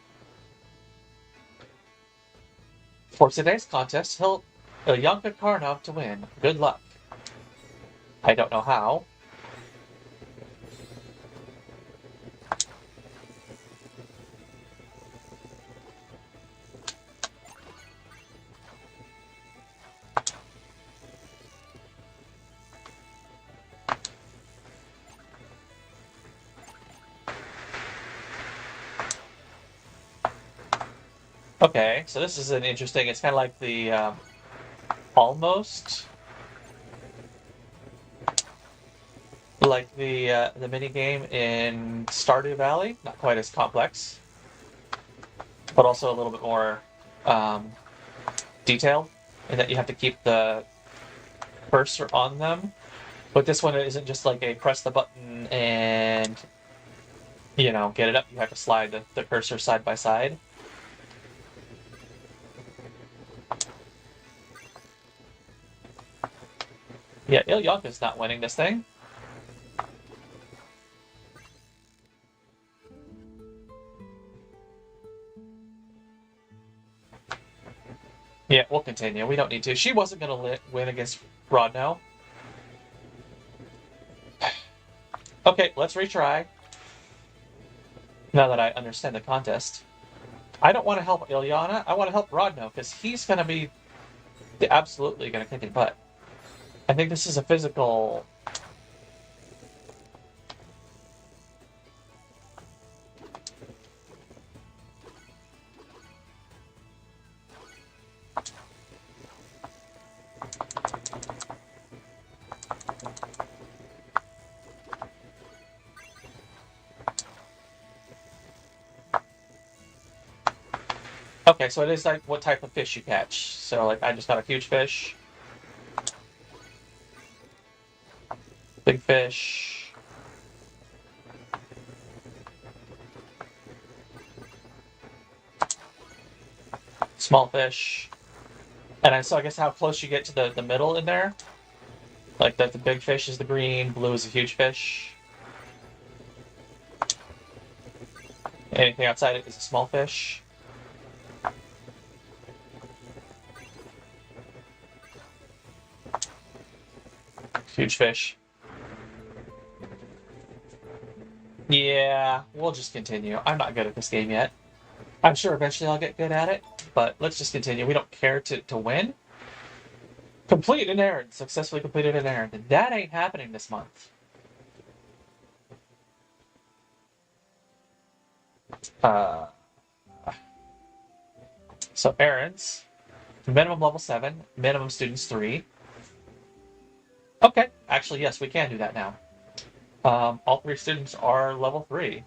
For today's contest, Ilyanka Karnov to win. Good luck. I don't know how. Okay, so this is an interesting. It's kind of like the almost like the mini game in Stardew Valley. Not quite as complex, but also a little bit more um, detailed in that you have to keep the cursor on them. But this one isn't just like a press the button and get it up. You have to slide the cursor side by side. Yeah, Ilyonka's not winning this thing. Yeah, we'll continue. We don't need to. She wasn't going to win against Rodno. Okay, let's retry. Now that I understand the contest. I don't want to help Ilyana. I want to help Rodno because he's going to be absolutely going to kick his butt. I think this is a physical. Okay, so it is like what type of fish you catch. So like I just got a huge fish. Big fish. Small fish. And I guess how close you get to the middle in there. Like that the big fish is the green, blue is a huge fish. Anything outside it is a small fish. Huge fish. Yeah, we'll just continue. I'm not good at this game yet. I'm sure eventually I'll get good at it, but let's just continue. We don't care to win. Complete an errand. Successfully completed an errand. That ain't happening this month. Uh, so errands. Minimum level 7. Minimum students 3. Okay. Actually, yes, we can do that now. All 3 students are level 3.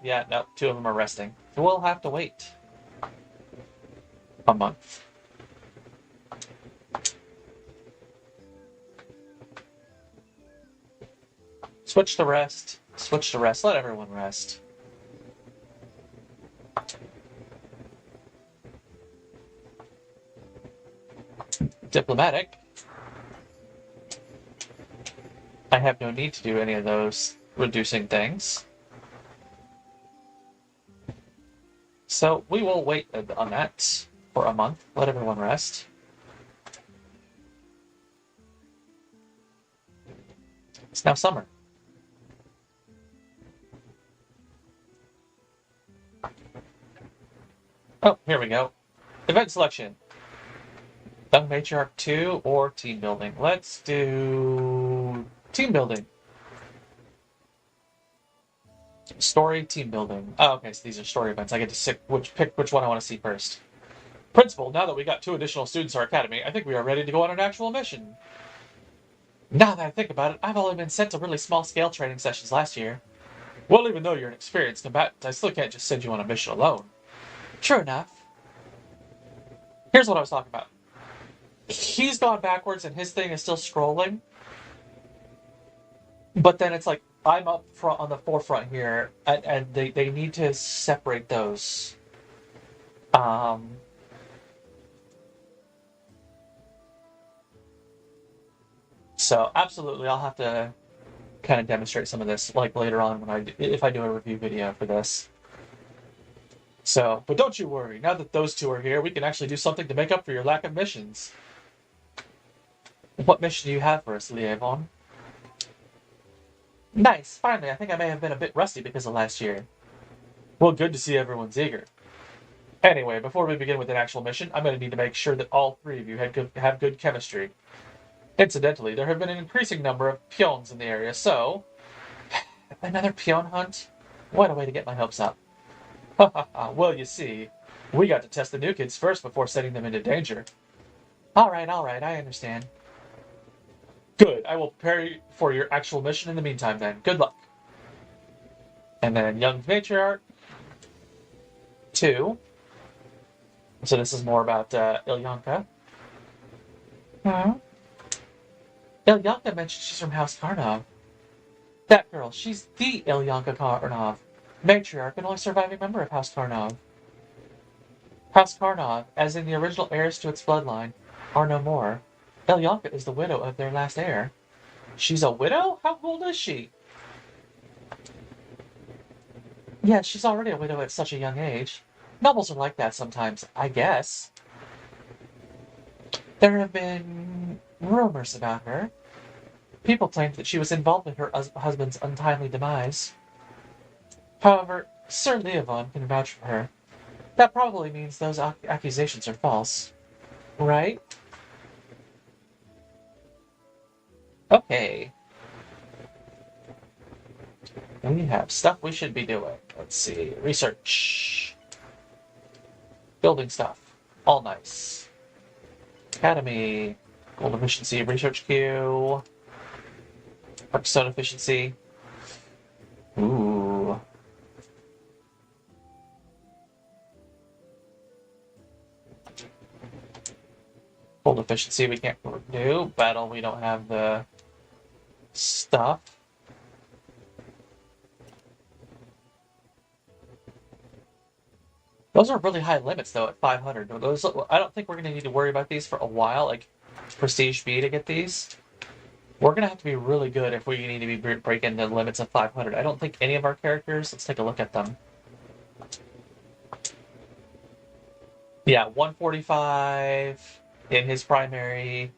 Yeah, no, 2 of them are resting. So we'll have to wait a month. Switch to rest. Switch to rest. Let everyone rest. Diplomatic. I have no need to do any of those reducing things. So we will wait on that for a month. Let everyone rest. It's now summer. Oh, here we go. Event selection. Young Matriarch 2 or team building. Let's do team building. Story, team building. Oh, okay, so these are story events. I get to pick which one I want to see first. Principal, now that we got 2 additional students in our academy, I think we are ready to go on an actual mission. Now that I think about it, I've only been sent to really small-scale training sessions last year. Well, even though you're an experienced combatant, I still can't just send you on a mission alone. True enough. Here's what I was talking about. He's gone backwards and his thing is still scrolling. But then it's like, I'm up front on the forefront here, and they need to separate those. So absolutely, I'll have to kind of demonstrate some of this like later on if I do a review video for this. So, but don't you worry. Now that those 2 are here, we can actually do something to make up for your lack of missions. What mission do you have for us, Liaison? Nice. Finally, I think I may have been a bit rusty because of last year. Well, good to see everyone's eager. Anyway, before we begin with an actual mission, I'm going to need to make sure that all 3 of you have good chemistry. Incidentally, there have been an increasing number of peons in the area, so... Another peon hunt? What a way to get my hopes up. Ha ha ha. Well, you see, we got to test the new kids first before setting them into danger. All right, I understand. Good. I will prepare you for your actual mission in the meantime then. Good luck. And then young matriarch 2. So this is more about Ilyanka. Hmm? Ilyanka mentioned she's from House Karnov. That girl, she's the Ilyanka Karnov, matriarch and only surviving member of House Karnov. House Karnov, as in the original heirs to its bloodline, are no more. Ilyanka is the widow of their last heir. She's a widow? How old is she? Yeah, she's already a widow at such a young age. Nobles are like that sometimes, I guess. There have been rumors about her. People claimed that she was involved in her husband's untimely demise. However, Sir Leovon can vouch for her. That probably means those accusations are false. Right? Okay. We have stuff we should be doing. Let's see. Research. Building stuff. All nice. Academy. Gold efficiency. Research queue. Arcstone efficiency. Ooh. Gold efficiency we can't do. Battle we don't have the stuff. Those are really high limits, though, at 500. Those, I don't think we're going to need to worry about these for a while, like Prestige B to get these. We're going to have to be really good if we need to be breaking the limits of 500. I don't think any of our characters... Let's take a look at them. Yeah, 145 in his primary,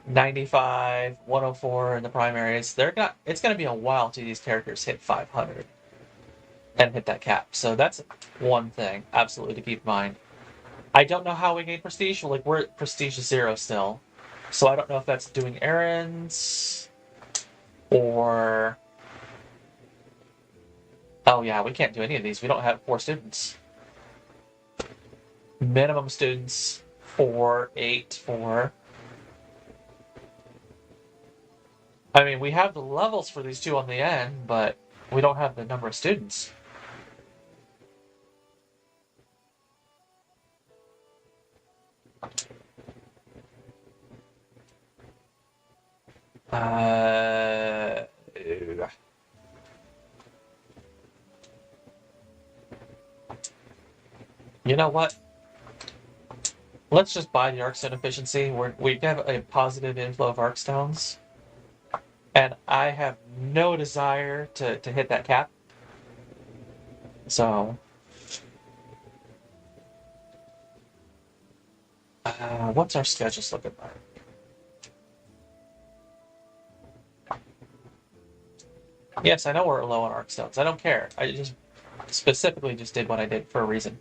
95, 104 in the primaries. It's going to be a while till these characters hit 500 and hit that cap. So that's one thing, absolutely, to keep in mind. I don't know how we gain prestige. Like, we're at prestige 0 still. So I don't know if that's doing errands or... Oh yeah, we can't do any of these. We don't have 4 students. Minimum students, 4, 8, 4. I mean, we have the levels for these 2 on the end, but we don't have the number of students. You know what? Let's just buy the Arcstone efficiency. We have a positive inflow of Arcstones. And I have no desire to hit that cap. So... what's our schedules looking like? Yes, I know we're low on Arcstones. I don't care. I just specifically just did what I did for a reason.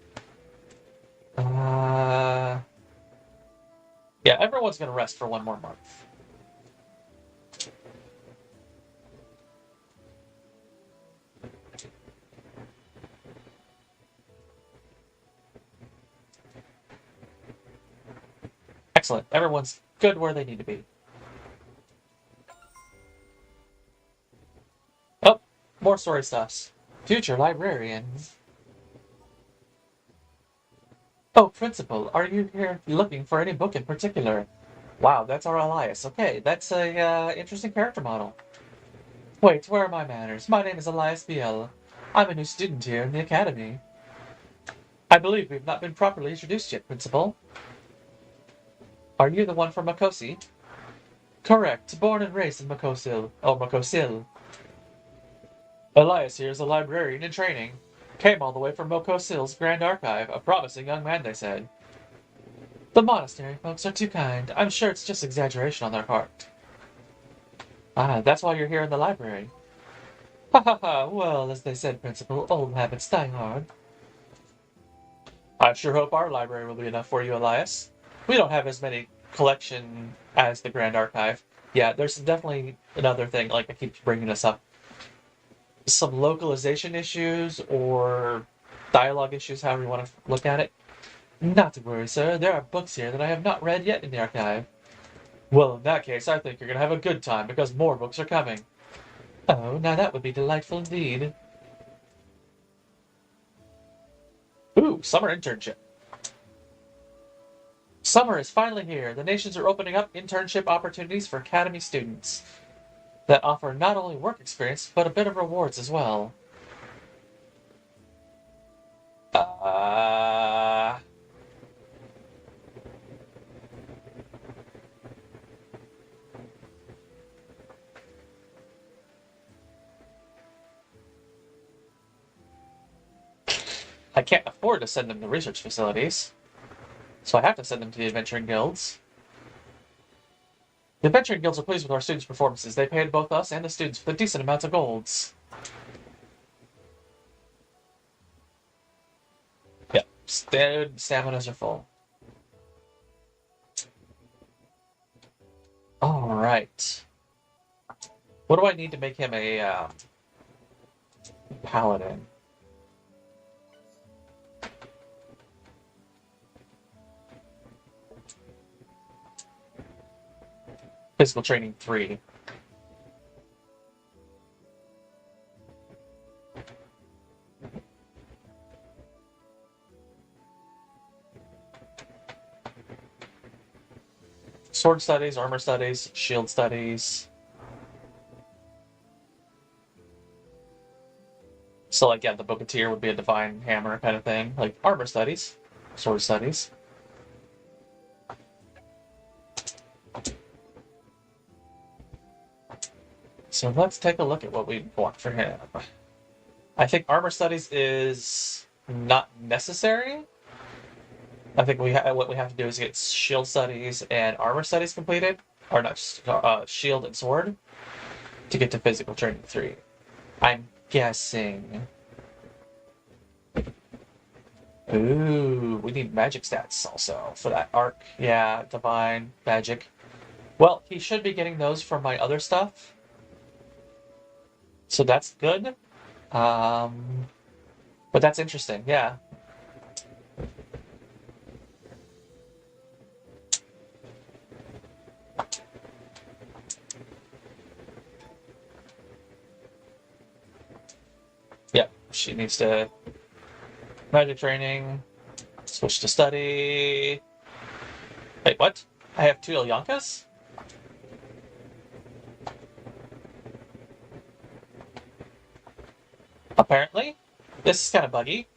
Yeah, everyone's going to rest for 1 more month. Excellent. Everyone's good where they need to be. Oh, more story stuffs. Future librarian. Oh, Principal, are you here looking for any book in particular? Wow, that's our Elias. Okay, that's a interesting character model. Wait, where are my manners? My name is Elias Biel. I'm a new student here in the academy. I believe we've not been properly introduced yet, Principal. Are you the one from Makosi? Correct, born and raised in Makosil. Oh, Makosil. Elias here is a librarian in training. Came all the way from Mokosil's Grand Archive. A promising young man, they said. The monastery folks are too kind. I'm sure it's just exaggeration on their part. Ah, that's why you're here in the library. Ha ha ha, well, as they said, Principal, old habits die hard. I sure hope our library will be enough for you, Elias. We don't have as many collection as the Grand Archive. Yeah, there's definitely another thing, like I keep bringing this up. some localization issues or dialogue issues, however you want to look at it. Not to worry, sir. There are books here that I have not read yet in the archive. Well, in that case, I think you're going to have a good time because more books are coming. Oh, now that would be delightful indeed. Ooh, summer internship. Summer is finally here. The nations are opening up internship opportunities for academy students that offer not only work experience, but a bit of rewards as well. Uh, I can't afford to send them to research facilities, so I have to send them to the adventuring guilds. The adventuring guilds are pleased with our students' performances. They paid both us and the students with a decent amount of golds. Yep, staminas are full. Alright. What do I need to make him a paladin? Physical training 3. Sword studies, armor studies, shield studies. So, like, yeah, the Booketeer would be a divine hammer kind of thing. Like, armor studies, sword studies. So let's take a look at what we want for him. I think armor studies is not necessary. I think what we have to do is get shield studies and armor studies completed, or not, shield and sword, to get to physical training 3. I'm guessing. Ooh, we need magic stats also for that arc. Yeah, divine, magic. Well, he should be getting those from my other stuff. So that's good. But that's interesting, yeah. Yep, she needs to magic training, switch to study. Wait, what? I have 2 Ilyankas? Apparently. This is kind of buggy.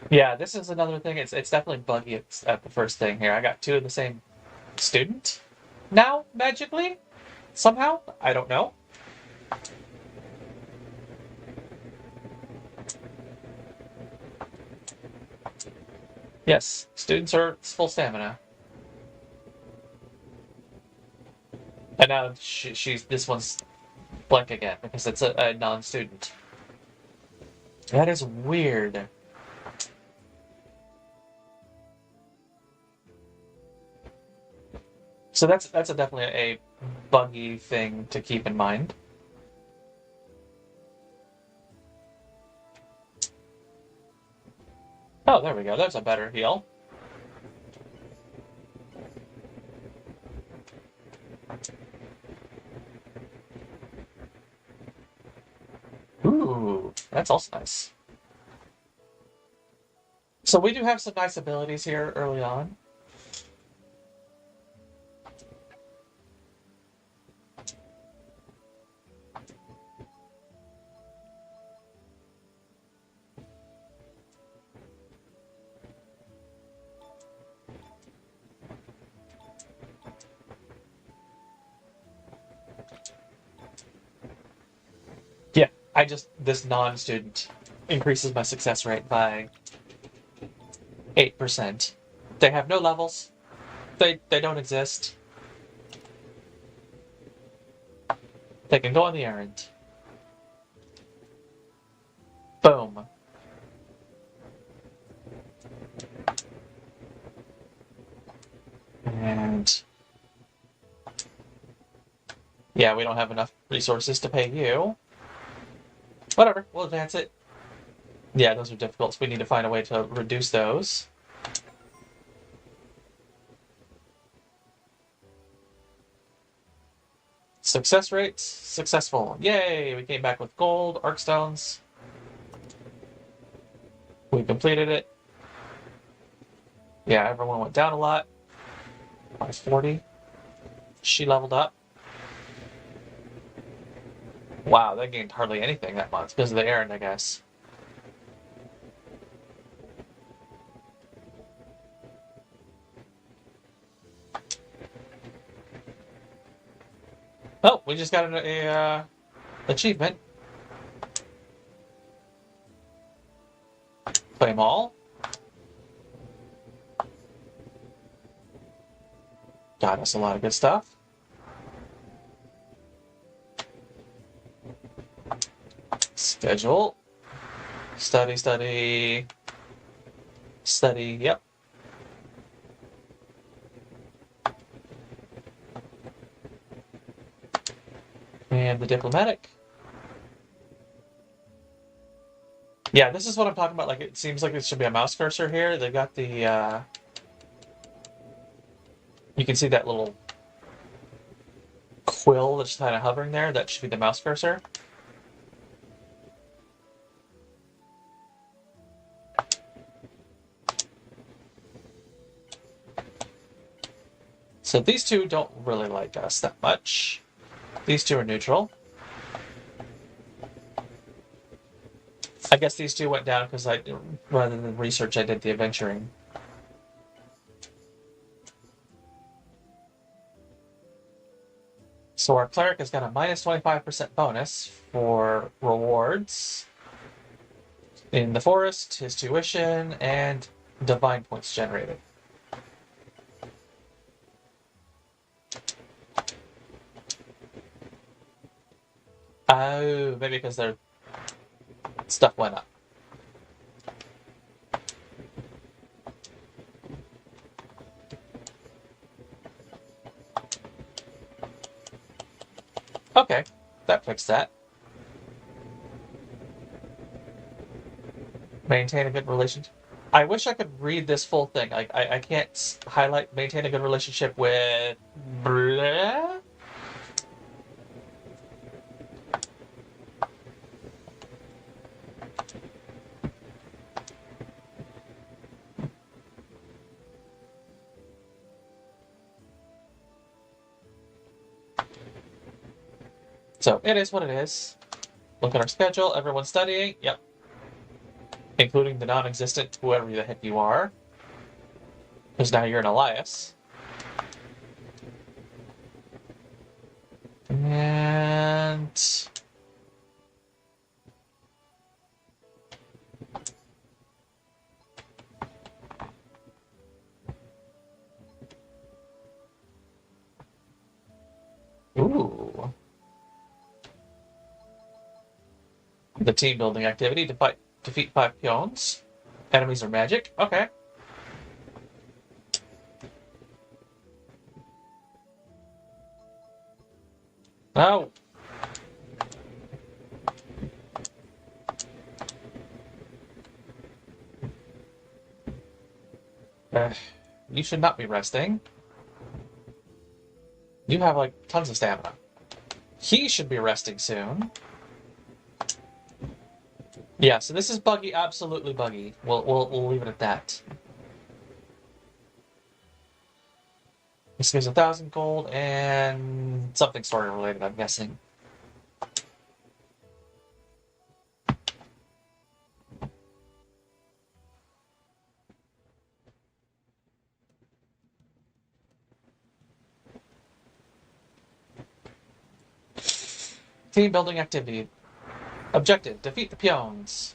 Yeah, this is another thing. It's definitely buggy at the first thing here. I got 2 of the same student now, magically? Somehow? I don't know. Yes, students are full stamina. And now she's this one's blank again because it's a non-student. That is weird. So that's definitely a buggy thing to keep in mind. Oh, there we go. There's a better heal. Ooh, that's also nice. So we do have some nice abilities here early on. Yeah, this non-student increases my success rate by 8%. They have no levels. They don't exist. They can go on the errand. Yeah, we don't have enough resources to pay you. Whatever, we'll advance it. Yeah, those are difficult, so we need to find a way to reduce those. Success rates, successful. Yay, we came back with gold, arc stones. We completed it. Yeah, everyone went down a lot. By 40. She leveled up. Wow, they gained hardly anything that month because of the errand, I guess. Oh, we just got a achievement. Claim all. Got us a lot of good stuff. Schedule. Study, study. Study, yep. And the diplomatic. Yeah, this is what I'm talking about. Like, it seems like it should be a mouse cursor here. They've got the, you can see that little quill that's kind of hovering there. That should be the mouse cursor. So these two don't really like us that much. These two are neutral. I guess these two went down because rather than research, I did the adventuring. So our cleric has got a minus 25% bonus for rewards in the forest, his tuition, and divine points generated. Oh, maybe because their stuff went up. Okay, that fixed that. Maintain a good relationship. I wish I could read this full thing. I can't highlight maintain a good relationship with... Bleh? So it is what it is. Look at our schedule. Everyone's studying. Yep. Including the non-existent whoever the heck you are. Because now you're an Elias. And... Ooh. The team building activity. Defeat 5 peons. Enemies are magic. Okay. Oh. You should not be resting. You have, like, tons of stamina. He should be resting soon. Yeah, so this is buggy, absolutely buggy. We'll leave it at that. This gives 1,000 gold and something story related, I'm guessing. Team building activity. Objective, defeat the peons.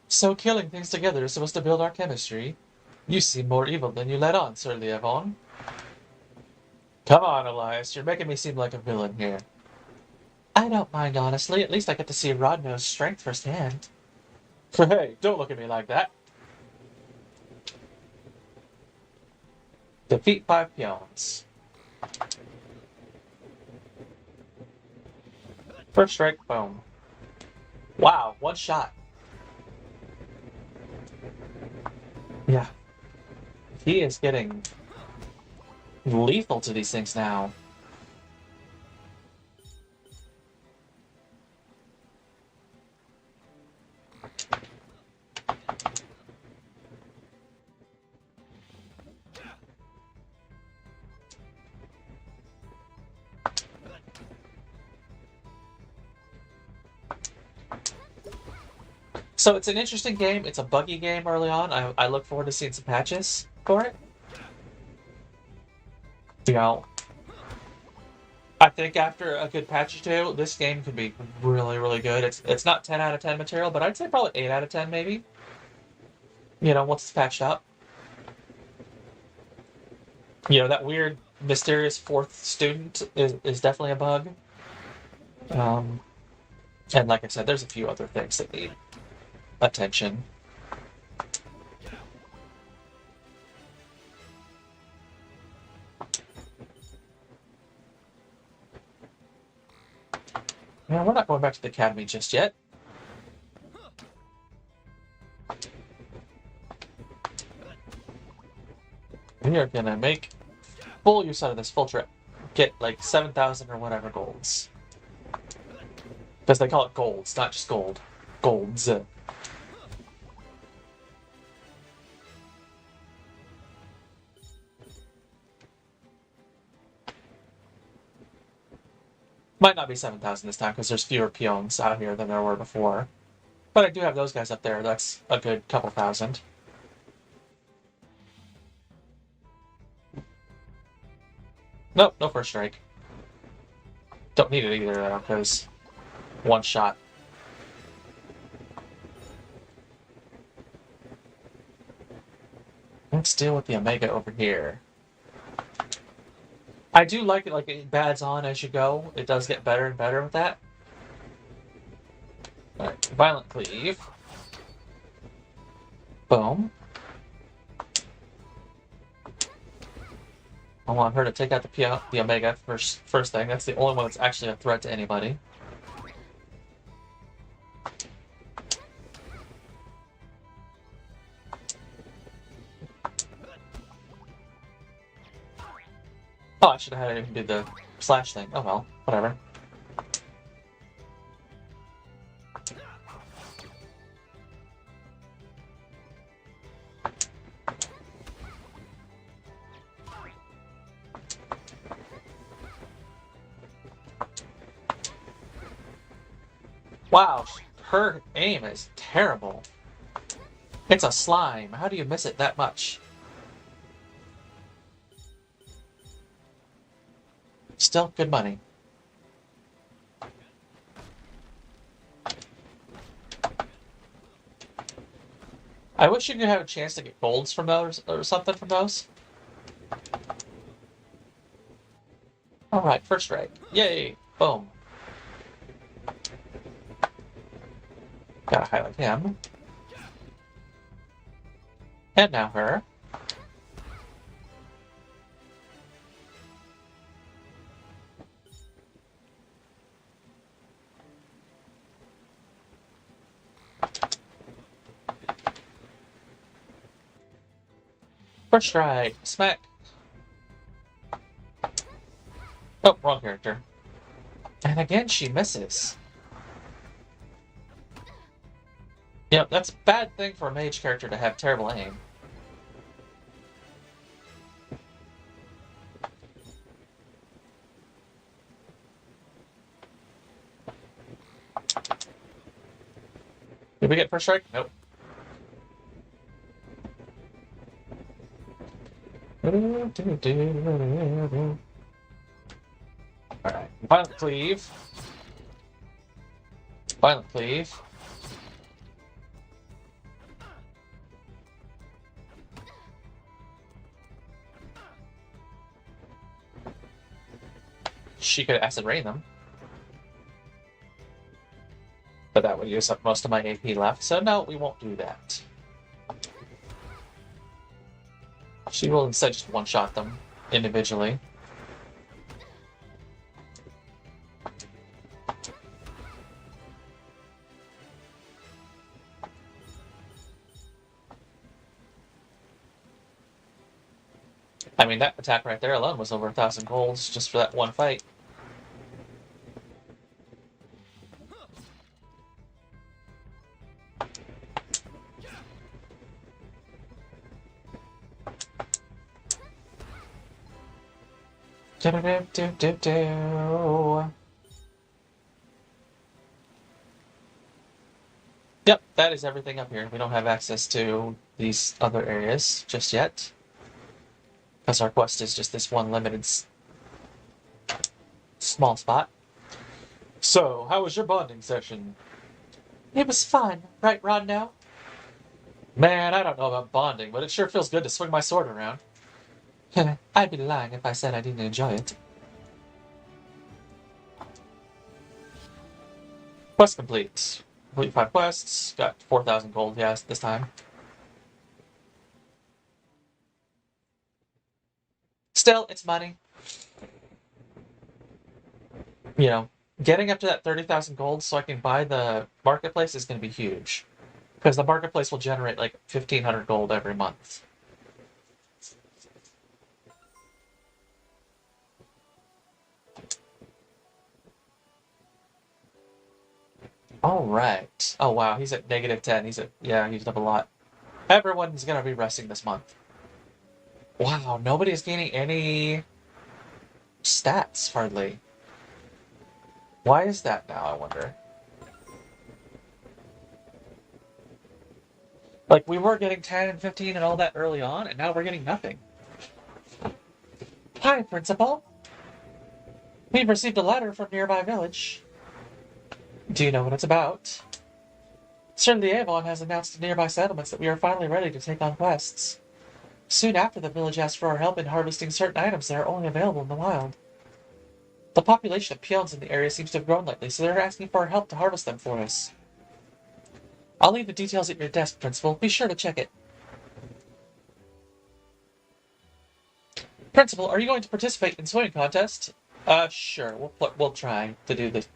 So killing things together is supposed to build our chemistry. You seem more evil than you let on, Sir Liavon. Come on, Elias, you're making me seem like a villain here. I don't mind, honestly. At least I get to see Rodno's strength firsthand. Hey, don't look at me like that. Defeat 5 peons. First strike, boom. Wow, one shot. Yeah. He is getting lethal to these things now. So it's an interesting game. It's a buggy game early on. I look forward to seeing some patches for it. You know, I think after a good patch or two, this game could be really, really good. It's not 10 out of 10 material, but I'd say probably 8 out of 10 maybe. You know, once it's patched up. You know, that weird, mysterious fourth student is definitely a bug. Um, and like I said, there's a few other things that need attention. Yeah, we're not going back to the academy just yet. We are gonna make full use out of this full trip. Get like 7,000 or whatever golds. Because they call it golds, not just gold. Golds. Might not be 7,000 this time because there's fewer peons out here than there were before. But I do have those guys up there. That's a good couple thousand. Nope, no first strike. Don't need it either, though, because one shot. Let's deal with the Omega over here. I do like it, like it bads on as you go. It does get better and better with that. Alright, Violent Cleave. Boom. I want her to take out the Omega first thing. That's the only one that's actually a threat to anybody. Oh, I should have had him do the slash thing. Oh well, whatever. Wow, her aim is terrible. It's a slime. How do you miss it that much? Still good money. I wish you could have a chance to get golds from those or something from those. Alright, first strike. Yay! Boom. Gotta highlight him. And now her. First strike. Smack. Oh, wrong character. And again, she misses. Yep, that's a bad thing for a mage character to have terrible aim. Did we get first strike? Nope. Alright, Violent Cleave. Violent Cleave. She could acid rain them. But that would use up most of my AP left, so no, we won't do that. She will instead just one-shot them individually. I mean, that attack right there alone was over 1,000 golds just for that one fight. Yep, that is everything up here. We don't have access to these other areas just yet. Because our quest is just this one limited small spot. So, how was your bonding session? It was fun, right, Rodno? Man, I don't know about bonding, but it sure feels good to swing my sword around. I'd be lying if I said I didn't enjoy it. Quest complete. Complete 5 quests. Got 4,000 gold, yes, this time. Still, it's money. You know, getting up to that 30,000 gold so I can buy the marketplace is going to be huge. Because the marketplace will generate like 1,500 gold every month. All right. Oh, wow. He's at -10. Yeah, he's up a lot. Everyone's going to be resting this month. Wow, nobody is gaining any stats, hardly. Why is that now, I wonder? Like, we were getting 10 and 15 and all that early on, and now we're getting nothing. Hi, Principal. We've received a letter from nearby village. Do you know what it's about? Sir Lievon has announced to nearby settlements that we are finally ready to take on quests. Soon after, the village asked for our help in harvesting certain items that are only available in the wild. The population of peons in the area seems to have grown lately, so they're asking for our help to harvest them for us. I'll leave the details at your desk, Principal. Be sure to check it. Principal, are you going to participate in swimming contest? Sure. We'll try to do the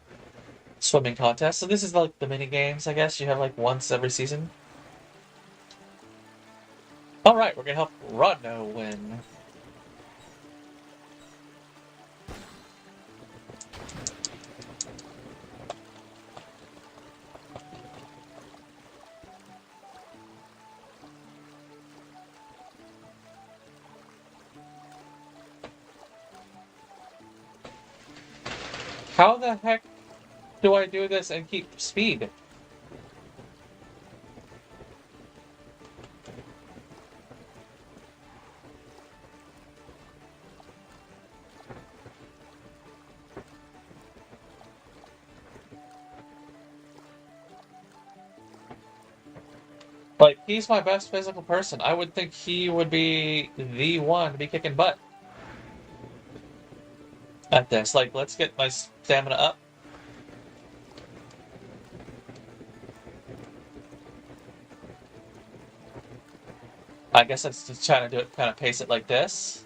swimming contest. So this is like the mini games, I guess. You have like once every season. All right, we're gonna help Rodno win. How the heck do I do this and keep speed? Like, he's my best physical person. I would think he would be the one to be kicking butt at this. Like, let's get my stamina up. I guess I'm just trying to do it, kind of pace it like this.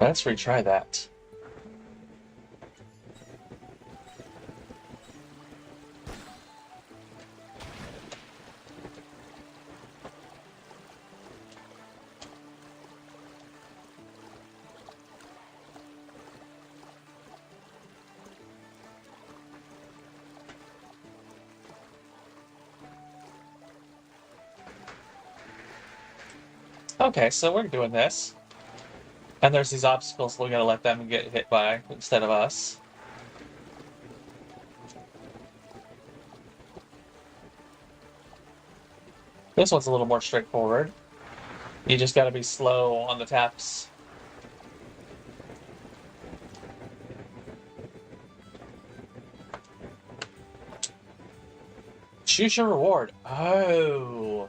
Let's retry that. Okay, so we're doing this. And there's these obstacles, so we gotta let them get hit by instead of us. This one's a little more straightforward. You just gotta be slow on the taps. Choose your reward. Oh.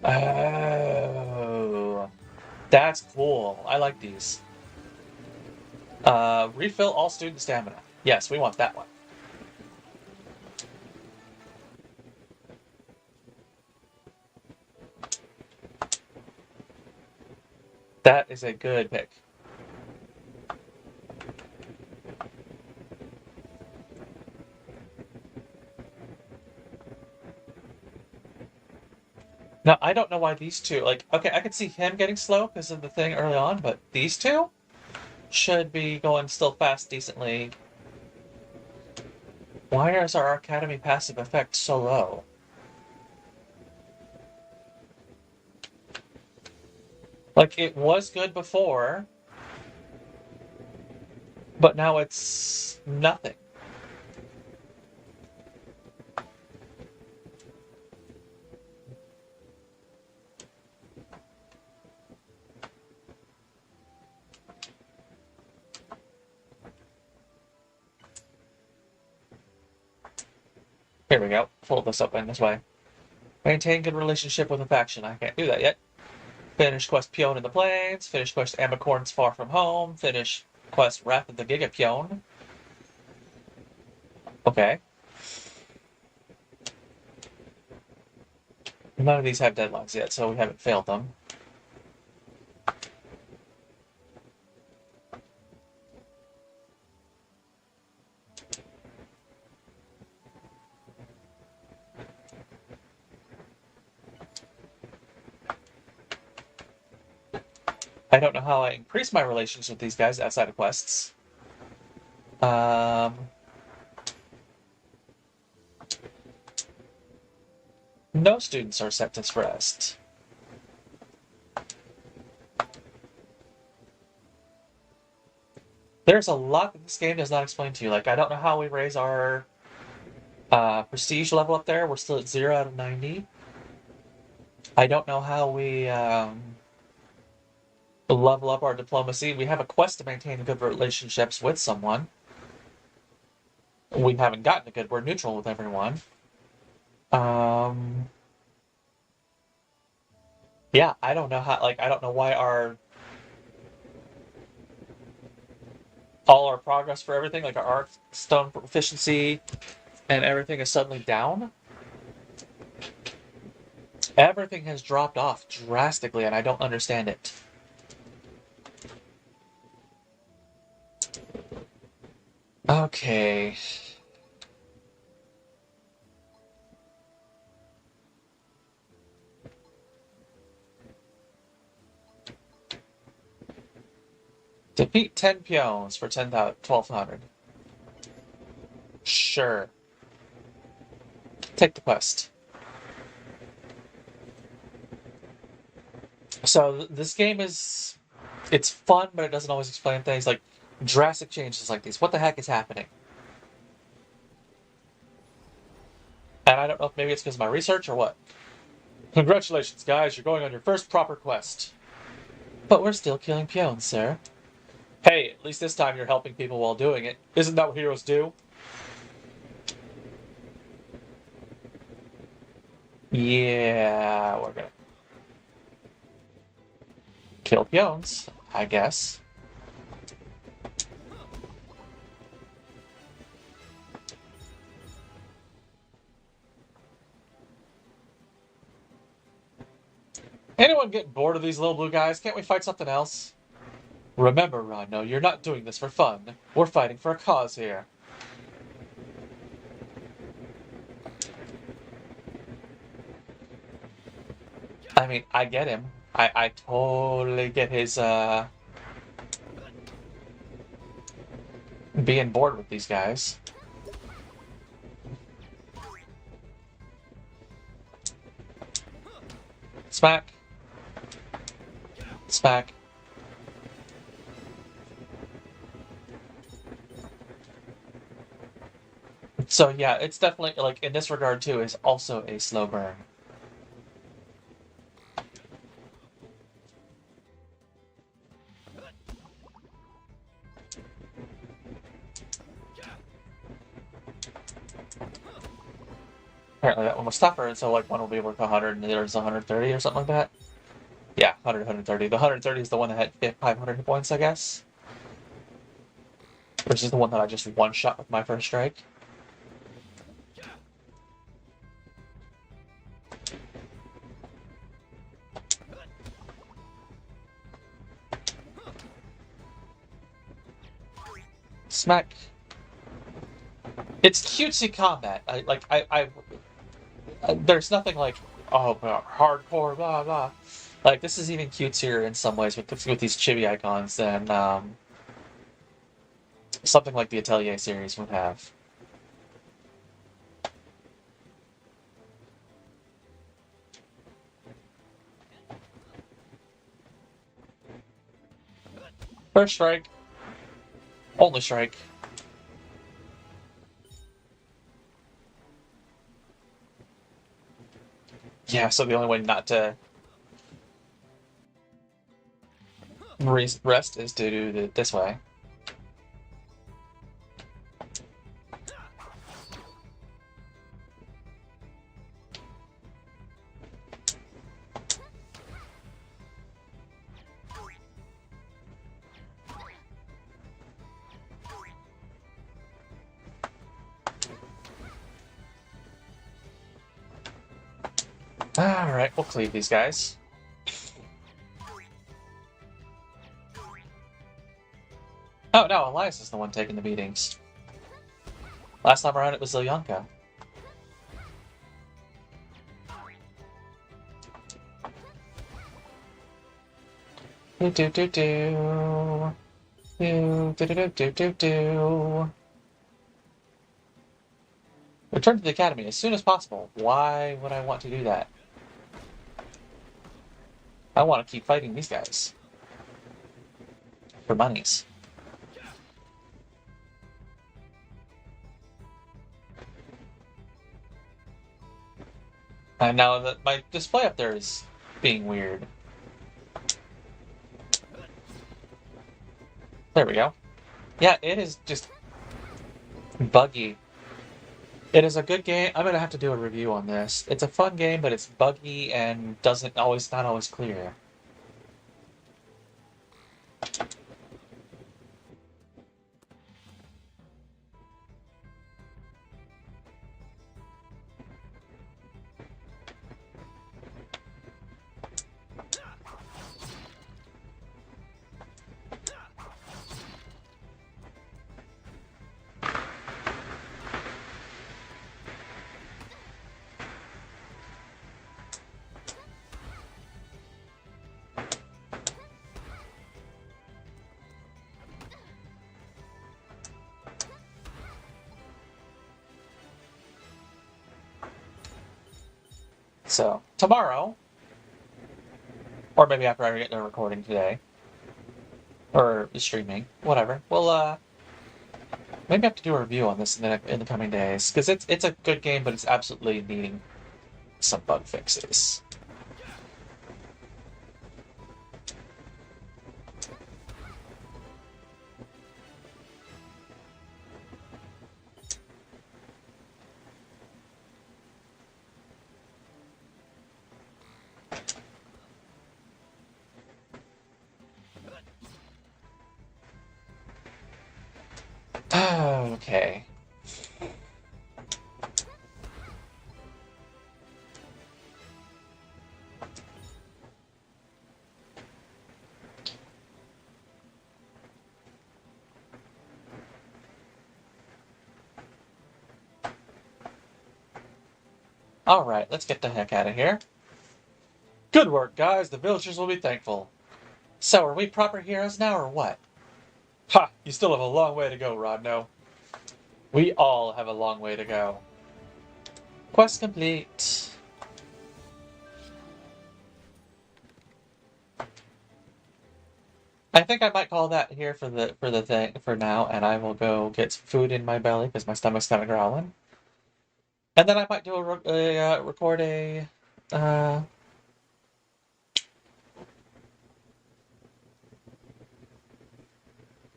Oh. That's cool. I like these. Refill all student stamina. Yes, we want that one. That is a good pick. Now, I don't know why these two, like, okay, I could see him getting slow because of the thing early on, but these two should be going still fast decently. Why is our Academy passive effect so low? Like, it was good before, but now it's nothing. Here we go. Fold this up in this way. Maintain good relationship with a faction. I can't do that yet. Finish quest Peon in the Plains. Finish quest Amicorn's Far From Home. Finish quest Wrath of the Giga Peon. Okay. None of these have deadlines yet, so we haven't failed them. I don't know how I increase my relations with these guys outside of quests. No students are set to rest. There's a lot that this game does not explain to you. Like, I don't know how we raise our prestige level up there. We're still at 0 out of 90. I don't know how we level up our diplomacy. We have a quest to maintain good relationships with someone. We haven't gotten a good. We're neutral with everyone. Yeah, I don't know how. Like, I don't know why all our progress for everything, like our art stone proficiency and everything, is suddenly down. Everything has dropped off drastically, and I don't understand it. Okay. Defeat 10 peons for 1200. Sure. Take the quest. So this game it's fun, but it doesn't always explain things. Like, drastic changes like these. What the heck is happening? And I don't know if maybe it's because of my research or what. Congratulations, guys. You're going on your first proper quest. But we're still killing peons, sir. Hey, at least this time you're helping people while doing it. Isn't that what heroes do? Yeah, we're gonna kill peons, I guess. Anyone getting bored of these little blue guys? Can't we fight something else? Remember, Rhino, you're not doing this for fun. We're fighting for a cause here. I mean, I get him. I totally get his, being bored with these guys. Smack. Smack. So yeah, it's definitely, like, in this regard too, is also a slow burn. Apparently that one was tougher, and so like one will be worth 100 and the other is 130 or something like that. Yeah, 100, 130. The 130 is the one that had 500 hit points, I guess. Versus the one that I just one-shot with my first strike. Smack. It's cutesy combat. There's nothing like oh, hardcore, blah blah. Like this is even cutesier in some ways with these chibi icons than something like the Atelier series would have. First strike, only strike. Yeah, so the only way not to rest is to do it this way. Alright, we'll cleave these guys. Oh no, Elias is the one taking the beatings. Last time around it was Ilyanka. Do do do do. Do do do do do do. Return to the academy as soon as possible. Why would I want to do that? I want to keep fighting these guys. For monies. And now that my display up there is being weird. There we go. Yeah, it is just buggy. It is a good game. I'm gonna have to do a review on this. It's a fun game, but it's buggy and not always clear. So, tomorrow, or maybe after I get done recording today, or streaming, whatever, we'll maybe have to do a review on this in the coming days, because it's a good game, but it's absolutely needing some bug fixes. Okay. Alright, let's get the heck out of here. Good work, guys. The villagers will be thankful. So, are we proper heroes now, or what? Ha! You still have a long way to go, Rodno. We all have a long way to go. Quest complete. I think I might call that here for the thing for now, and I will go get some food in my belly because my stomach's kind of growling. And then I might do record a uh,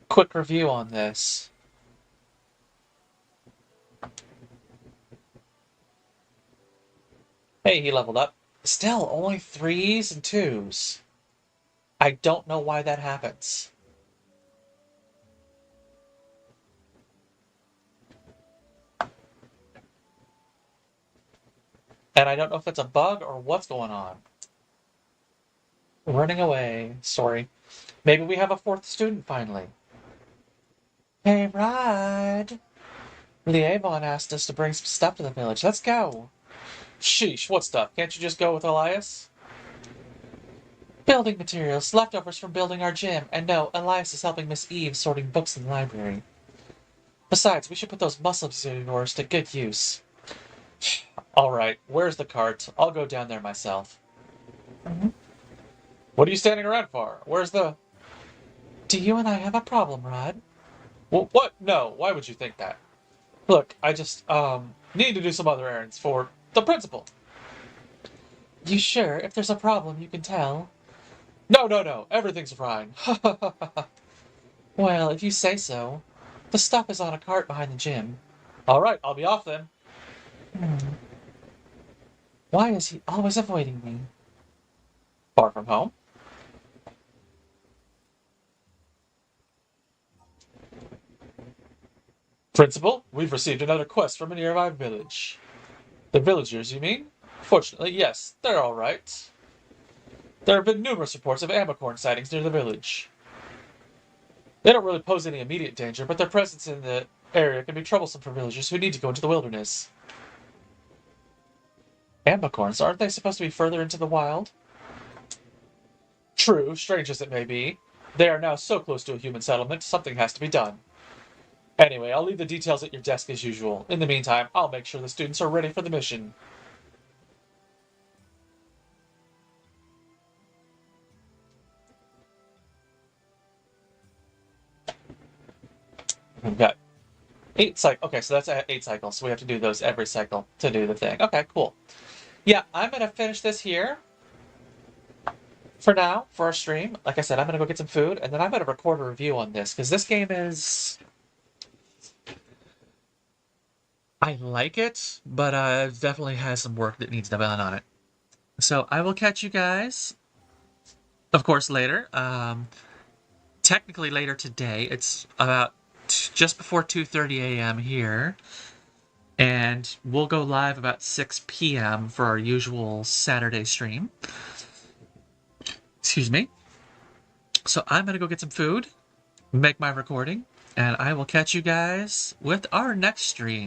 quick review on this. Hey, he leveled up. Still, only 3s and 2s. I don't know why that happens. And I don't know if it's a bug or what's going on. Running away. Sorry. Maybe we have a 4th student finally. Hey, Rod. Lievon asked us to bring some stuff to the village. Let's go. Sheesh, what stuff? Can't you just go with Elias? Building materials, leftovers from building our gym. And no, Elias is helping Miss Eve sorting books in the library. Besides, we should put those muscles of yours to good use. Alright, where's the cart? I'll go down there myself. What are you standing around for? Where's the... Do you and I have a problem, Rod? Well, what? No, why would you think that? Look, I just, need to do some other errands for the principal. You sure? If there's a problem, you can tell. No, no, no. Everything's fine. Well, if you say so. The stuff is on a cart behind the gym. Alright, I'll be off then. Why is he always avoiding me? Far from home? Principal, we've received another quest from a nearby village. The villagers, you mean? Fortunately, yes, they're alright. There have been numerous reports of Amacorn sightings near the village. They don't really pose any immediate danger, but their presence in the area can be troublesome for villagers who need to go into the wilderness. Amacorns, aren't they supposed to be further into the wild? True, strange as it may be. They are now so close to a human settlement, something has to be done. Anyway, I'll leave the details at your desk as usual. In the meantime, I'll make sure the students are ready for the mission. We've got 8 cycles. Okay, so that's 8 cycles, so we have to do those every cycle to do the thing. Okay, cool. Yeah, I'm going to finish this here for now, for our stream. Like I said, I'm going to go get some food, and then I'm going to record a review on this, because this game is... I like it, but it definitely has some work that needs to be done on it. So I will catch you guys, of course, later. Technically later today. It's about just before 2:30 a.m. here. And we'll go live about 6 p.m. for our usual Saturday stream. Excuse me. So I'm going to go get some food, make my recording, and I will catch you guys with our next stream.